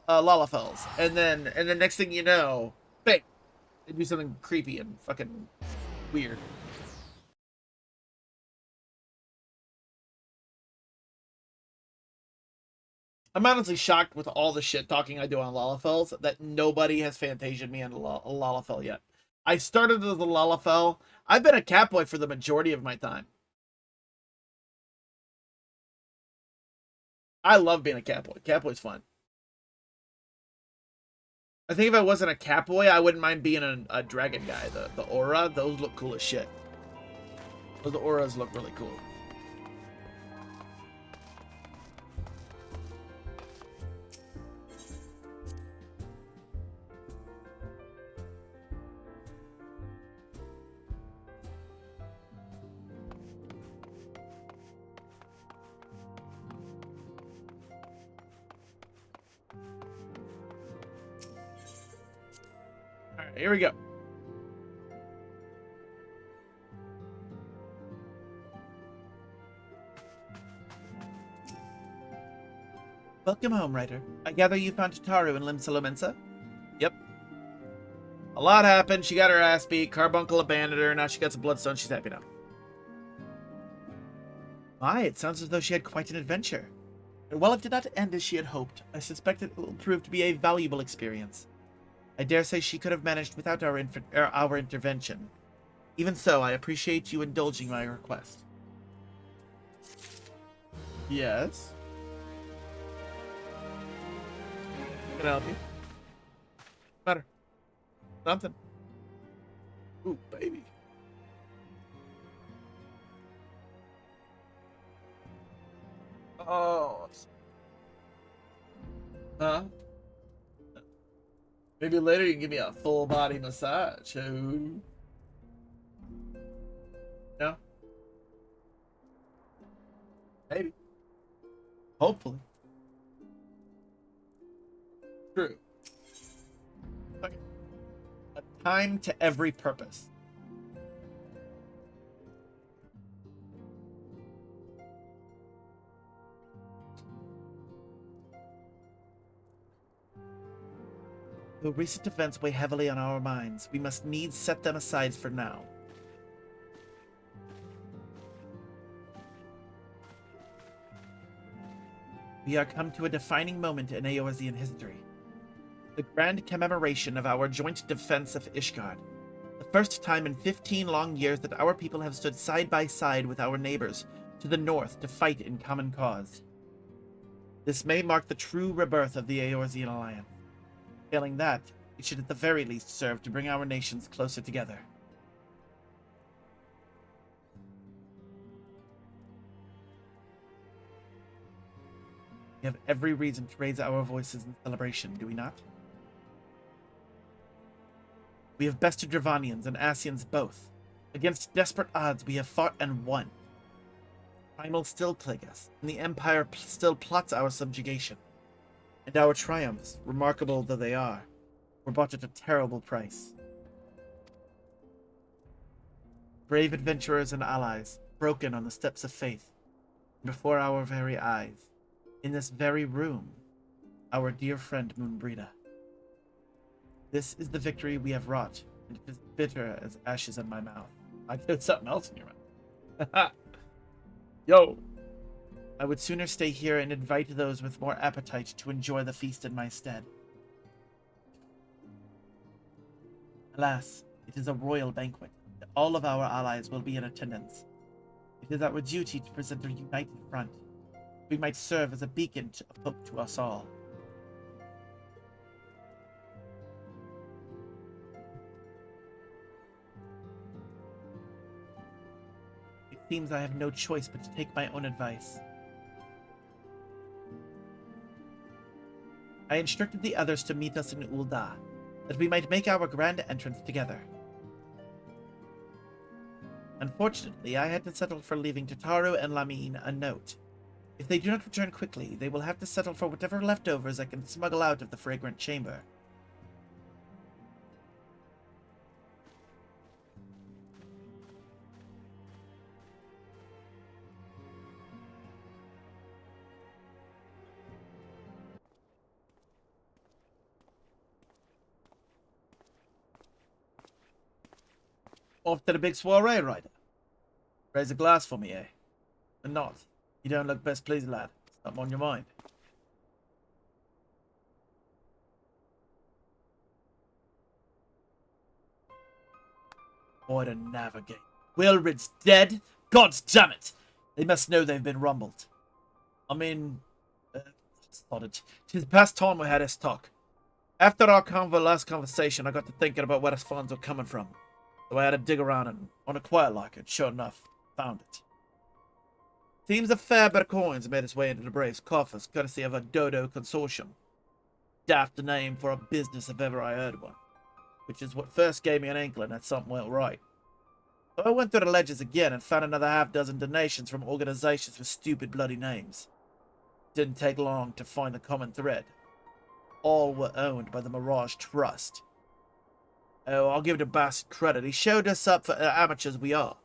Lalafels, and then next thing you know, bang, they do something creepy and fucking weird. I'm honestly shocked with all the shit talking I do on Lalafels that nobody has Fantasia'd me on a Lalafell yet. I started as a Lalafell. I've been a Catboy for the majority of my time. I love being a Catboy. Catboy's fun. I think if I wasn't a Catboy, I wouldn't mind being a dragon guy. The aura, those look cool as shit. Those auras look really cool. Alright, here we go. Welcome home, Ryder. I gather you found Tataru in Limsa Lominsa? Yep. A lot happened. She got her ass beat. Carbuncle abandoned her. Now she got some bloodstone. She's happy now. My, it sounds as though she had quite an adventure. And while it did not end as she had hoped, I suspect it will prove to be a valuable experience. I dare say she could have managed without our intervention. Even so, I appreciate you indulging my request. Yes? Can I help you? Matter. Something. Ooh, baby. Oh. Huh? Maybe later you can give me a full body massage. Ooh. No? Maybe. Hopefully. True. Okay. A time to every purpose. Though recent events weigh heavily on our minds, we must needs set them aside for now. We are come to a defining moment in Eorzean history. The grand commemoration of our joint defense of Ishgard. The first time in 15 long years that our people have stood side by side with our neighbors to the north to fight in common cause. This may mark the true rebirth of the Eorzean Alliance. Failing that, it should at the very least serve to bring our nations closer together. We have every reason to raise our voices in celebration, do we not? We have bested Dravanians and Asians both. Against desperate odds, we have fought and won. Primal still plague us, and the Empire still plots our subjugation. And our triumphs, remarkable though they are, were bought at a terrible price. Brave adventurers and allies, broken on the steps of faith, before our very eyes, in this very room, our dear friend Moonbrita. This is the victory we have wrought, and it is bitter as ashes in my mouth. I put something else in your mouth. Yo! I would sooner stay here and invite those with more appetite to enjoy the feast in my stead. Alas, it is a royal banquet. All of our allies will be in attendance. It is our duty to present a united front. We might serve as a beacon of hope to us all. It seems I have no choice but to take my own advice. I instructed the others to meet us in Ul'dah, that we might make our grand entrance together. Unfortunately, I had to settle for leaving Tataru and Lamine a note. If they do not return quickly, they will have to settle for whatever leftovers I can smuggle out of the fragrant chamber. Off to the big soiree, Ryder. Raise a glass for me, eh? And not. You don't look best pleased, lad. Something on your mind. Boy to navigate. Wilrid's dead? God's damn it! They must know they've been rumbled. I mean... thought it. 'Tis past time we had this talk. After our last conversation, I got to thinking about where the funds were coming from. So I had to dig around and, on a quiet like it, sure enough, found it. Seems a fair bit of coins made its way into the Braves' coffers, courtesy of a Dodo consortium. Daft a name for a business if ever I heard one. Which is what first gave me an inkling that something went right. So I went through the ledgers again and found another half-dozen donations from organizations with stupid bloody names. Didn't take long to find the common thread. All were owned by the Mirage Trust. Oh, I'll give the bastard credit. He showed us up for amateurs we are.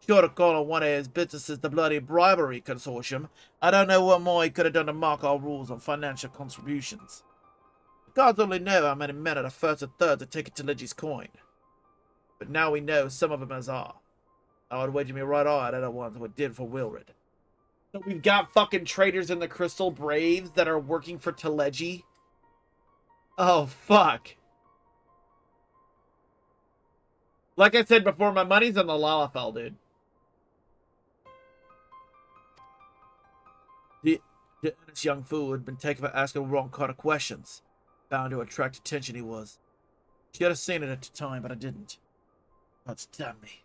Sure to call on one of his businesses the bloody bribery consortium. I don't know what more he could have done to mark our rules on financial contributions. Gods only know how many men are the first or third to take it to Ligi's coin. But now we know some of them as are. I would wager me right on they're the ones what did for Wilrid. So we've got fucking traitors in the Crystal Braves that are working for Teleji. Oh, fuck. Like I said before, my money's on the Lalafell, dude. This young fool had been taken for asking the wrong kind of questions. Bound to attract attention he was. Should have seen it at the time, but I didn't. God's damn me.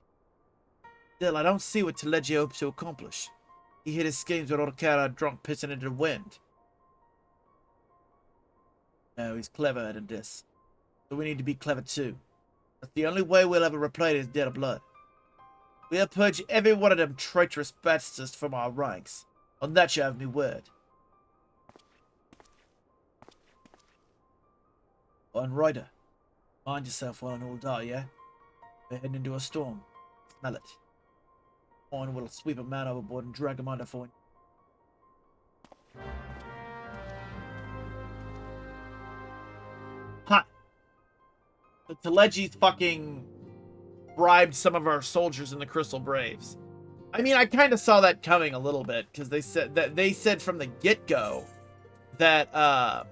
Still, I don't see what Teleji hopes to accomplish. He hid his schemes with all the cat-eyed drunk pissing into the wind. No, he's clever at this. So we need to be clever too. That's the only way we'll ever replay his debt of blood. We'll purge every one of them traitorous bastards from our ranks. On that you have me word. And Ryder, mind yourself while in Ul'dah, yeah? We're heading into a storm. Smell it. Or we'll sweep a man overboard and drag him under for Ha! The Teleji's fucking bribed some of our soldiers in the Crystal Braves. I mean, I kind of saw that coming a little bit, because they said from the get-go that,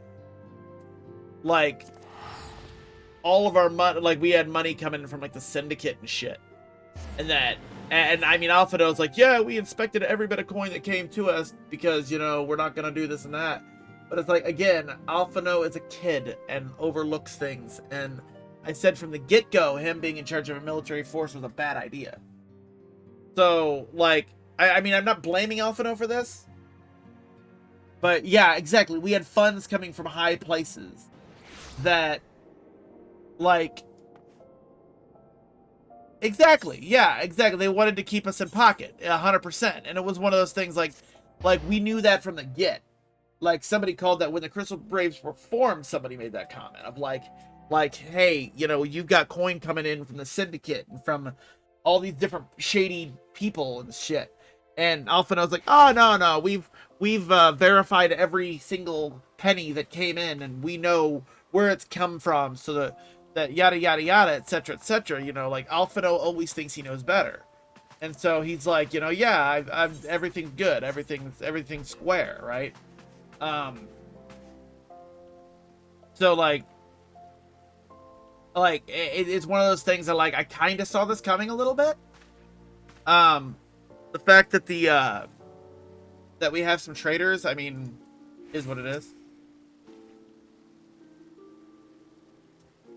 like, all of our money, like we had money coming in from like the syndicate and shit. And I mean, Alphinaud's like, yeah, we inspected every bit of coin that came to us because, you know, we're not going to do this and that. But it's like, again, Alphinaud is a kid and overlooks things. And I said from the get-go, him being in charge of a military force was a bad idea. So, like, I mean, I'm not blaming Alphinaud for this. But, yeah, exactly. We had funds coming from high places that, like... Exactly. Yeah, exactly. They wanted to keep us in pocket, 100%. And it was one of those things like we knew that from the get. Like somebody called that when the Crystal Braves were formed, somebody made that comment of like, hey, you know, you've got coin coming in from the syndicate and from all these different shady people and shit. And Alphinaud was like, oh, no, we've verified every single penny that came in and we know where it's come from. So that yada yada yada, etc., you know, like Alphinaud always thinks he knows better, and so he's like, you know, yeah, I've everything's good, everything's square, right? So like it's one of those things that like I kind of saw this coming a little bit. The fact that that we have some traitors, I mean, is what it is.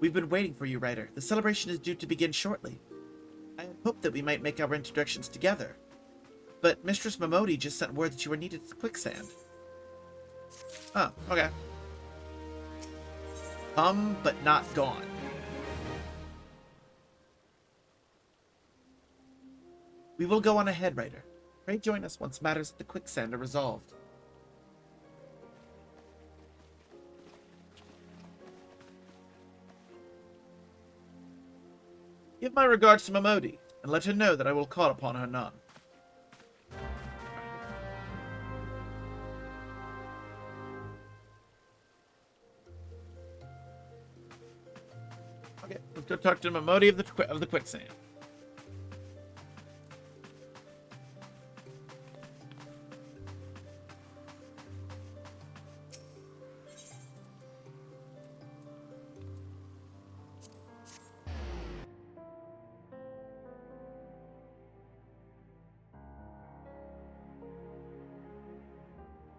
We've been waiting for you, Ryder. The celebration is due to begin shortly. I had hoped that we might make our introductions together. But Mistress Momodi just sent word that you were needed at the quicksand. Oh, okay. Come, but not gone. We will go on ahead, Ryder. Pray join us once matters at the quicksand are resolved. Give my regards to Momodi, and let her know that I will call upon her none. Okay, let's go talk to Momodi of the quicksand.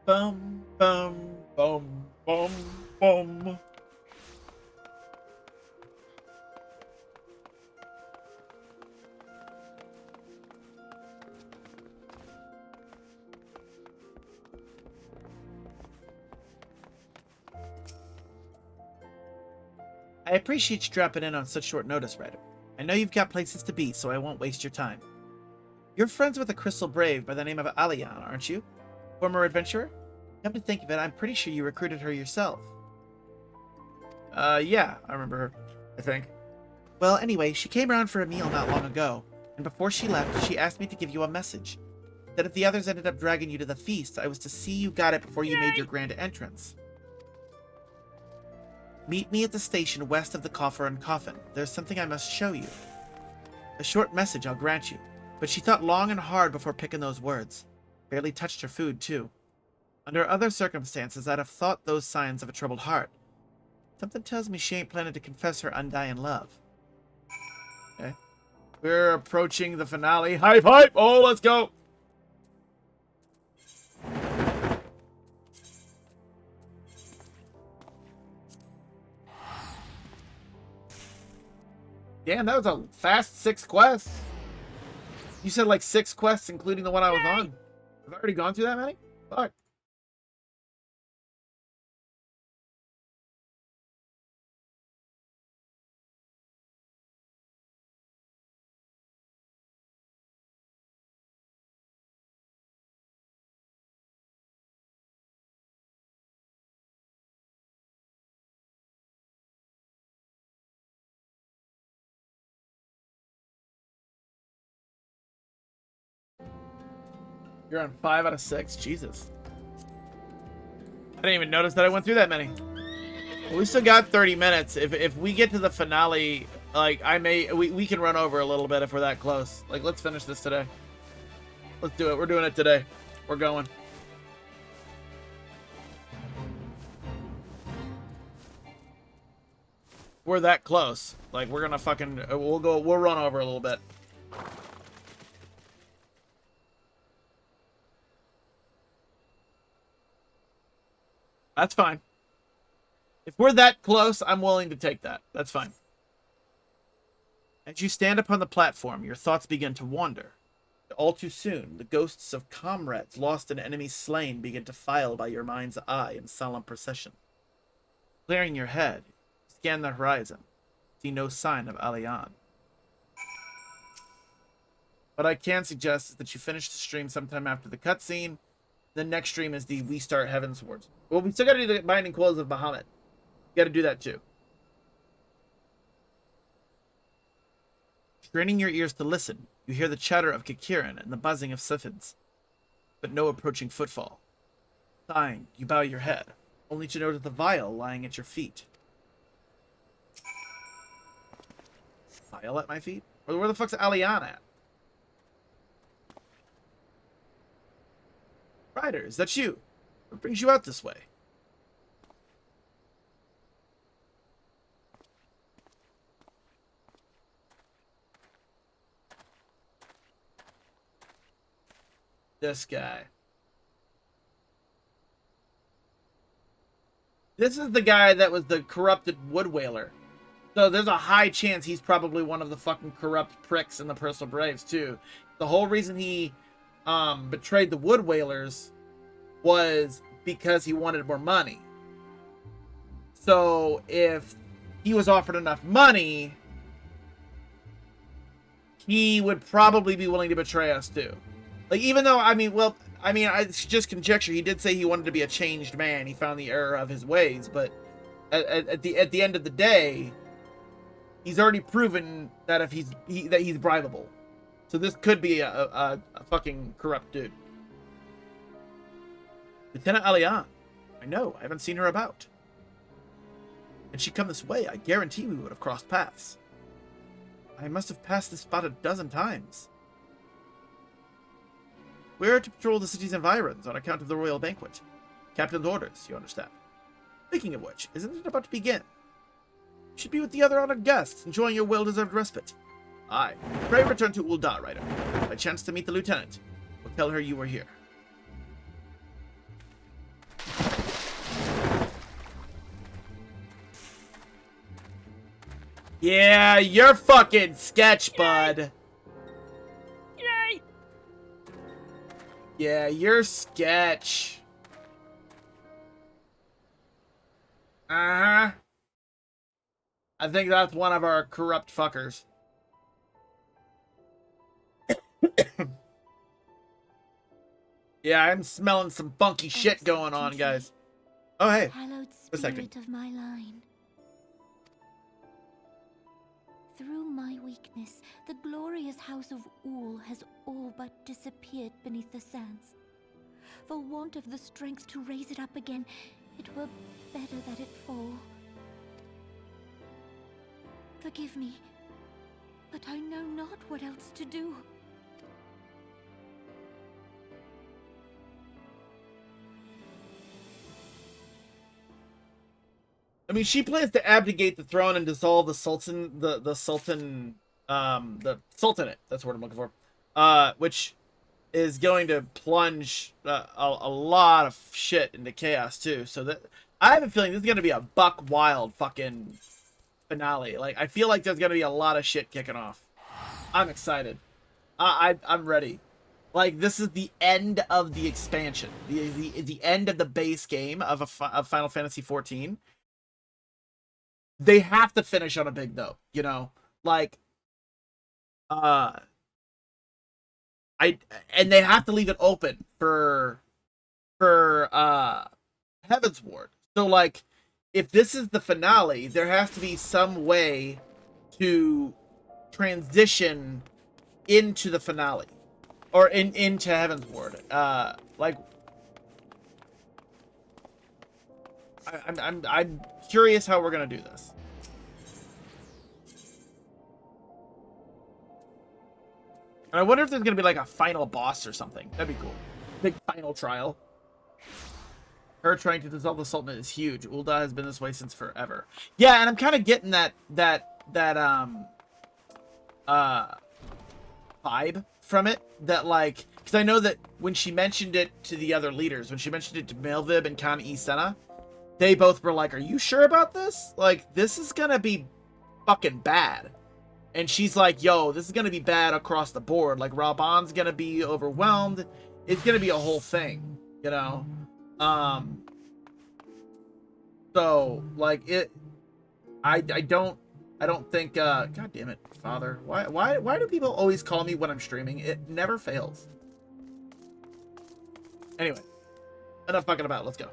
Bum, bum, bum, bum, bum. I appreciate you dropping in on such short notice, Ryder. I know you've got places to be, so I won't waste your time. You're friends with a Crystal Brave by the name of Alian, aren't you? Former adventurer? Come to think of it, I'm pretty sure you recruited her yourself. Yeah, I remember her, I think. Well, anyway, she came around for a meal not long ago, and before she left, she asked me to give you a message. That if the others ended up dragging you to the feast, I was to see you got it before you made your grand entrance. Meet me at the station west of the Coffer and Coffin. There's something I must show you. A short message, I'll grant you, but she thought long and hard before picking those words. Barely touched her food, too. Under other circumstances, I'd have thought those signs of a troubled heart. Something tells me she ain't planning to confess her undying love. Okay. We're approaching the finale. Hype, hype! Oh, let's go! Damn, that was a fast 6 quests. You said like 6 quests, including the one I was on. Have I already gone through that many? Fuck. You're on 5 out of 6. Jesus. I didn't even notice that I went through that many. Well, we still got 30 minutes. If we get to the finale, like, we can run over a little bit if we're that close. Like, let's finish this today. Let's do it. We're doing it today. We're going. we're that close. Like, we're gonna fucking... We'll run over a little bit. That's fine. If we're that close, I'm willing to take that. That's fine. As you stand upon the platform, your thoughts begin to wander. All too soon, the ghosts of comrades lost and enemies slain begin to file by your mind's eye in solemn procession. Clearing your head, scan the horizon. See no sign of Alian. What I can suggest is that you finish the stream sometime after the cutscene. The next stream is the We Start Heavensward. Well, we still gotta do the Binding Clothes of Bahamut. You gotta do that too. Straining your ears to listen, you hear the chatter of Kikirin and the buzzing of Siphids, but no approaching footfall. Sighing, you bow your head, only to notice the vial lying at your feet. Vial at my feet? Where the fuck's Alian at? Ryder, is that you? What brings you out this way? This guy. This is the guy that was the corrupted wood whaler. So there's a high chance he's probably one of the fucking corrupt pricks in the Crystal Braves too. The whole reason he betrayed the wood whalers was because he wanted more money. So if he was offered enough money, he would probably be willing to betray us too. Like, even though, it's just conjecture. He did say he wanted to be a changed man. He found the error of his ways, but at the end of the day, he's already proven that he's bribable. So this could be a fucking corrupt dude. Lieutenant Alian. I know. I haven't seen her about. Had she come this way, I guarantee we would have crossed paths. I must have passed this spot a dozen times. We are to patrol the city's environs on account of the royal banquet. Captain's orders, you understand. Speaking of which, isn't it about to begin? You should be with the other honored guests, enjoying your well-deserved respite. Aye. Pray return to Ul'dah, Ryder. By chance to meet the lieutenant. We'll tell her you were here. Yeah, you're fucking sketch, bud. Yay! Yeah, you're sketch. Uh-huh. I think that's one of our corrupt fuckers. Yeah, I'm smelling some funky shit going on, guys. Oh, hey. Hallowed A second. spirit of my line. Through my weakness, the glorious house of Ul has all but disappeared beneath the sands. For want of the strength to raise it up again, it were better that it fall. Forgive me, but I know not what else to do. I mean, she plans to abdicate the throne and dissolve the sultan, the sultanate. That's what I'm looking for. Which is going to plunge a lot of shit into chaos too. So that I have a feeling this is gonna be a buck wild fucking finale. Like, I feel like there's gonna be a lot of shit kicking off. I'm excited. I'm ready. Like, this is the end of the expansion, the end of the base game of Final Fantasy XIV. They have to finish on a big note, you know? Like, and they have to leave it open for Heavensward. So, like, if this is the finale, there has to be some way to transition into the finale. Or into Heavensward. Like, I'm curious how we're gonna do this. And I wonder if there's gonna be like a final boss or something. That'd be cool. Big final trial. her trying to dissolve the Sultanate is huge. Ul'dah has been this way since forever. Yeah, and I'm kind of getting that vibe from it. That, like, because I know that when she mentioned it to the other leaders, when she mentioned it to Melvib and Khan Senna, they both were like, "Are you sure about this? Like, this is gonna be fucking bad." And she's like, "Yo, this is gonna be bad across the board. Like, Raban's gonna be overwhelmed. It's gonna be a whole thing, you know." So, like, I don't think, God damn it, Father. Why do people always call me when I'm streaming? It never fails. Anyway, enough fucking about. Let's go.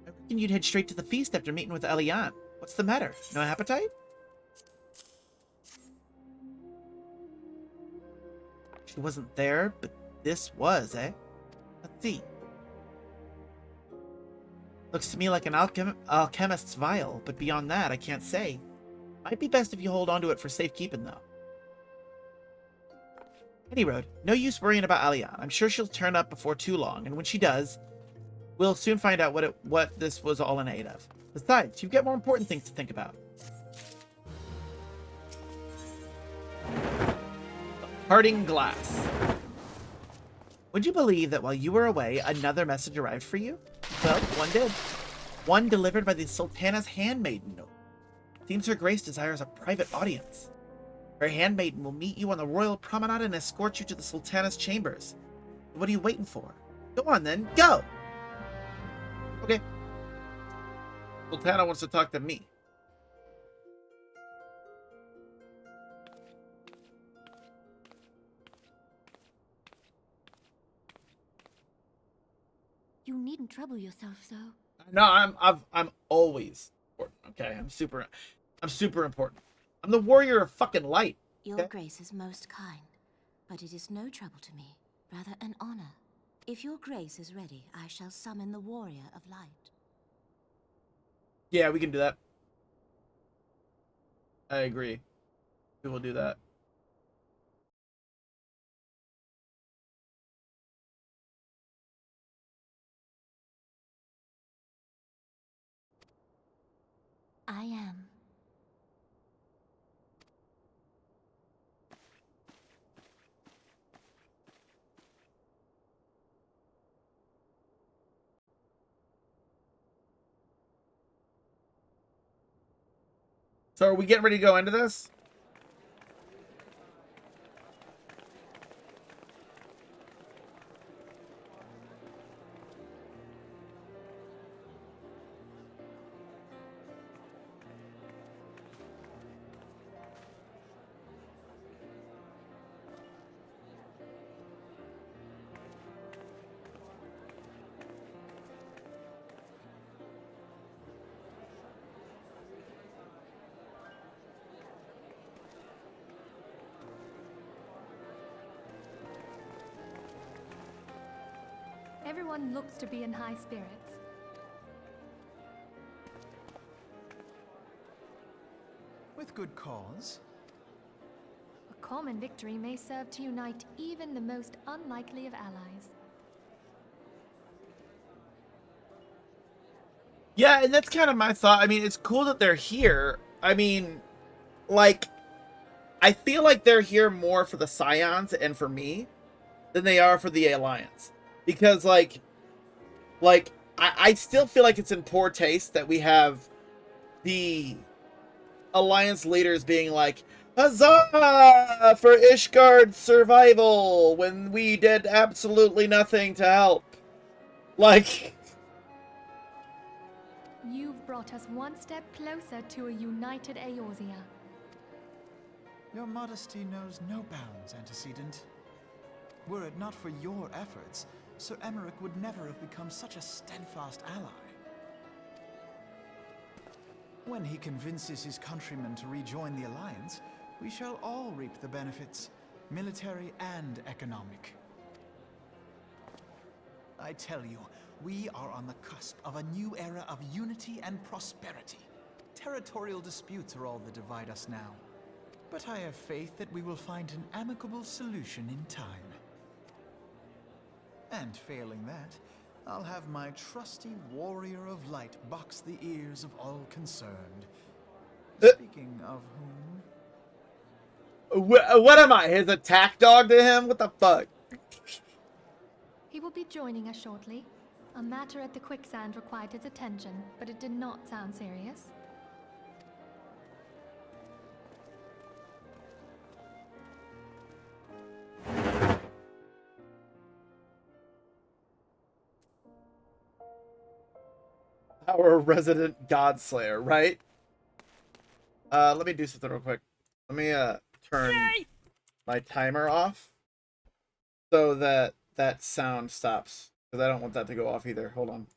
I reckon you'd head straight to the feast after meeting with Elian. What's the matter? No appetite? She wasn't there, but this was, eh? Let's see. Looks to me like an alchemist's vial, but beyond that, I can't say. Might be best if you hold on to it for safekeeping, though. Any road, no use worrying about Alian. I'm sure she'll turn up before too long, and when she does, we'll soon find out what this was all in aid of. Besides, you've got more important things to think about. Parting glass. Would you believe that while you were away, another message arrived for you? Well, one did. One delivered by the Sultana's handmaiden. Seems Her Grace desires a private audience. Her handmaiden will meet you on the royal promenade and escort you to the Sultana's chambers. What are you waiting for? Go on then, go! Okay. Sultana wants to talk to me. You needn't trouble yourself so. No, I'm always important. Okay, I'm super important. I'm the warrior of fucking light. Your Okay? Grace is most kind, but it is no trouble to me, rather an honor. If your Grace is ready, I shall summon the warrior of light. Yeah, we can do that. I agree. We will do that. I am. So are we getting ready to go into this? Everyone looks to be in high spirits. With good cause. A common victory may serve to unite even the most unlikely of allies. Yeah, and that's kind of my thought. I mean, it's cool that they're here. I mean, like, I feel like they're here more for the Scions and for me than they are for the Alliance. Because, like I still feel like it's in poor taste that we have the Alliance leaders being like, "Huzzah for Ishgard's survival," when we did absolutely nothing to help. Like... You've brought us one step closer to a united Eorzea. Your modesty knows no bounds, antecedent. Were it not for your efforts, Sir Emmerich would never have become such a steadfast ally. When he convinces his countrymen to rejoin the Alliance, we shall all reap the benefits, military and economic. I tell you, we are on the cusp of a new era of unity and prosperity. Territorial disputes are all that divide us now. But I have faith that we will find an amicable solution in time. And failing that, I'll have my trusty warrior of light box the ears of all concerned. Speaking of whom... What am I? His attack dog to him? What the fuck? He will be joining us shortly. A matter at the quicksand required his attention, but it did not sound serious. Our resident Godslayer, right? Let me do something real quick. Let me turn my timer off so that that sound stops, because I don't want that to go off either. Hold on.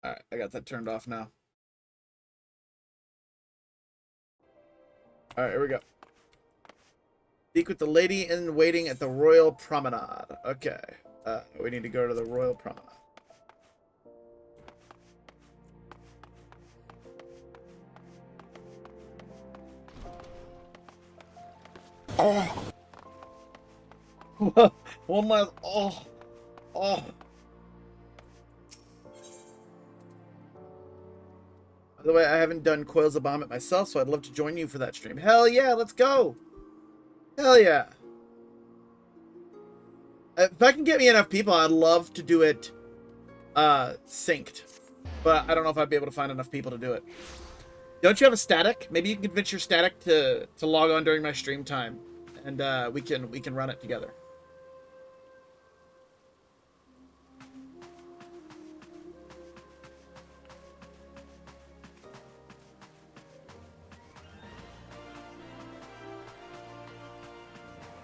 Alright, I got that turned off now. Alright, here we go. Speak with the lady in waiting at the Royal Promenade. Okay. We need to go to the Royal Promenade. Oh. One last. Oh. Oh. By the way, I haven't done Coils of Vomit myself, so I'd love to join you for that stream. Hell yeah, let's go. Hell yeah. If I can get me enough people, I'd love to do it synced. But I don't know if I'd be able to find enough people to do it. Don't you have a static? Maybe you can convince your static to log on during my stream time, and we can run it together.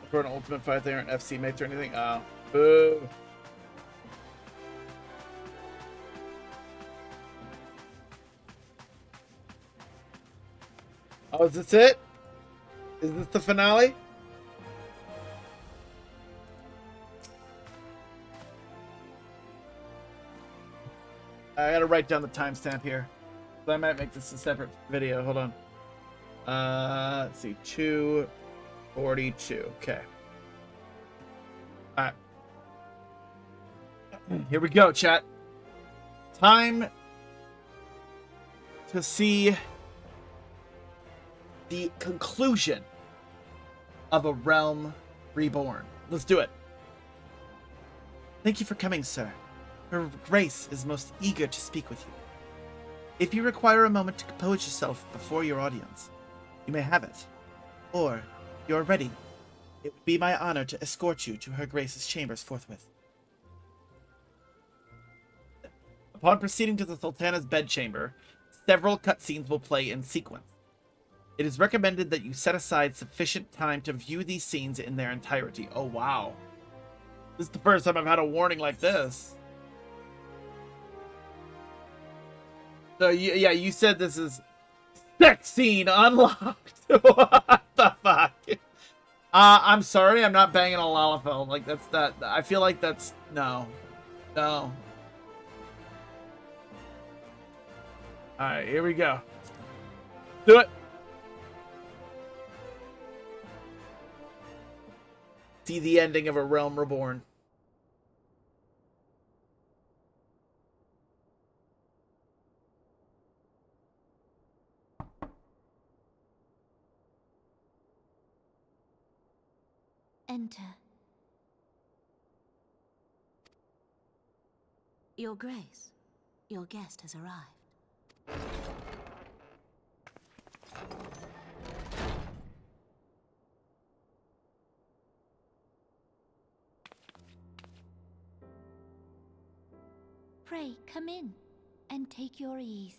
For an ultimate fight, they aren't FC mates or anything. Oh, boo. Oh, is this it? Is this the finale? I gotta write down the timestamp here. So I might make this a separate video. Hold on. Let's see. 2:42. Okay. Alright. Here we go, chat. Time to see the conclusion of A Realm Reborn. Let's do it. Thank you for coming, sir. Her Grace is most eager to speak with you. If you require a moment to compose yourself before your audience, you may have it. Or, if you are ready, it would be my honor to escort you to Her Grace's chambers forthwith. Upon proceeding to the Sultana's bedchamber, several cutscenes will play in sequence. It is recommended that you set aside sufficient time to view these scenes in their entirety. Oh, wow. This is the first time I've had a warning like this. So, yeah, you said this is sex scene unlocked. What the fuck? I'm sorry, I'm not banging a Lalafell. Like, that's that. I feel like that's... No. No. Alright, here we go. Do it. See the ending of A Realm Reborn. Enter. Your Grace, your guest has arrived. Pray, come in and take your ease.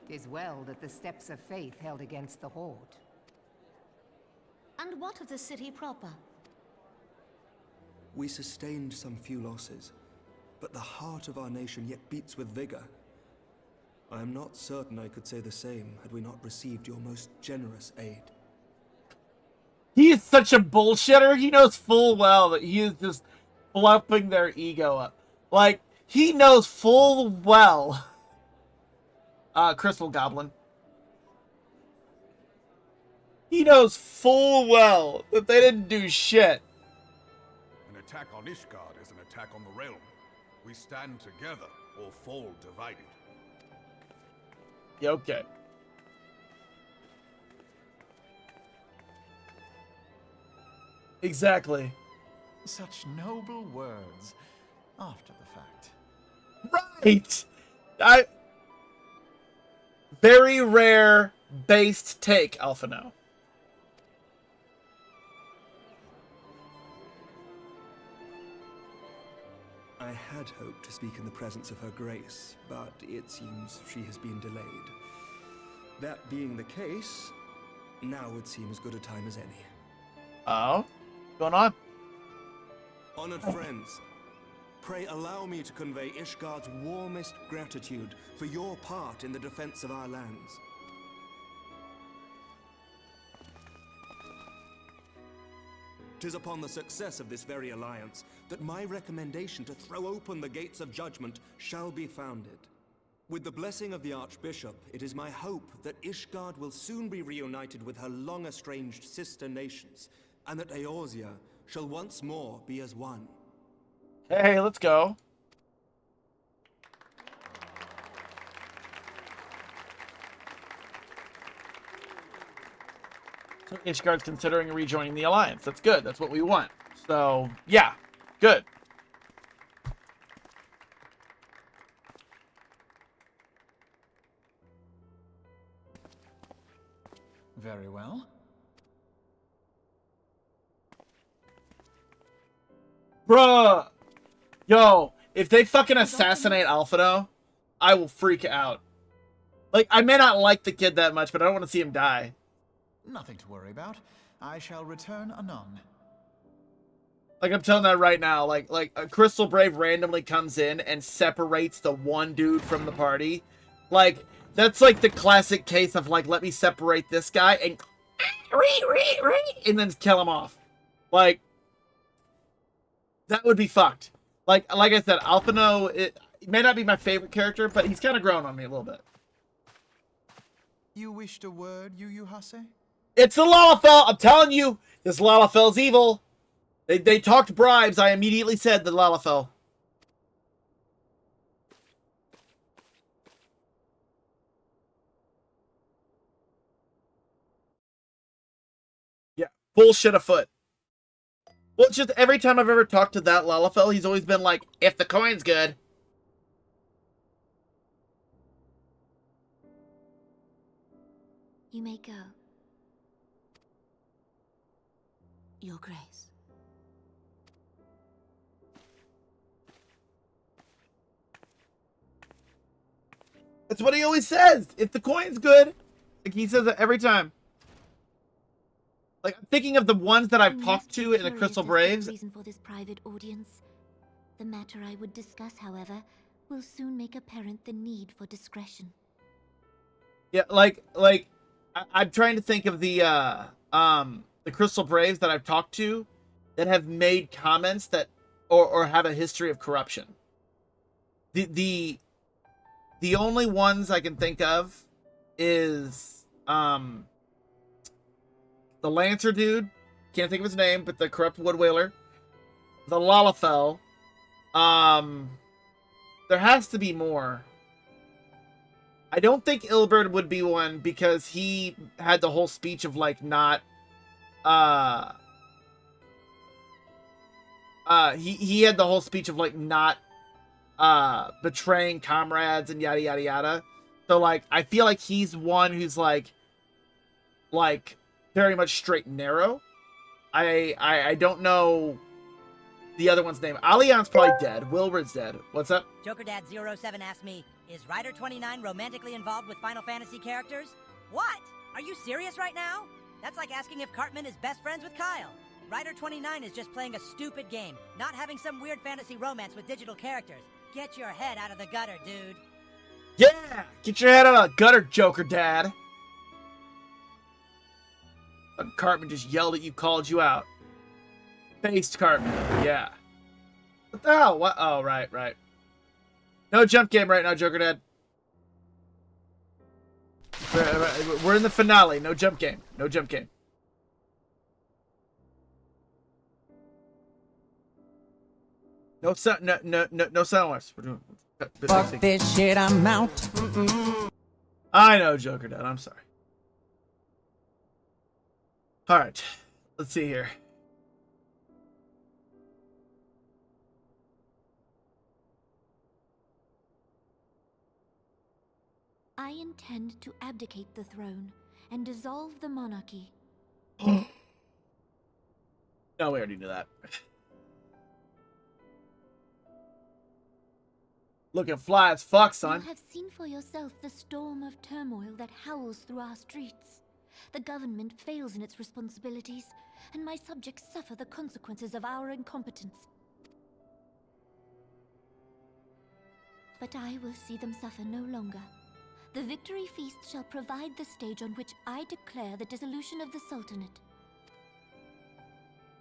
Tis well that the steps of faith held against the Horde. And what of the city proper? We sustained some few losses, but the heart of our nation yet beats with vigor. I am not certain I could say the same had we not received your most generous aid. He is such a bullshitter. He knows full well that he is just fluffing their ego up. Like, he knows full well. Crystal Goblin. He knows full well that they didn't do shit. An attack on Ishgard is an attack on the realm. We stand together or fall divided. Yeah, okay. Exactly. Such noble words after the fact. Right! Very rare based take, Alphino. I had hoped to speak in the presence of her grace, but it seems she has been delayed. That being the case, now would seem as good a time as any. Oh? What's going on? Honored friends, pray allow me to convey Ishgard's warmest gratitude for your part in the defense of our lands. Tis upon the success of this very alliance that my recommendation to throw open the gates of judgment shall be founded. With the blessing of the Archbishop, it is my hope that Ishgard will soon be reunited with her long-estranged sister nations, and that Eorzea shall once more be as one. Hey, let's go. So Ishgard's considering rejoining the Alliance. That's good. That's what we want. So, yeah. Good. Very well. Bruh! Yo, if they fucking assassinate Alphino, I will freak out. Like, I may not like the kid that much, but I don't want to see him die. Nothing to worry about. I shall return anon. Like, I'm telling that right now. Like a Crystal Brave randomly comes in and separates the one dude from the party. Like, that's like the classic case of, like, let me separate this guy and then kill him off. Like, that would be fucked. Like I said, Alphino, it may not be my favorite character, but he's kind of grown on me a little bit. You wished a word, Yu Hase? It's the Lalafell! I'm telling you, this Lalafell's evil. They talked bribes. I immediately said the Lalafell. Yeah, bullshit afoot. Well, it's just every time I've ever talked to that Lalafell, he's always been like, if the coin's good. You may go. Your Grace. That's what he always says. If the coin's good. Like, he says it every time. Like, I'm thinking of the ones that I've talked to in the Crystal Braves. Reason for this private audience. The matter I would discuss, however, will soon make apparent the need for discretion. Yeah, I'm trying to think of the Crystal Braves that I've talked to that have made comments that or have a history of corruption. The only ones I can think of is the Lancer dude, can't think of his name, but the corrupt wood whaler, the Lalafell. There has to be more. I don't think Ilberd would be one because he had the whole speech of like not he had the whole speech of like not betraying comrades and yada yada yada. So like I feel like he's one who's like very much straight and narrow. I don't know the other one's name. Alion's probably dead. Wilburd's dead. What's up? Joker Dad 07 asked me, is Ryder 29 romantically involved with Final Fantasy characters? What? Are you serious right now? That's like asking if Cartman is best friends with Kyle. Ryder 29 is just playing a stupid game, not having some weird fantasy romance with digital characters. Get your head out of the gutter, dude. Yeah! Get your head out of the gutter, Joker Dad. Cartman just yelled at you, called you out. Faced Cartman. Yeah. What the hell? What? Oh, right. No jump game right now, Joker Dad. We're in the finale. No jump game. No jump game. No sound. No sound wars. We're doing. Fuck this shit. I'm out. I know, Joker Dad. I'm sorry. All right. Let's see here. I intend to abdicate the throne and dissolve the monarchy. No, we already knew that. Looking fly as fuck, son. You have seen for yourself the storm of turmoil that howls through our streets. The government fails in its responsibilities, and my subjects suffer the consequences of our incompetence. But I will see them suffer no longer. The victory feast shall provide the stage on which I declare the dissolution of the Sultanate.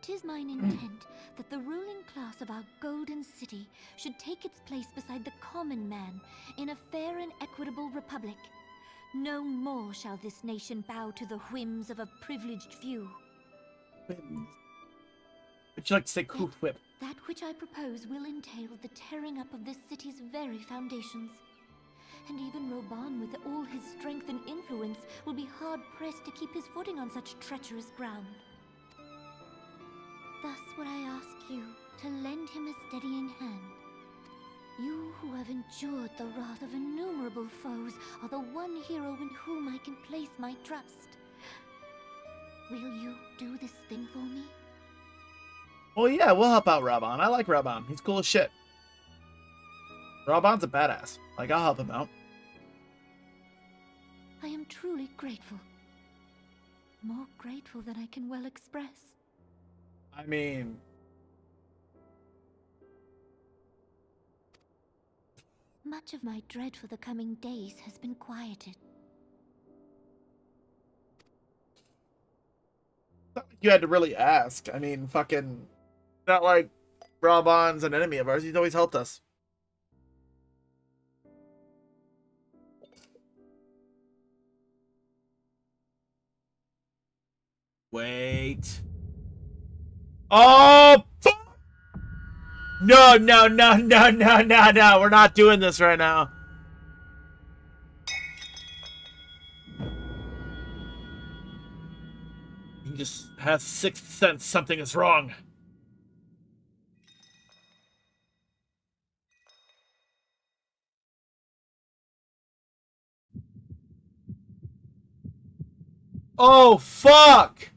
'Tis mine intent that the ruling class of our golden city should take its place beside the common man in a fair and equitable republic. No more shall this nation bow to the whims of a privileged few. Would you like to say coup whip? That which I propose will entail the tearing up of this city's very foundations. And even Roban, with all his strength and influence, will be hard-pressed to keep his footing on such treacherous ground. Thus would I ask you to lend him a steadying hand. You who have endured the wrath of innumerable foes are the one hero in whom I can place my trust. Will you do this thing for me? Well, yeah, we'll help out Roban. I like Roban. He's cool as shit. Roban's a badass. Like, I'll help him out. I am truly grateful. More grateful than I can well express. I mean... Much of my dread for the coming days has been quieted. You had to really ask. I mean, fucking... Not like Roban's an enemy of ours. He's always helped us. Wait. Oh, fuck! No. We're not doing this right now. He just has a sixth sense something is wrong. Oh, fuck!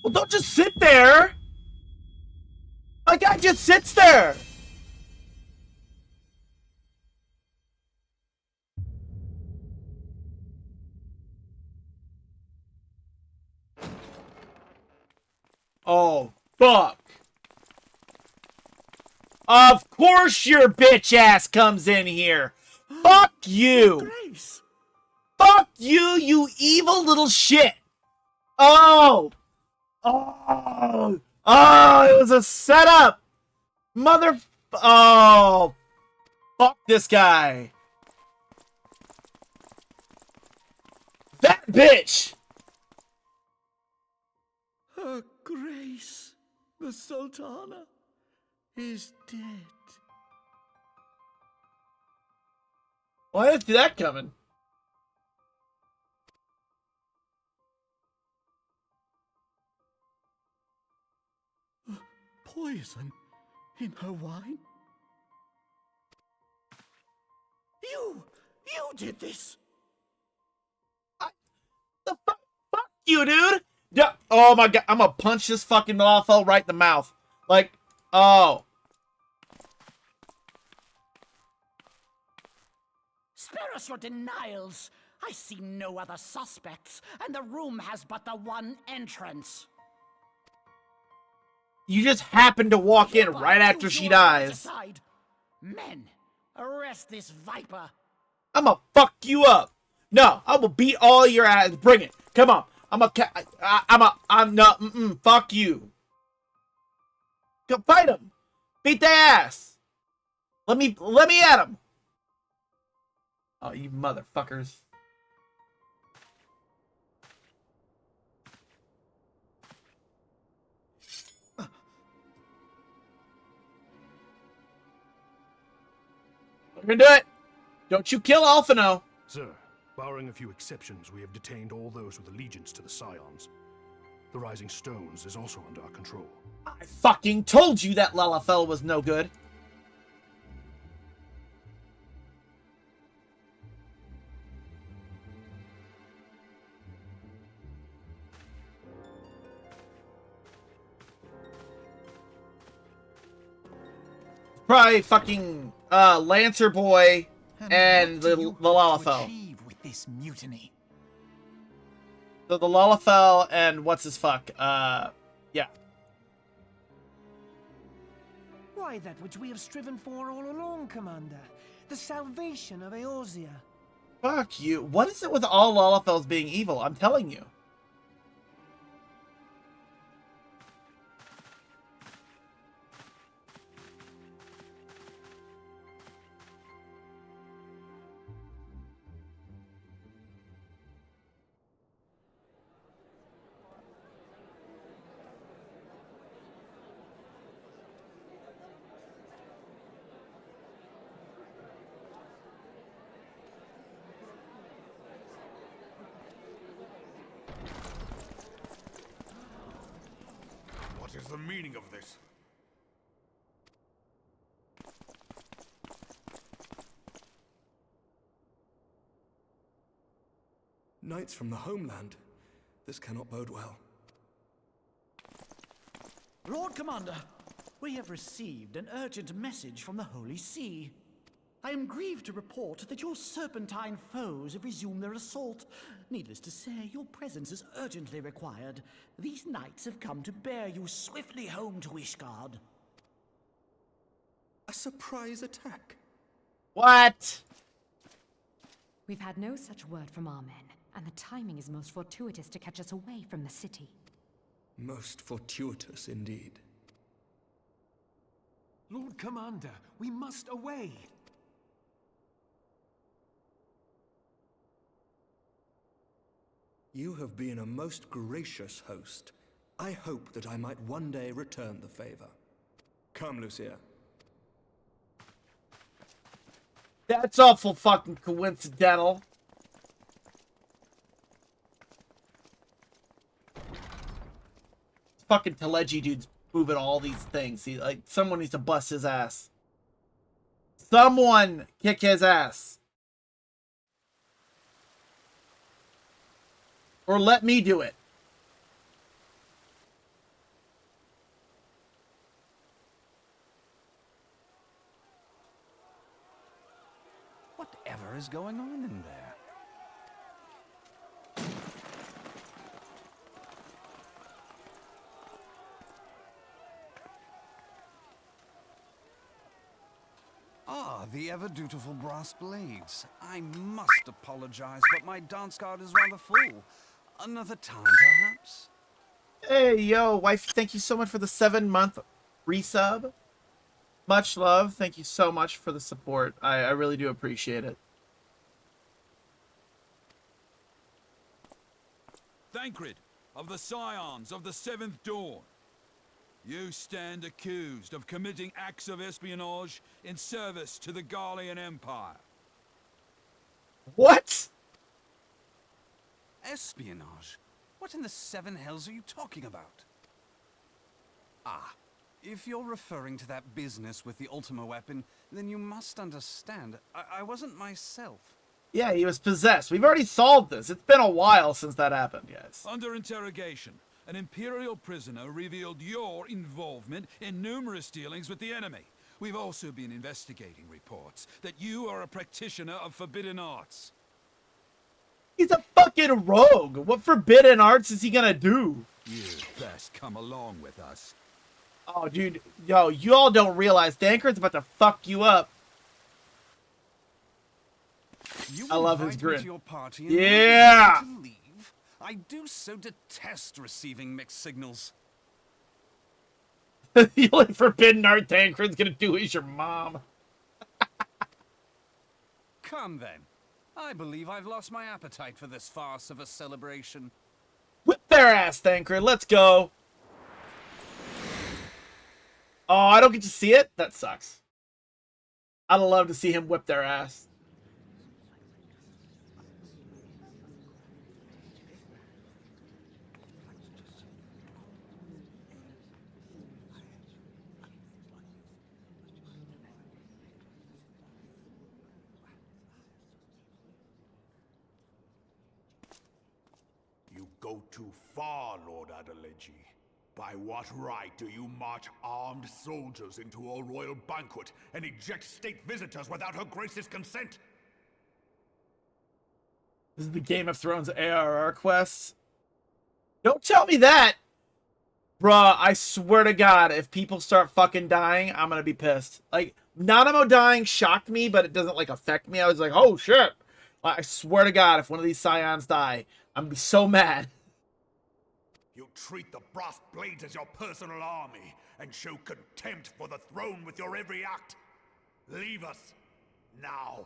Well, don't just sit there! My guy just sits there! Oh, fuck! Of course your bitch ass comes in here! Fuck you! Grace. Fuck you, you evil little shit! Oh! Oh! Oh, it was a setup! Mother... Oh! Fuck this guy! That bitch! Her Grace, the Sultana, is dead. Well, I didn't see that coming. Poison in her wine? You did this! Fuck you, dude! Yeah. Oh my god, I'm gonna punch this fucking mofo right in the mouth. Like, oh. Spare us your denials! I see no other suspects, and the room has but the one entrance. You just happened to walk in right after she dies. Men, arrest this viper. I'ma fuck you up. No, I will beat all your ass. Bring it. Come on. I'm not. Fuck you. Go fight him. Beat their ass. Let me at him. Oh, you motherfuckers. We're gonna do it. Don't you kill Alphino. Sir, barring a few exceptions, we have detained all those with allegiance to the Scions. The Rising Stones is also under our control. I fucking told you that Lalafell was no good. Probably fucking Lancer Boy and the Lalafell. With this mutiny. So the Lalafell and what's his fuck? Yeah. Why, that which we have striven for all along, Commander. The salvation of Eorzea. Fuck you. What is it with all Lalafells being evil? I'm telling you. What is the meaning of this? Knights from the homeland. This cannot bode well. Lord Commander, we have received an urgent message from the Holy See. I am grieved to report that your serpentine foes have resumed their assault. Needless to say, your presence is urgently required. These knights have come to bear you swiftly home to Ishgard. A surprise attack? What? We've had no such word from our men, and the timing is most fortuitous to catch us away from the city. Most fortuitous indeed. Lord Commander, we must away. You have been a most gracious host. I hope that I might one day return the favor. Come, Lucia. That's awful fucking coincidental. Fucking Teleji dude's moving all these things. He, like, someone needs to bust his ass. Someone kick his ass. Or let me do it. Whatever is going on in there? Ah, the ever-dutiful brass blades. I must apologize, but my dance card is rather full. Another time, perhaps? Hey, yo, wife, thank you so much for the 7-month resub. Much love. Thank you so much for the support. I really do appreciate it. Thancred, of the Scions of the Seventh Dawn. You stand accused of committing acts of espionage in service to the Garlean Empire. What? Espionage? What in the seven hells are you talking about? Ah, if you're referring to that business with the Ultima weapon, then you must understand, I wasn't myself. Yeah, he was possessed. We've already solved this. It's been a while since that happened, guys. Under interrogation, an Imperial prisoner revealed your involvement in numerous dealings with the enemy. We've also been investigating reports that you are a practitioner of forbidden arts. He's a fucking rogue. What forbidden arts is he gonna do? You'd best come along with us. Oh, dude. Yo, you all don't realize Dankred's about to fuck you up. You I love his invite me grin. to your party and Yeah! then to leave? I do so detest receiving mixed signals. The only forbidden art Tancred's gonna do is your mom. Come then. I believe I've lost my appetite for this farce of a celebration. Whip their ass, Tancred. Let's go. Oh, I don't get to see it? That sucks. I'd love to see him whip their ass. You go too far, Lord Adeleji. By what right do you march armed soldiers into a royal banquet and eject state visitors without her grace's consent? This is the Game of Thrones ARR quests. Don't tell me that! Bruh, I swear to God, if people start fucking dying, I'm gonna be pissed. Like, Nanamo dying shocked me, but it doesn't, like, affect me. I was like, oh, shit. I swear to God, if one of these Scions die, I'm gonna be so mad. You treat the brass blades as your personal army and show contempt for the throne with your every act. Leave us now.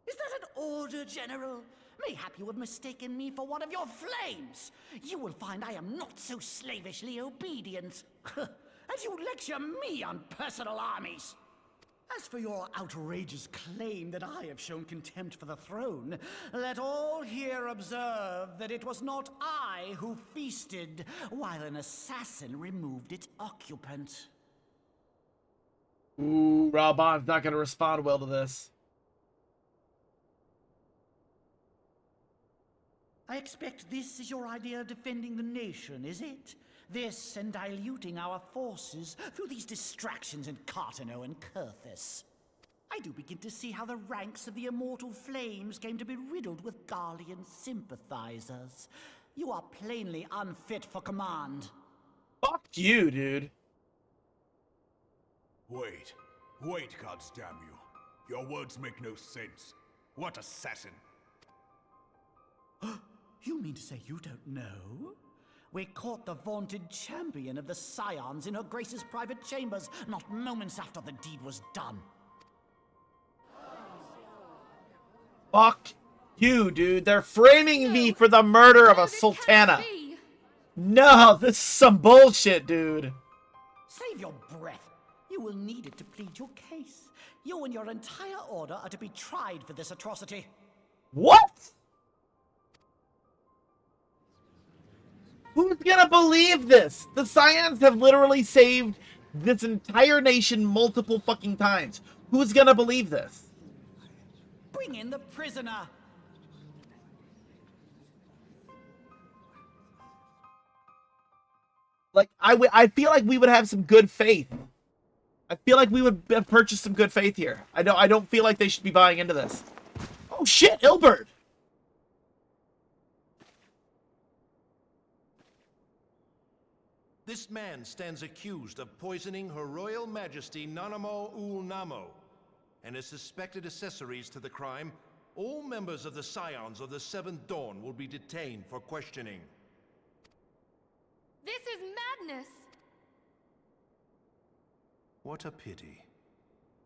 Is that an order, General? Mayhap you have mistaken me for one of your flames. You will find I am not so slavishly obedient. As you lecture me on personal armies. As for your outrageous claim that I have shown contempt for the throne, let all here observe that it was not I who feasted while an assassin removed its occupant. Ooh, Raban's not gonna respond well to this. I expect this is your idea of defending the nation, is it? This and diluting our forces through these distractions in Cartano and Kurthis. I do begin to see how the ranks of the Immortal Flames came to be riddled with Garlean sympathizers. You are plainly unfit for command. Fuck you, dude. Wait, goddamn you. Your words make no sense. What assassin? You mean to say you don't know? We caught the vaunted champion of the Scions in her Grace's private chambers, not moments after the deed was done. Fuck you, dude. They're framing me for the murder of a sultana. No, this is some bullshit, dude. Save your breath. You will need it to plead your case. You and your entire order are to be tried for this atrocity. What? Who's gonna believe this? The Scions have literally saved this entire nation multiple fucking times. Who's gonna believe this? Bring in the prisoner. Like, I feel like we would have some good faith. I feel like we would have purchased some good faith here. I don't feel like they should be buying into this. Oh shit, Ilbert! This man stands accused of poisoning Her Royal Majesty Nanamo Ul Namo, and as suspected accessories to the crime, all members of the Scions of the Seventh Dawn will be detained for questioning. This is madness! What a pity.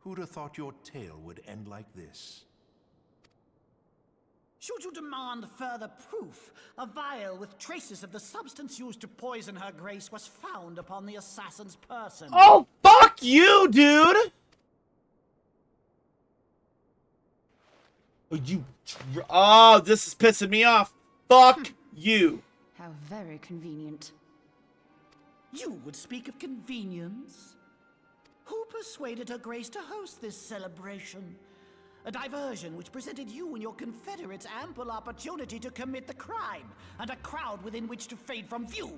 Who'd have thought your tale would end like this? Should you demand further proof, a vial with traces of the substance used to poison her grace was found upon the assassin's person. Oh, fuck you, dude! Oh, this is pissing me off. Fuck you. How very convenient. You would speak of convenience? Who persuaded her grace to host this celebration? A diversion which presented you and your confederates ample opportunity to commit the crime, and a crowd within which to fade from view.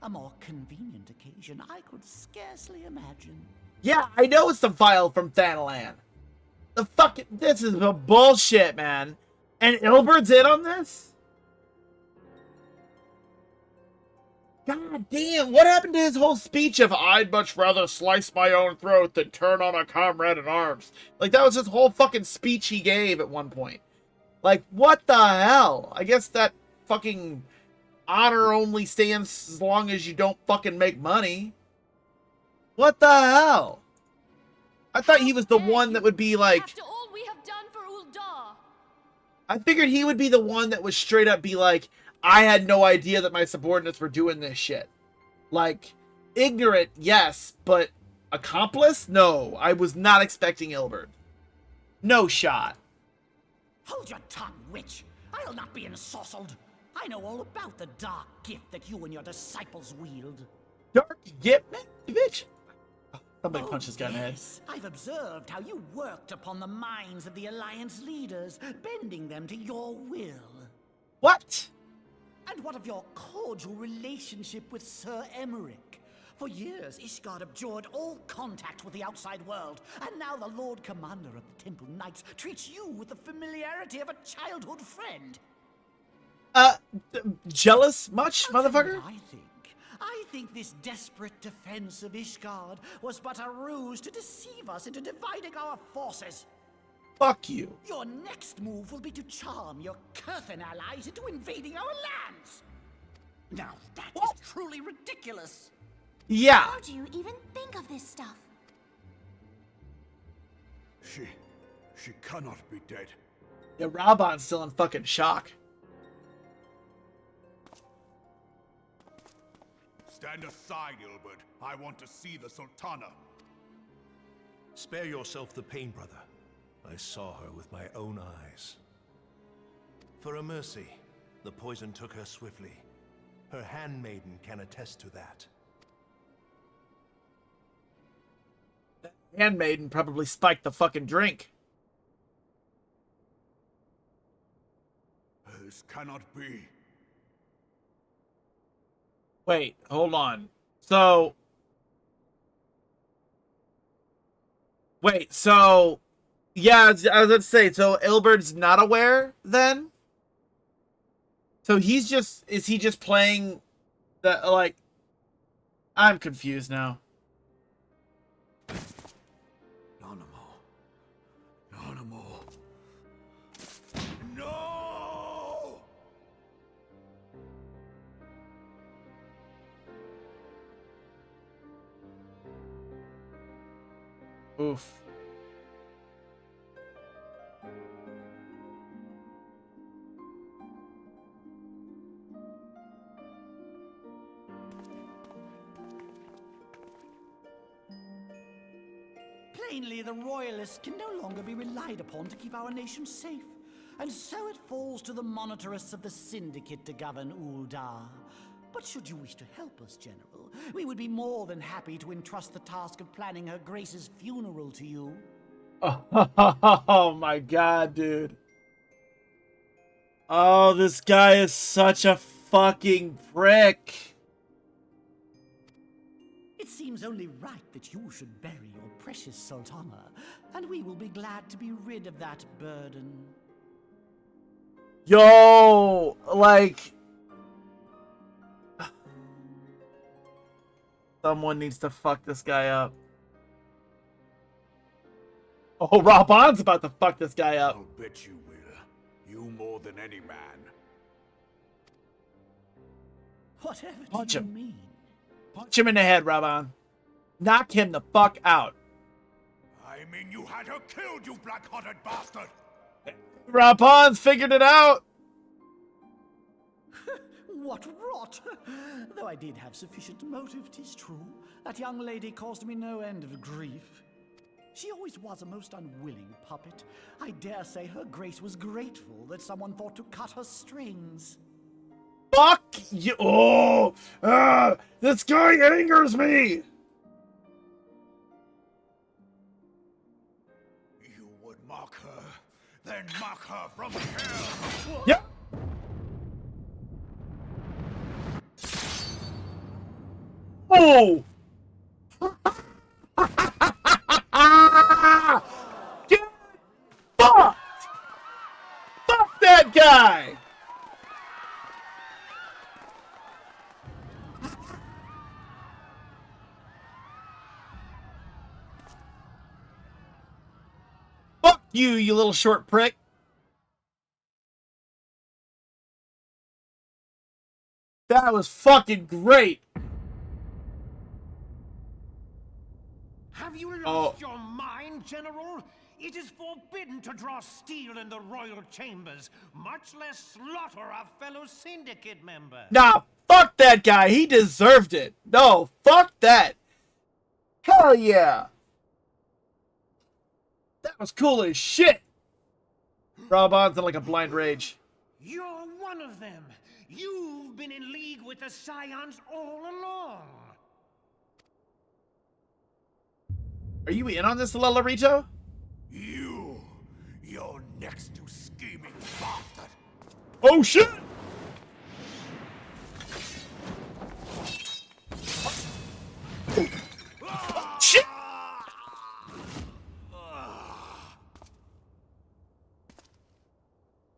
A more convenient occasion I could scarcely imagine. Yeah, I know it's the vial from Thanalan. The fucking... This is a bullshit, man. And Ilbert's in on this? God damn, what happened to his whole speech of I'd much rather slice my own throat than turn on a comrade in arms? Like, that was his whole fucking speech he gave at one point. Like, what the hell? I guess that fucking honor only stands as long as you don't fucking make money. What the hell? I thought he was the one that would be like... After all we have done for Uldar. I figured he would be the one that would straight up be like, I had no idea that my subordinates were doing this shit. Like, ignorant, yes, but accomplice? No, I was not expecting Ilbert. No shot. Hold your tongue, witch. I'll not be ensorcelled. I know all about the dark gift that you and your disciples wield. Dark gift, bitch? Somebody punch this guy in the head. I've observed how you worked upon the minds of the Alliance leaders, bending them to your will. What? And what of your cordial relationship with Sir Emmerich? For years, Ishgard abjured all contact with the outside world, and now the Lord Commander of the Temple Knights treats you with the familiarity of a childhood friend. Jealous much, motherfucker? I think this desperate defense of Ishgard was but a ruse to deceive us into dividing our forces. Fuck you. Your next move will be to charm your Kurthan allies into invading our lands. Now that is truly ridiculous. Yeah. How do you even think of this stuff? She cannot be dead. Yeah, Raban's still in fucking shock. Stand aside, Ilbert. I want to see the Sultana. Spare yourself the pain, brother. I saw her with my own eyes. For a mercy, the poison took her swiftly. Her handmaiden can attest to that. That handmaiden probably spiked the fucking drink. This cannot be. Wait, hold on. So... Wait, so... Yeah, I was about to say, so Ilbert's not aware, then? So he's just... Is he just playing... the like... I'm confused now. No! Oof. Plainly, the Royalists can no longer be relied upon to keep our nation safe. And so it falls to the monitorists of the Syndicate to govern Uldar. But should you wish to help us, General, we would be more than happy to entrust the task of planning Her Grace's funeral to you. Oh my god, dude. Oh, this guy is such a fucking prick. It seems only right that you should bury your precious Sultana, and we will be glad to be rid of that burden. Yo, like... Someone needs to fuck this guy up. Oh, Raban's about to fuck this guy up. I'll bet you will. You more than any man. Whatever Punch do you him. mean? Punch him in the head, Raban. Knock him the fuck out. I mean, you had her killed, you black-hearted bastard! Raban's figured it out. What rot! Though I did have sufficient motive, 'tis true. That young lady caused me no end of grief. She always was a most unwilling puppet. I dare say Her Grace was grateful that someone thought to cut her strings. Fuck you! Oh, this guy angers me. You would mock her, then mock her from hell! Yep. Oh! Get fucked! Fuck that guy! You little short prick. That was fucking great. Have you lost your mind, General? It is forbidden to draw steel in the royal chambers, much less slaughter a fellow syndicate member. Nah, fuck that guy. He deserved it. No, fuck that. Hell yeah. That was cool as shit. Raban's in like a blind rage. You're one of them. You've been in league with the Scions all along. Are you in on this, Lellarito? You're next to scheming bastard. Oh shit! Shit!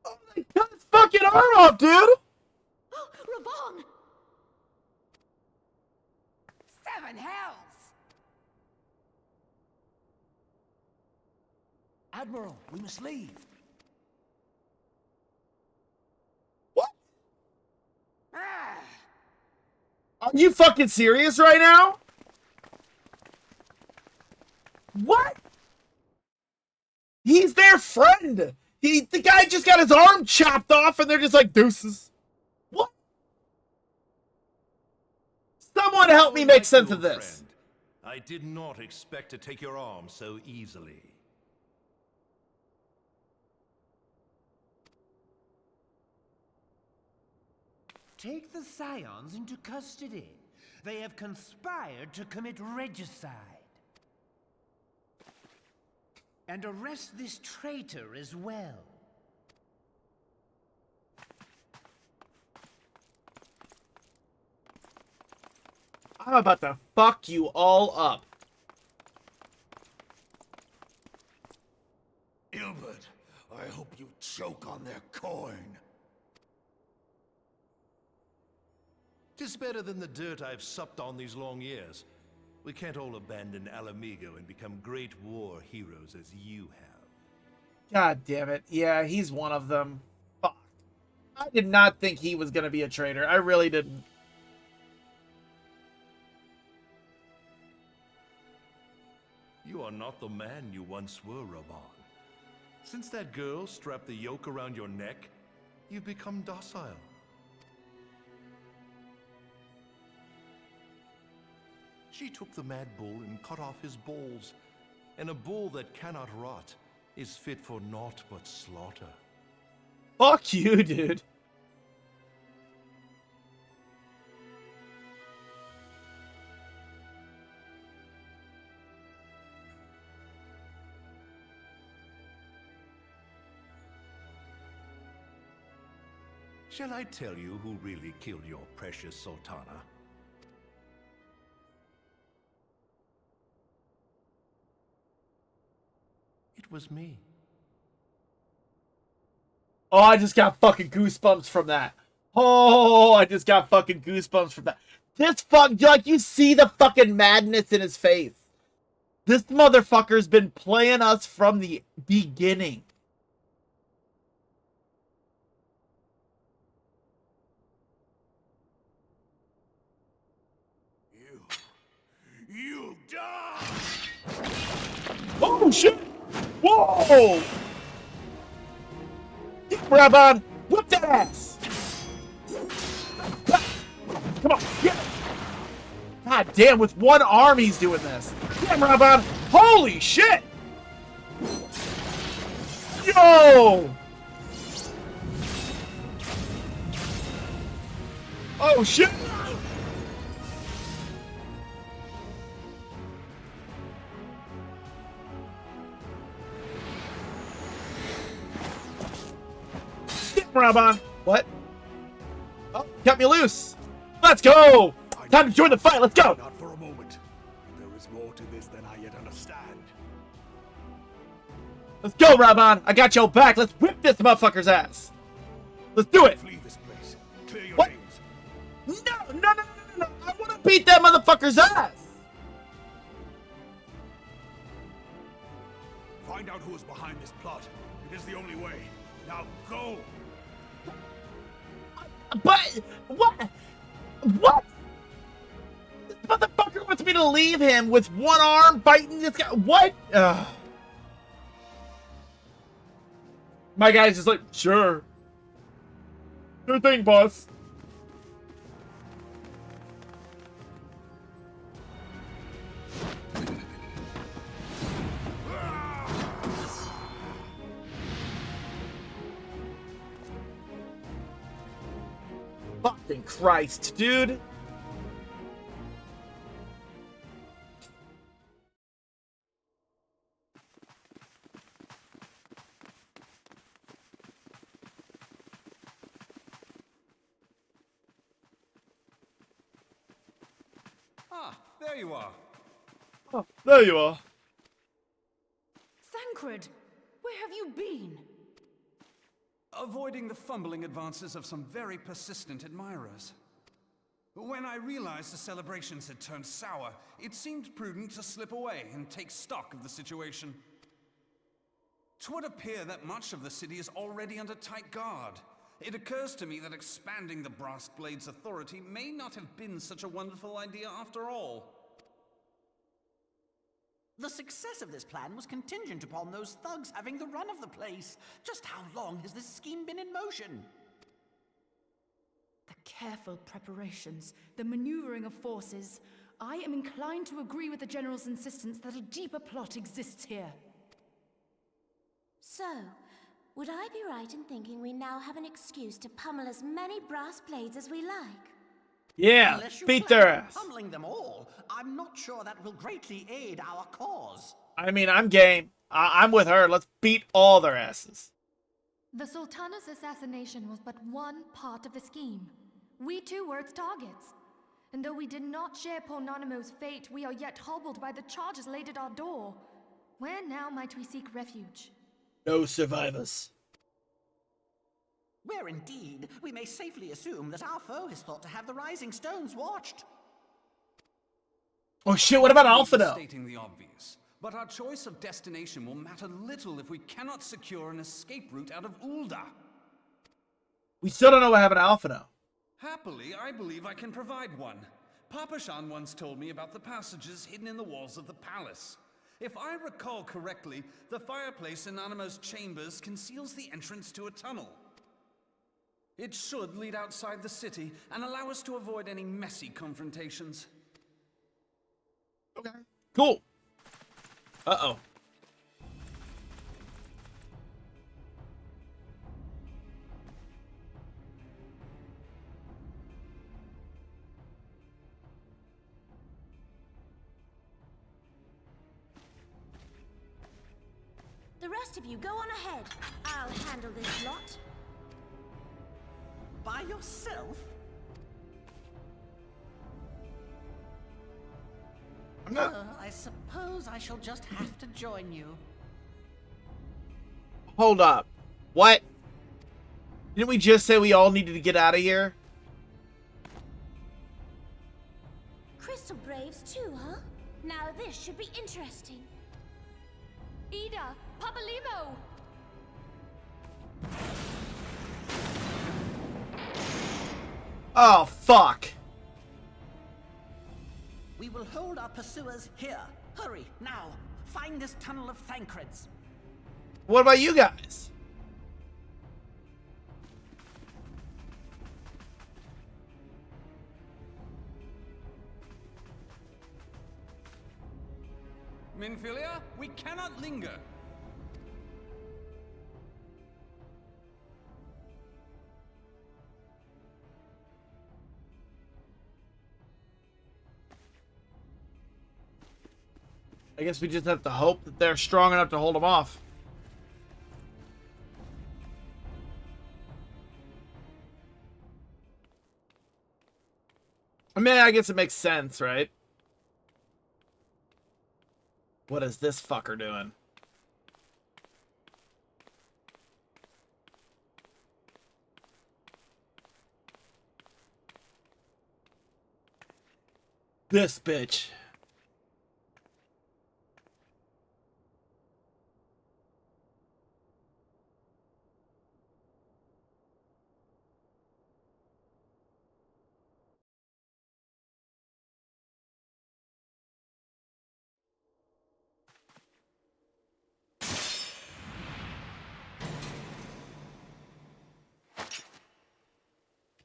Oh my god, his fucking arm off, dude! Raban! Seven hells! Admiral, we must leave. What? Ah. Are you fucking serious right now? What? He's their friend. The guy just got his arm chopped off and they're just like, deuces. What? Someone help me make sense of this. Friend, I did not expect to take your arm so easily. Take the Scions into custody. They have conspired to commit regicide. And arrest this traitor as well. I'm about to fuck you all up. Ilbert, I hope you choke on their coin. 'Tis better than the dirt I've supped on these long years. We can't all abandon Alamigo and become great war heroes as you have. God damn it. Yeah, he's one of them. Fuck. I did not think he was going to be a traitor. I really didn't. You are not the man you once were, Raban. Since that girl strapped the yoke around your neck, you've become docile. She took the mad bull and cut off his balls, and a bull that cannot rot is fit for naught but slaughter. Fuck you, dude. Shall I tell you who really killed your precious Sultana? It was me. Oh, I just got fucking goosebumps from that. Oh, I just got fucking goosebumps from that. This fuck, like, you see the fucking madness in his face. This motherfucker's been playing us from the beginning. You die! Oh, shit! Whoa! Yeah, Raban! Whip that ass! Come on, get it! God damn, with one arm he's doing this. Damn, Raban! Holy shit! Yo! Oh, shit! Raban. What? Oh, got me loose. Let's go. Time to join the fight. Let's go. Not for a moment. There is more to this than I yet understand. Let's go, Raban. I got your back. Let's whip this motherfucker's ass. Let's do it. Flee this place. Clear your What? names. No. I want to beat that motherfucker's ass. Find out who is behind this plot. It is the only way. Now go! But what? What? This motherfucker wants me to leave him with one arm fighting this guy. What? My guy's just like, sure. Sure thing, boss. Fucking Christ, dude. Ah, there you are. Oh, there you are. Thancred, where have you been? Avoiding the fumbling advances of some very persistent admirers. When I realized the celebrations had turned sour, it seemed prudent to slip away and take stock of the situation. 'Twould appear that much of the city is already under tight guard. It occurs to me that expanding the Brass Blade's authority may not have been such a wonderful idea after all. The success of this plan was contingent upon those thugs having the run of the place. Just how long has this scheme been in motion? The careful preparations, the maneuvering of forces. I am inclined to agree with the General's insistence that a deeper plot exists here. So, would I be right in thinking we now have an excuse to pummel as many brass blades as we like? Yeah, Unless you beat plan their on ass. pummeling them all, I'm not sure that will greatly aid our cause. I mean, I'm game. I'm with her. Let's beat all their asses. The Sultana's assassination was but one part of the scheme. We too were its targets. And though we did not share Pononimo's fate, we are yet hobbled by the charges laid at our door. Where now might we seek refuge? No survivors. Where indeed, we may safely assume that our foe is thought to have the Rising Stones watched. Oh shit, what about Alphado? Stating the obvious, but our choice of destination will matter little if we cannot secure an escape route out of Ul'dah. We still don't know what happened to Alphado. Happily, I believe I can provide one. Papashan once told me about the passages hidden in the walls of the palace. If I recall correctly, the fireplace in Animo's chambers conceals the entrance to a tunnel. It should lead outside the city and allow us to avoid any messy confrontations. Okay. Cool. Uh-oh. The rest of you go on ahead. I'll handle this lot. By yourself? I suppose I shall just have to join you. Hold up. What? Didn't we just say we all needed to get out of here? Crystal Braves too, huh? Now this should be interesting. Ida! Papalimo! Oh, fuck. We will hold our pursuers here. Hurry, now. Find this tunnel of Thancred's. What about you guys? Minfilia, we cannot linger. I guess we just have to hope that they're strong enough to hold them off. I mean, I guess it makes sense, right? What is this fucker doing? This bitch.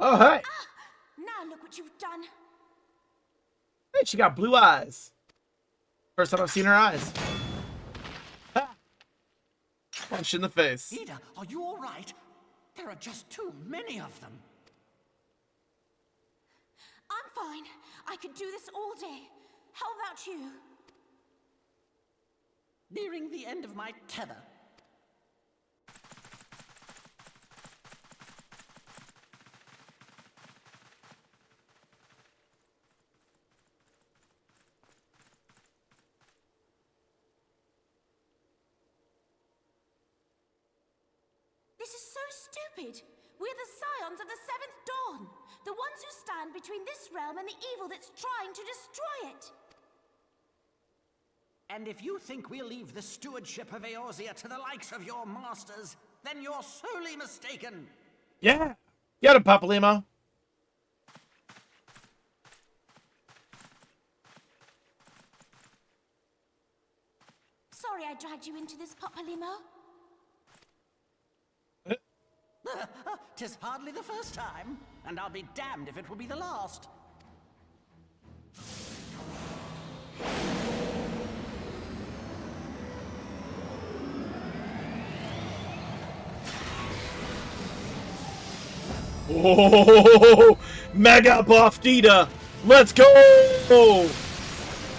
Oh, hey. Now look what you've done. Hey, she got blue eyes. First time I've seen her eyes. Ha! Punch in the face. Ida, are you all right? There are just too many of them. I'm fine. I could do this all day. How about you? Nearing the end of my tether. This is so stupid. We're the scions of the Seventh Dawn. The ones who stand between this realm and the evil that's trying to destroy it. And if you think we'll leave the stewardship of Eorzea to the likes of your masters, then you're sorely mistaken. Yeah. Get him, Papalimo. Sorry I dragged you into this, Papalimo. 'Tis hardly the first time, and I'll be damned if it will be the last. Oh, mega buff Dita. Let's go.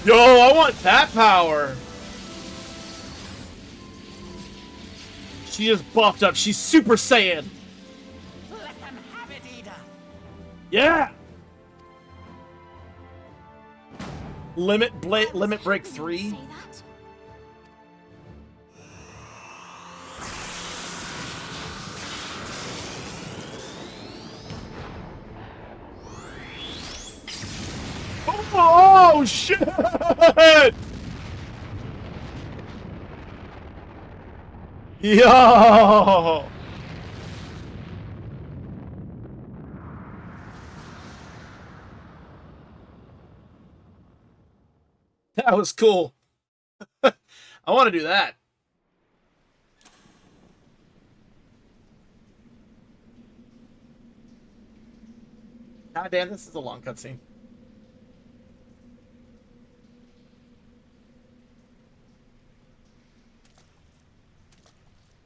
Yo, I want that power. She just buffed up. She's Super Saiyan. Let them have it, Ida. Yeah. Limit break 3. Oh shit! Yo! That was cool. I want to do that. God damn, this is a long cutscene.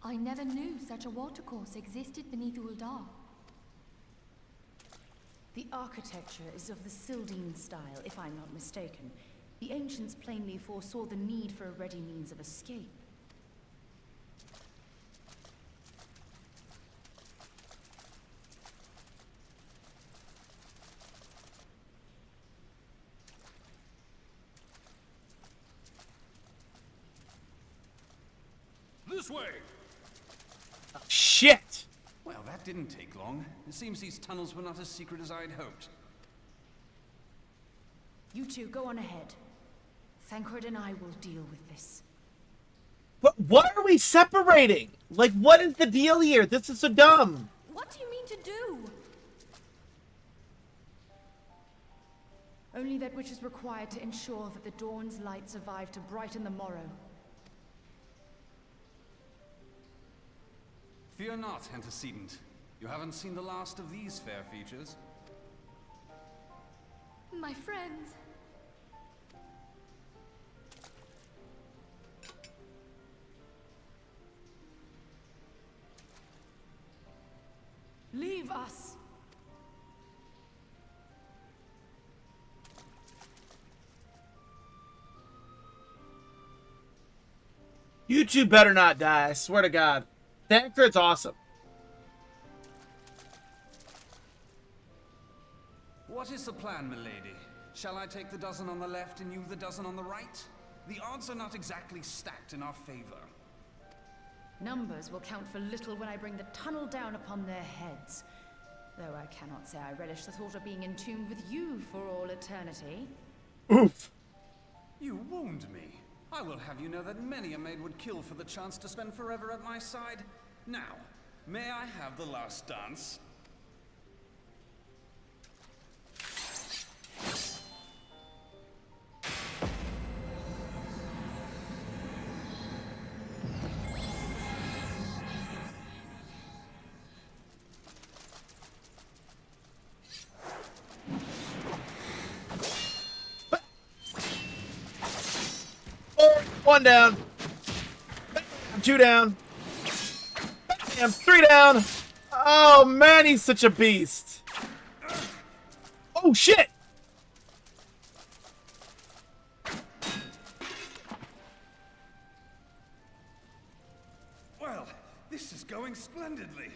I never knew such a watercourse existed beneath Uldar. The architecture is of the Sildine style, if I'm not mistaken. The ancients plainly foresaw the need for a ready means of escape. This way! Shit! Well, that didn't take long. It seems these tunnels were not as secret as I'd hoped. You two, go on ahead. Thancred and I will deal with this. But why are we separating? Like, what is the deal here? This is so dumb. What do you mean to do? Only that which is required to ensure that the dawn's light survive to brighten the morrow. Fear not, antecedent. You haven't seen the last of these fair features. My friends. Leave us! You two better not die, I swear to God. Thancred's awesome. What is the plan, milady? Shall I take the dozen on the left and you the dozen on the right? The odds are not exactly stacked in our favor. Numbers will count for little when I bring the tunnel down upon their heads. Though I cannot say I relish the thought of being entombed with you for all eternity. Oof. You wound me. I will have you know that many a maid would kill for the chance to spend forever at my side. Now, may I have the last dance? 1 down. Bam, 2 down. Bam, 3 down. Oh, man, he's such a beast. Oh, shit. Well, this is going splendidly.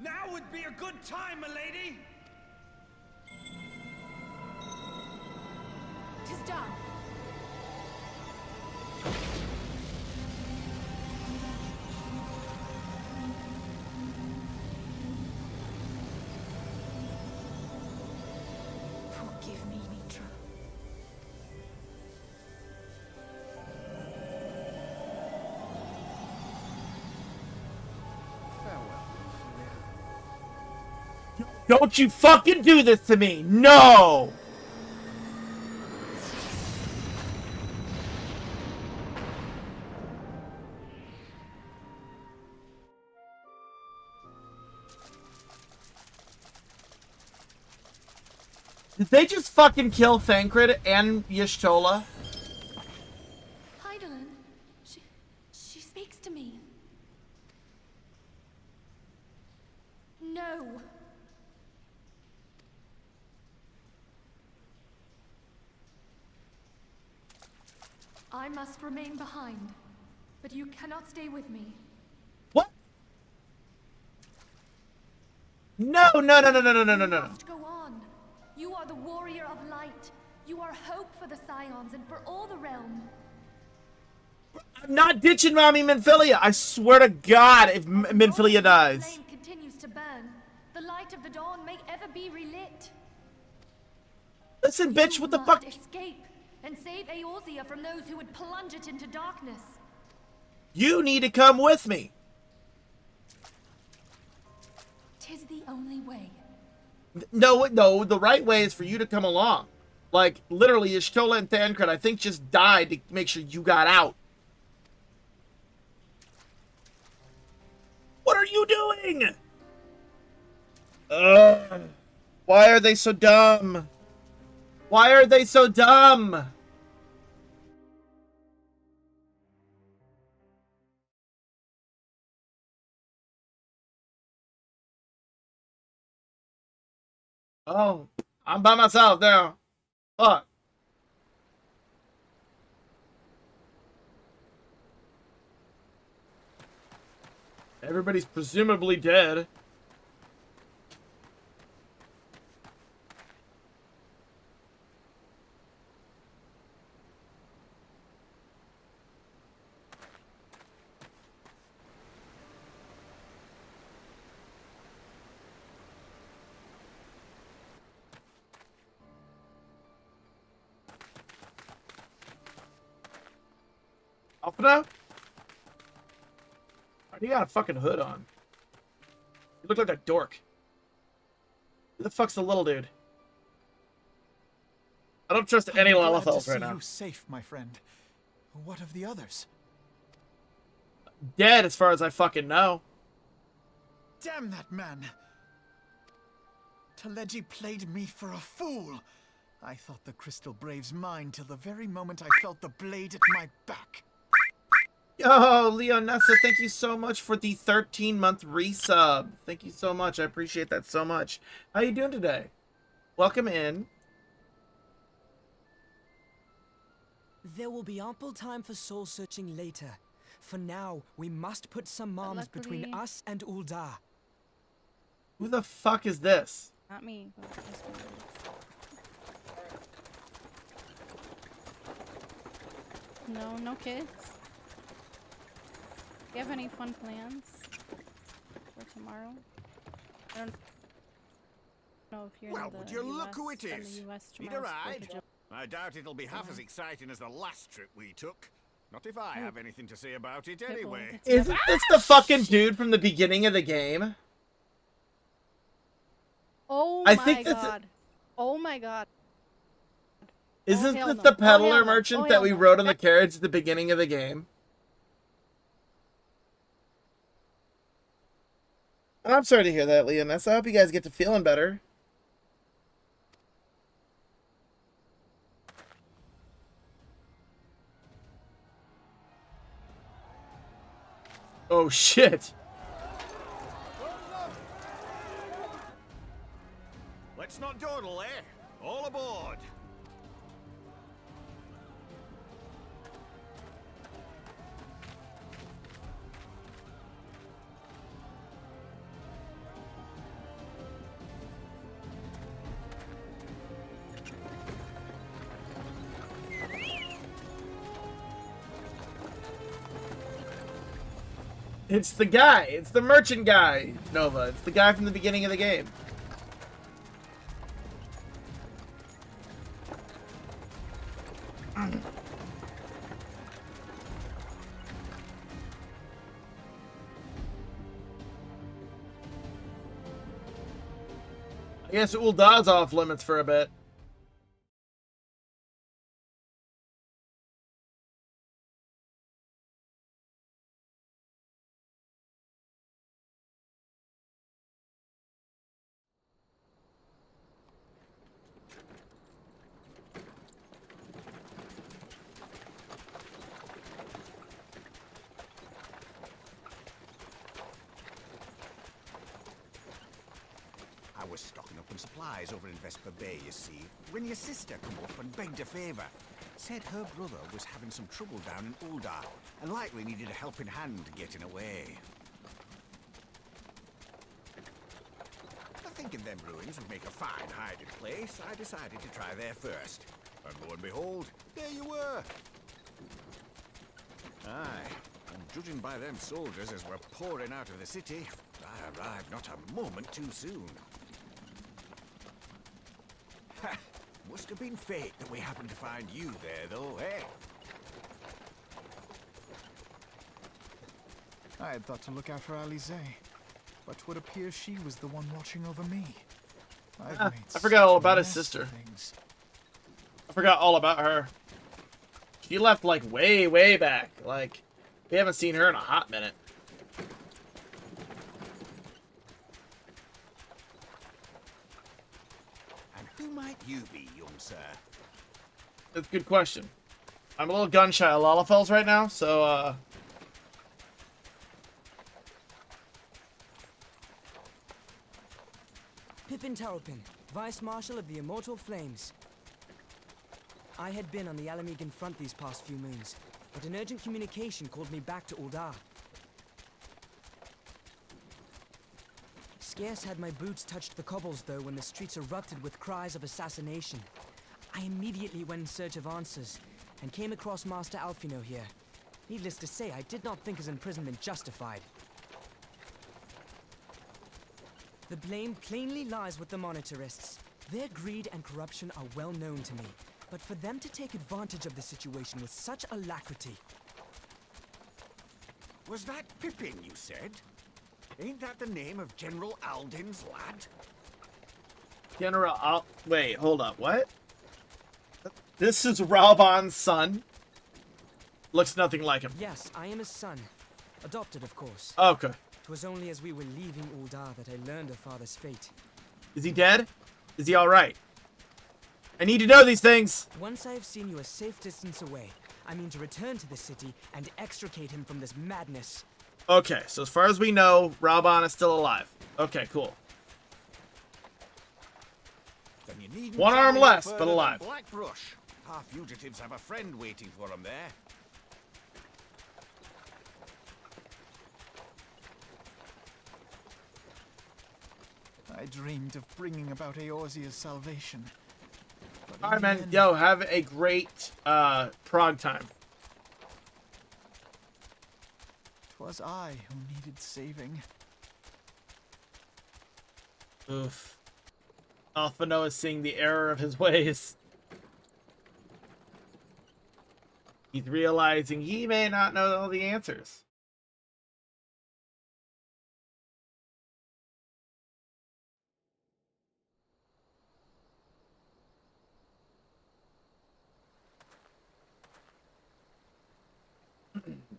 Now would be a good time, milady. Tis done. Forgive me, Mitra. Don't you fucking do this to me. No. Did they just fucking kill Thancred and Y'shtola? Hydaelyn, she speaks to me. No. I must remain behind, but you cannot stay with me. What? No, no, no, no, no, no, no, no, no. You must go on. You are the warrior of light. You are hope for the Scions and for all the realm. I'm not ditching Mommy Minfilia. I swear to God, if Minfilia dies. The flame continues to burn. The light of the dawn may ever be relit. Listen, bitch, what the fuck? Escape and save Eorzea from those who would plunge it into darkness. You need to come with me. Tis the only way. No, no, the right way is for you to come along. Like, literally, Y'shtola and Thancred, I think, just died to make sure you got out. What are you doing? Why are they so dumb? Why are they so dumb? Oh, I'm by myself now. Fuck. Everybody's presumably dead. Off now? You got a fucking hood on. You look like a dork. Who the fuck's the little dude? I don't trust any Lalafels right now. You safe, my friend. What of the others? Dead, as far as I fucking know. Damn that man! Teleji played me for a fool. I thought the Crystal Brave's mine till the very moment I felt the blade at my back. Yo, Leonessa, thank you so much for the 13-month resub. Thank you so much. I appreciate that so much. How you doing today? Welcome in. There will be ample time for soul searching later. For now, we must put some moms between us and Ul'dah. Who the fuck is this? Not me. But this one. No, no kids. Do you have any fun plans for tomorrow? I don't know if you're in the would you US, look who it is? Need a ride? Tomorrow's I doubt it'll be half as exciting as the last trip we took. Not if I have anything to say about it anyway. Isn't this the fucking dude from the beginning of the game? Oh I my think that's god. Oh my god. Isn't hell this no. the Oh, peddler hell no. merchant Oh, that hell we no. rode on the carriage at the beginning of the game? I'm sorry to hear that, Leoness. I hope you guys get to feeling better. Oh, shit. Let's not dawdle, eh? All aboard! It's the guy. It's the merchant guy, Nova. It's the guy from the beginning of the game. I guess Ul'dah's off limits for a bit. I was stocking up on supplies over in Vesper Bay, you see, when your sister come up and begged a favour. Said her brother was having some trouble down in Ul'dah, and likely needed a helping hand getting away. I thinking them ruins would make a fine hiding place, I decided to try there first. And lo and behold, there you were. Aye, and judging by them soldiers as were pouring out of the city, I arrived not a moment too soon. Must have been fate that we happened to find you there, though, eh? I had thought to look out for Alize, but would appear she was the one watching over me. I forgot all about his sister. I forgot all about her. She left, like, way, way back. Like, we haven't seen her in a hot minute. And who might you be, young sir? That's a good question. I'm a little gun-shy of Lalafels right now, so, Pippin Taropin, Vice Marshal of the Immortal Flames. I had been on the Alamegan front these past few moons, but an urgent communication called me back to Ul'dah. Scarce had my boots touched the cobbles, though, when the streets erupted with cries of assassination. I immediately went in search of answers, and came across Master Alfino here. Needless to say, I did not think his imprisonment justified. The blame plainly lies with the Monetarists. Their greed and corruption are well known to me, but for them to take advantage of the situation with such alacrity... Was that Pippin, you said? Ain't that the name of General Alden's lad? General Al... Wait, hold up. What? This is Ralban's son? Looks nothing like him. Yes, I am his son. Adopted, of course. Okay. 'Twas only as we were leaving Ul'dah that I learned of father's fate. Is he dead? Is he alright? I need to know these things! Once I have seen you a safe distance away, I mean to return to the city and extricate him from this madness. Okay, so as far as we know, Ralban is still alive. Okay, cool. Then you needn't One arm travel less, further but than alive. Blackbrush. Our fugitives have a friend waiting for them there. I dreamed of bringing about Eorzea's salvation. Alright, man. Yo, have a great, prog time. 'Twas I who needed saving. Oof. Alphino is seeing the error of his ways. He's realizing he may not know all the answers.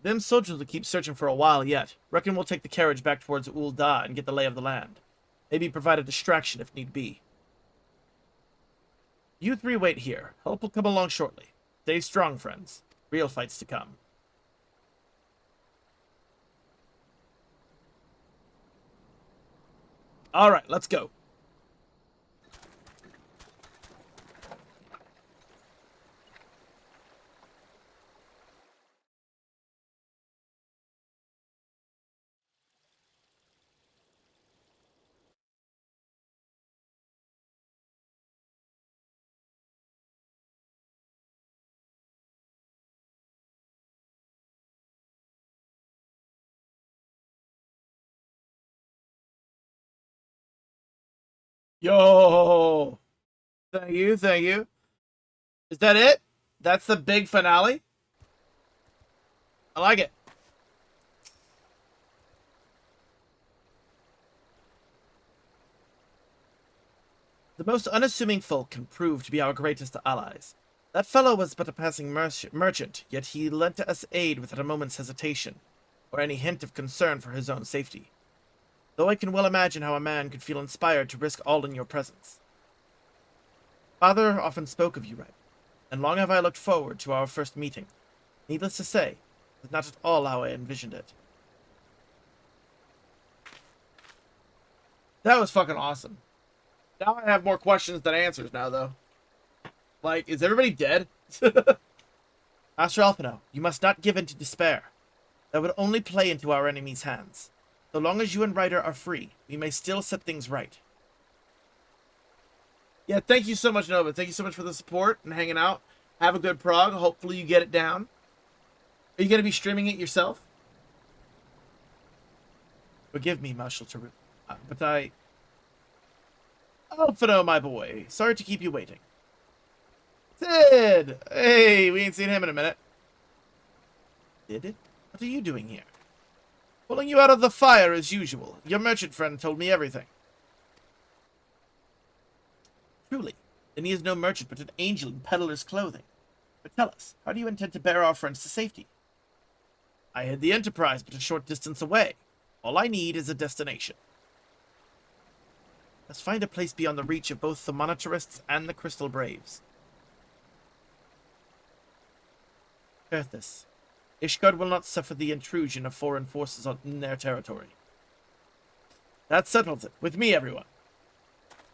Them soldiers will keep searching for a while yet. Reckon we'll take the carriage back towards Ul'dah and get the lay of the land. Maybe provide a distraction if need be. You three wait here. Help will come along shortly. Stay strong, friends. Real fights to come. All right, let's go. Yo, thank you, thank you. Is that it? That's the big finale? I like it. The most unassuming folk can prove to be our greatest allies. That fellow was but a passing merchant, yet he lent us aid without a moment's hesitation, or any hint of concern for his own safety. Though I can well imagine how a man could feel inspired to risk all in your presence. Father often spoke of you, right? And long have I looked forward to our first meeting. Needless to say, it's not at all how I envisioned it. That was fucking awesome. Now I have more questions than answers now, though. Like, is everybody dead? Master Alpino, you must not give in to despair. That would only play into our enemy's hands. So long as you and Ryder are free, we may still set things right. Yeah, thank you so much, Nova. Thank you so much for the support and hanging out. Have a good prog. Hopefully you get it down. Are you going to be streaming it yourself? Forgive me, Marshal Tarut, but I... Alphino, my boy. Sorry to keep you waiting. Sid! Hey, we ain't seen him in a minute. Sid? What are you doing here? Pulling you out of the fire as usual. Your merchant friend told me everything. Truly. Then he is no merchant, but an angel in peddler's clothing. But tell us, how do you intend to bear our friends to safety? I had the Enterprise but a short distance away. All I need is a destination. Let's find a place beyond the reach of both the Monitarists and the Crystal Braves. Perthus. Ishgard will not suffer the intrusion of foreign forces in their territory. That settles it. With me, everyone.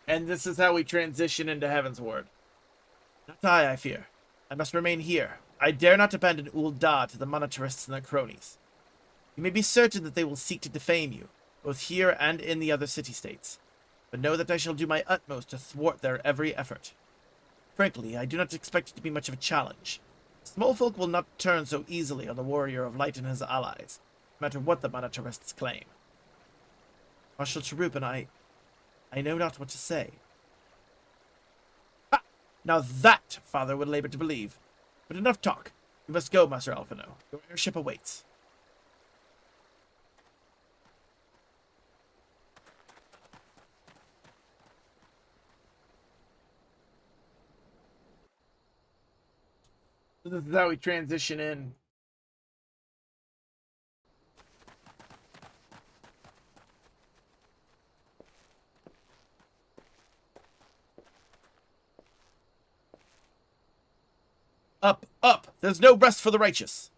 And this is how we transition into Heaven's Ward. Not I fear. I must remain here. I dare not abandon Ul'dah to the Monitarists and their cronies. You may be certain that they will seek to defame you, both here and in the other city-states. But know that I shall do my utmost to thwart their every effort. Frankly, I do not expect it to be much of a challenge. Small folk will not turn so easily on the Warrior of Light and his allies, no matter what the Monitarists claim. Marshal Tarut and I know not what to say. Ha! Now that Father would labor to believe. But enough talk. You must go, Master Alphino. Your airship awaits. This is how we transition in. Up, up! There's no rest for the righteous!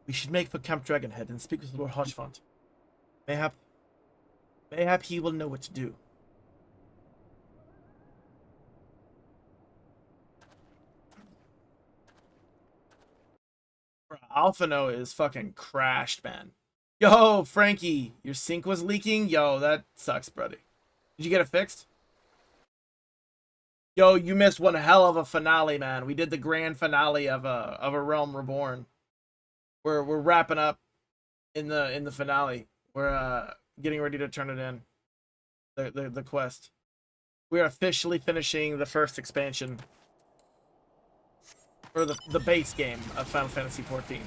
We should make for Camp Dragonhead and speak with Lord Hodgefont. Mayhap he will know what to do. Alphino is fucking crashed, man. Yo, Frankie, your sink was leaking? Yo, that sucks, buddy. Did you get it fixed? Yo, you missed one hell of a finale, man. We did the grand finale of a Realm Reborn. We're wrapping up in the finale. We're getting ready to turn it in. The quest. We are officially finishing the first expansion. Or the base game of Final Fantasy XIV.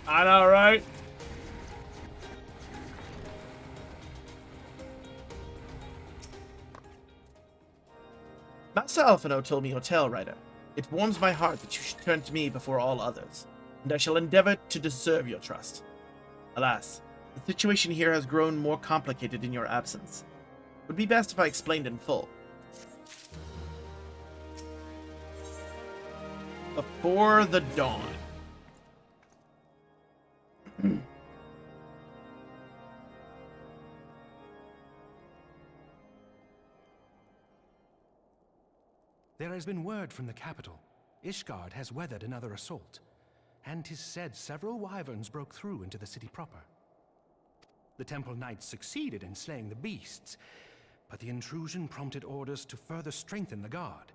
I know, right? Master Alphino told me your tale, Ryder. It warms my heart that you should turn to me before all others, and I shall endeavor to deserve your trust. Alas, the situation here has grown more complicated in your absence. It would be best if I explained in full. Before the dawn. There has been word from the capital. Ishgard has weathered another assault, and 'tis said several wyverns broke through into the city proper. The temple knights succeeded in slaying the beasts, but the intrusion prompted orders to further strengthen the guard,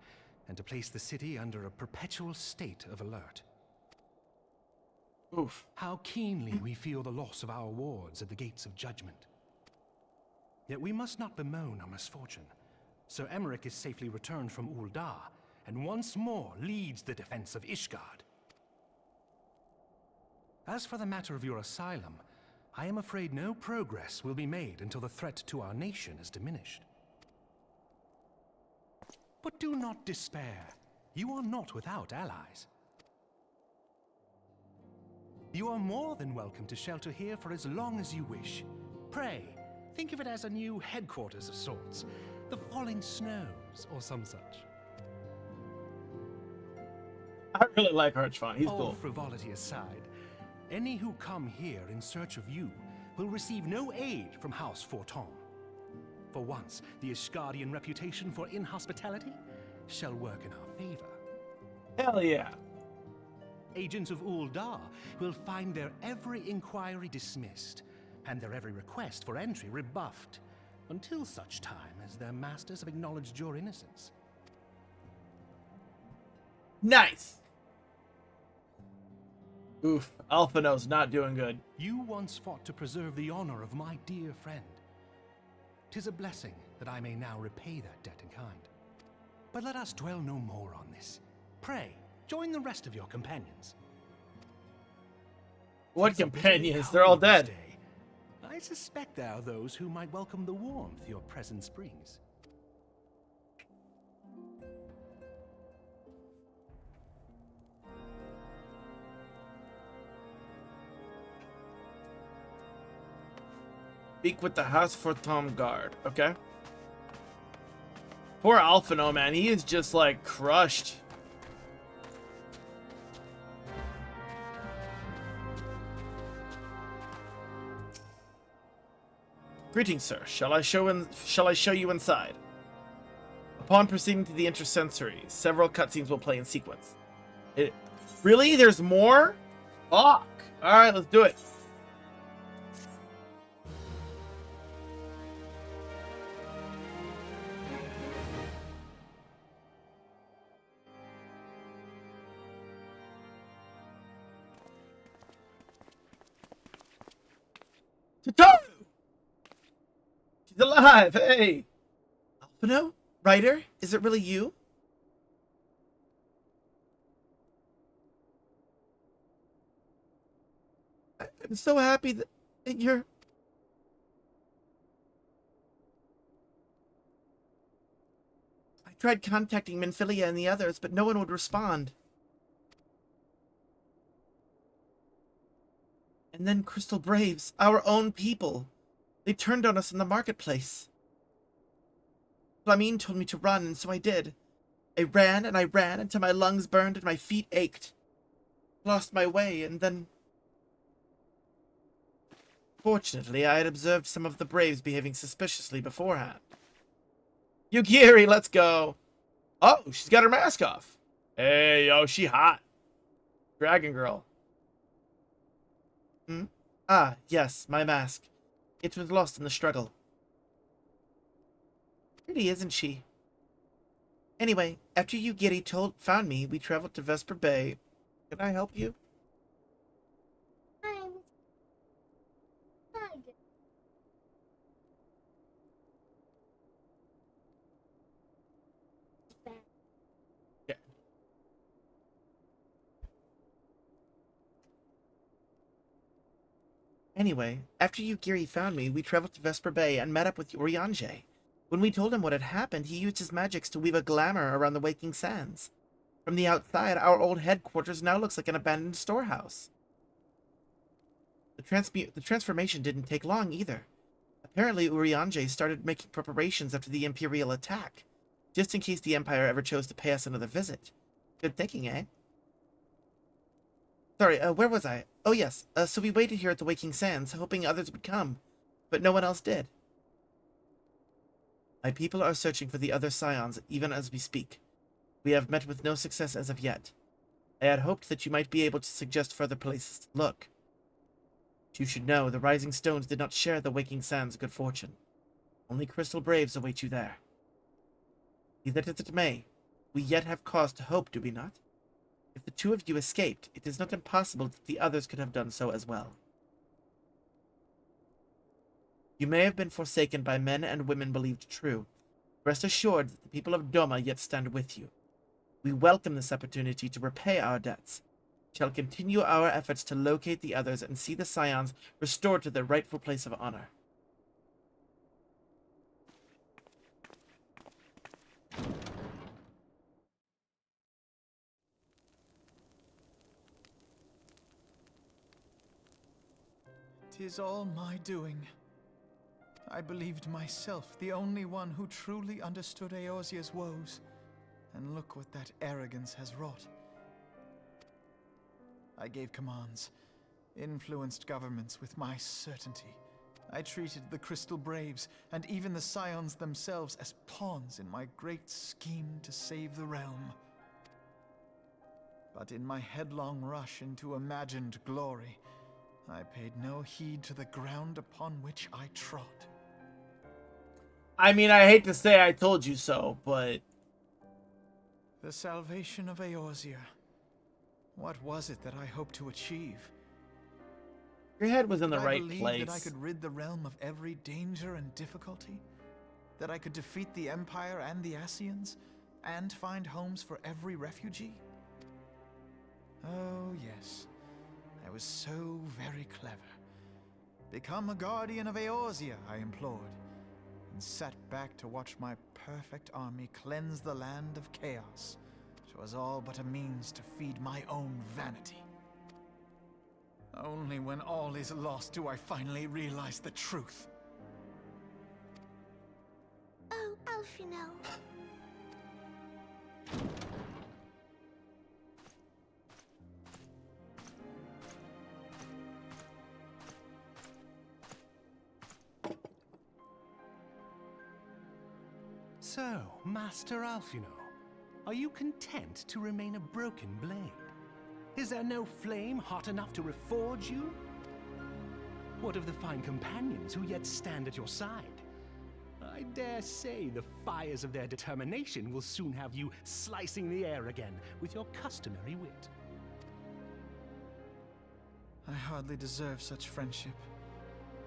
and to place the city under a perpetual state of alert. Oof. How keenly we feel the loss of our wards at the gates of judgment. Yet we must not bemoan our misfortune. Sir Emmerich is safely returned from Ul'dah, and once more leads the defense of Ishgard. As for the matter of your asylum, I am afraid no progress will be made until the threat to our nation is diminished. But do not despair. You are not without allies. You are more than welcome to shelter here for as long as you wish. Pray, think of it as a new headquarters of sorts. The Falling Snows, or some such. I really like Archfont. He's All cool. frivolity aside, any who come here in search of you will receive no aid from House Forton. For once, the Ishgardian reputation for inhospitality shall work in our favor. Hell yeah. Agents of Ul'dah will find their every inquiry dismissed, and their every request for entry rebuffed, until such time as their masters have acknowledged your innocence. Nice! Oof, Alphino's not doing good. You once fought to preserve the honor of my dear friend. 'Tis a blessing that I may now repay that debt in kind. But let us dwell no more on this. Pray, join the rest of your companions. What companions? They're all dead. I suspect there are those who might welcome the warmth your presence brings. Speak with the House Forton guard. Okay. Poor Alphino, man. He is just like crushed. Greetings, sir. Shall I show you inside? Upon proceeding to the intersensory, several cutscenes will play in sequence. Really? There's more? Fuck. Alright, let's do it. Tataru! She's alive! Hey! Alphino? Ryder? Is it really you? I'm so happy that you're... I tried contacting Minfilia and the others, but no one would respond. And then Crystal Braves, our own people. They turned on us in the marketplace. Flamine told me to run, and so I did. I ran and I ran until my lungs burned and my feet ached. Lost my way, and then... Fortunately, I had observed some of the Braves behaving suspiciously beforehand. Yugiri, let's go. Oh, she's got her mask off. Hey, yo, she hot. Dragon girl. Hmm? Ah, yes, my mask. It was lost in the struggle. Pretty, isn't she? Anyway, after Yugiri found me, we traveled to Vesper Bay. Can I help you? Yeah. Anyway, after Yugiri found me, we traveled to Vesper Bay and met up with Urianger. When we told him what had happened, he used his magics to weave a glamour around the Waking Sands. From the outside, our old headquarters now looks like an abandoned storehouse. The transformation didn't take long either. Apparently, Urianger started making preparations after the Imperial attack, just in case the Empire ever chose to pay us another visit. Good thinking, eh? Sorry, where was I? Oh yes, so we waited here at the Waking Sands, hoping others would come, but no one else did. My people are searching for the other Scions, even as we speak. We have met with no success as of yet. I had hoped that you might be able to suggest further places to look. But you should know, the Rising Stones did not share the Waking Sands' good fortune. Only Crystal Braves await you there. Be that as it may, we yet have cause to hope, do we not? If the two of you escaped, it is not impossible that the others could have done so as well. You may have been forsaken by men and women believed true. Rest assured that the people of Doma yet stand with you. We welcome this opportunity to repay our debts. We shall continue our efforts to locate the others and see the Scions restored to their rightful place of honor. "'Tis all my doing. I believed myself the only one who truly understood Eorzea's woes, and look what that arrogance has wrought. I gave commands, influenced governments with my certainty. I treated the Crystal Braves, and even the Scions themselves, as pawns in my great scheme to save the realm. But in my headlong rush into imagined glory, I paid no heed to the ground upon which I trod. I mean, I hate to say I told you so, but... The salvation of Eorzea. What was it that I hoped to achieve? Your head was in the Did right I believe place. that I could rid the realm of every danger and difficulty? That I could defeat the Empire and the Ascians? And find homes for every refugee? Oh, yes. I was so very clever. Become a guardian of Eorzea, I implored, and sat back to watch my perfect army cleanse the land of chaos. 'Twas all but a means to feed my own vanity. Only when all is lost do I finally realize the truth. Oh, Alfino. So, Master Alfino, are you content to remain a broken blade? Is there no flame hot enough to reforge you? What of the fine companions who yet stand at your side? I dare say the fires of their determination will soon have you slicing the air again with your customary wit. I hardly deserve such friendship.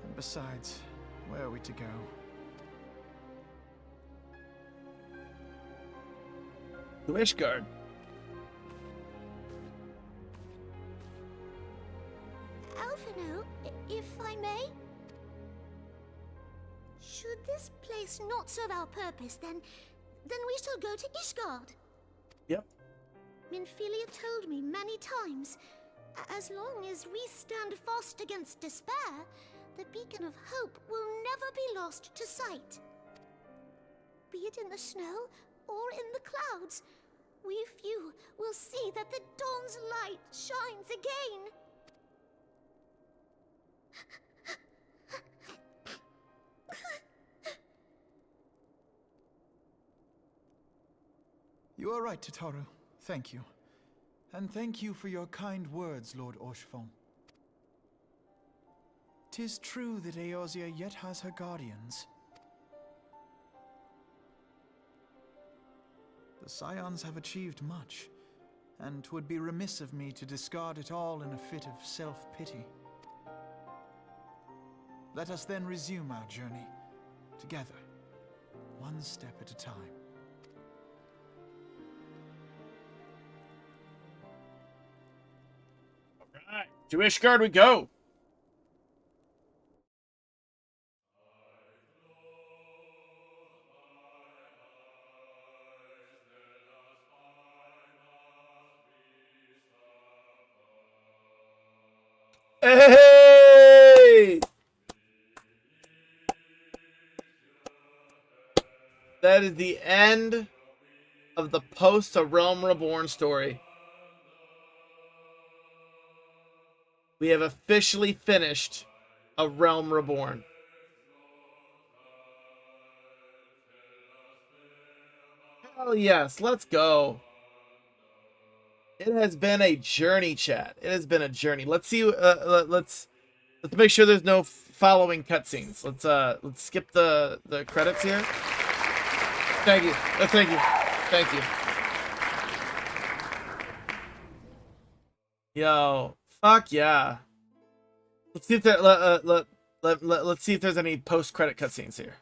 And besides, where are we to go? To Ishgard. Alfino, if I may? Should this place not serve our purpose, then we shall go to Ishgard. Yep. Minfilia told me many times As long as we stand fast against despair, the beacon of hope will never be lost to sight. Be it in the snow or in the clouds, we few will see that the dawn's light shines again. You are right, Tataru. Thank you. And thank you for your kind words, Lord Orchefon. 'Tis true that Eorzea yet has her guardians. The Scions have achieved much, and 'twould be remiss of me to discard it all in a fit of self-pity. Let us then resume our journey, together, one step at a time. Alright, to Ishgard we go! Hey! That is the end of the post A Realm Reborn story. We have officially finished A Realm Reborn. Hell yes, let's go. It has been a journey, chat. It has been a journey. Let's see. Let's make sure there's no following cutscenes. Let's skip the credits here. Thank you. Thank you. Thank you. Yo, fuck yeah. Let's see if there, let's see if there's any post-credit cutscenes here.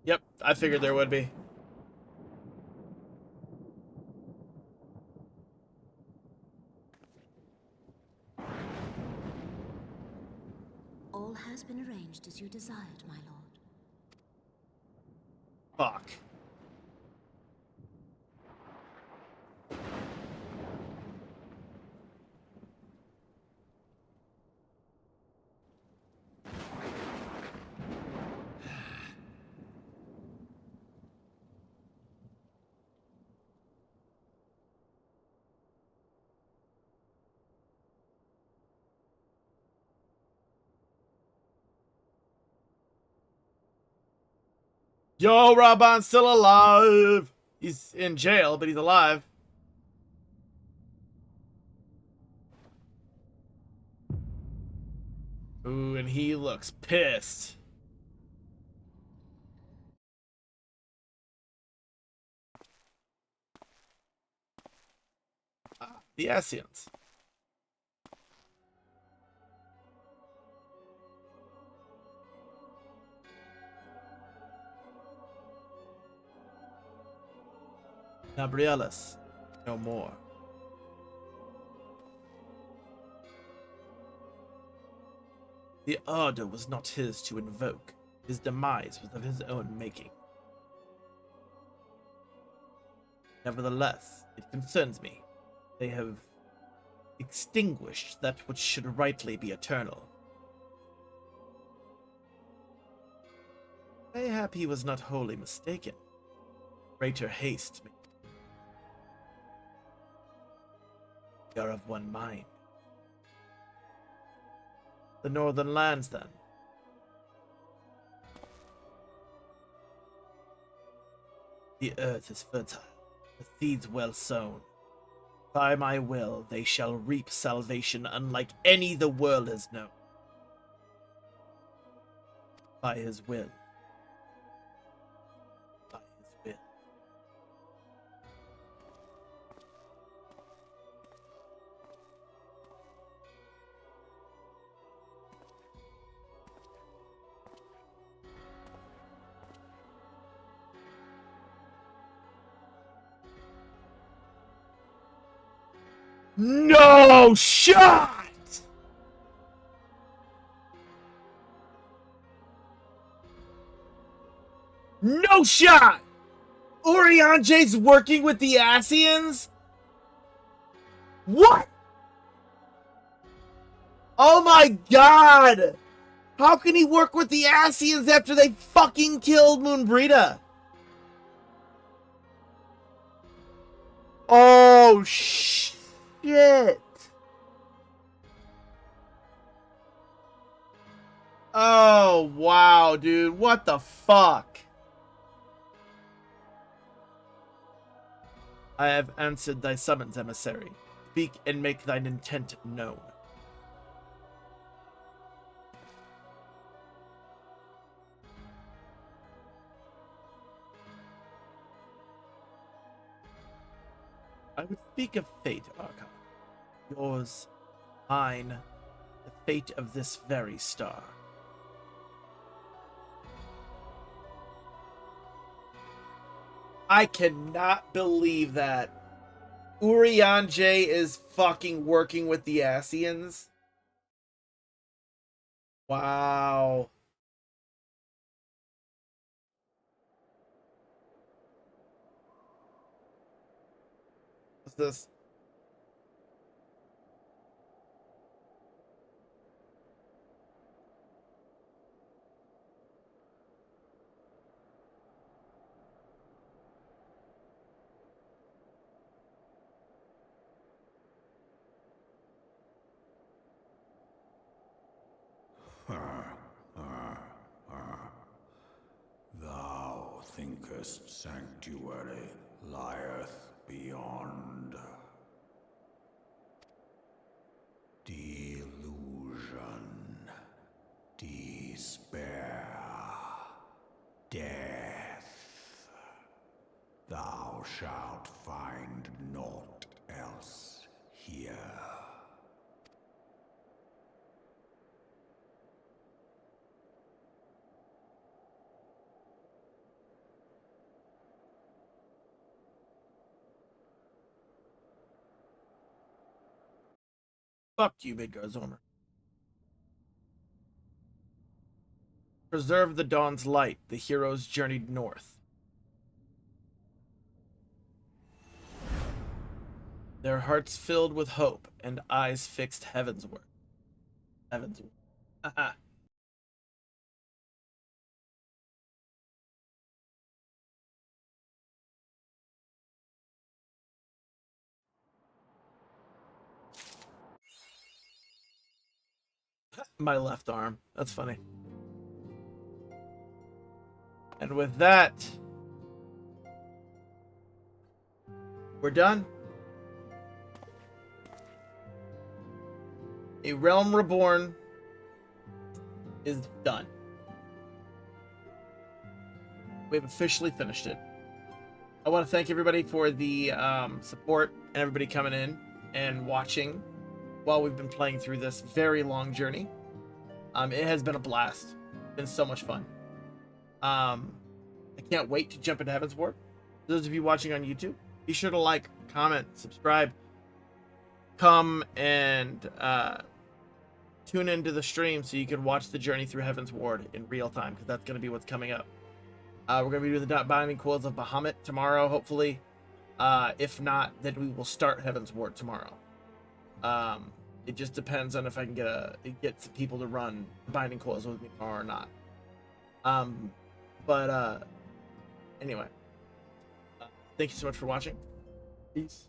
Yep, I figured there would be. All has been arranged as you desired, my lord. Fuck. Yo, Raban's still alive. He's in jail, but he's alive. Ooh, and he looks pissed. Ah, the Ascians. Gabrielis, no more. The Order was not his to invoke. His demise was of his own making. Nevertheless, it concerns me. They have extinguished that which should rightly be eternal. Mayhap he was not wholly mistaken. Greater haste me. We are of one mind. The northern lands, then. The earth is fertile, the seeds well sown. By my will, they shall reap salvation unlike any the world has known. By his will. By his will. No shot! No shot! Urianger's working with the Asians? What? Oh my god! How can he work with the Asians after they fucking killed Moonbrita? Oh shit! Oh wow, dude. What the fuck? I have answered thy summons, emissary. Speak and make thine intent known. I would speak of fate, Archon. Yours, mine, the fate of this very star. I cannot believe that Urianger is fucking working with the Asians. Wow. What's this? Thou thinkest sanctuary lieth beyond. Delusion, despair, death. Thou shalt find naught else here. Fuck you, Midgard's armor. Preserve the dawn's light. The heroes journeyed north. Their hearts filled with hope and eyes fixed heavensward. Heavensward. Haha. My left arm. That's funny. And with that, we're done. A Realm Reborn is done. We've officially finished it. I want to thank everybody for the support and everybody coming in and watching while we've been playing through this very long journey. It has been a blast. It's been so much fun. I can't wait to jump into Heavensward. Those of you watching on YouTube, be sure to like, comment, subscribe. Come and tune into the stream so you can watch the journey through Heavensward in real time, because that's going to be what's coming up. We're going to be doing the Binding Quills of Bahamut tomorrow, hopefully. If not, then we will start Heavensward tomorrow. It just depends on if I can get some people to run Binding Quills with me tomorrow or not. Anyway. Thank you so much for watching. Peace.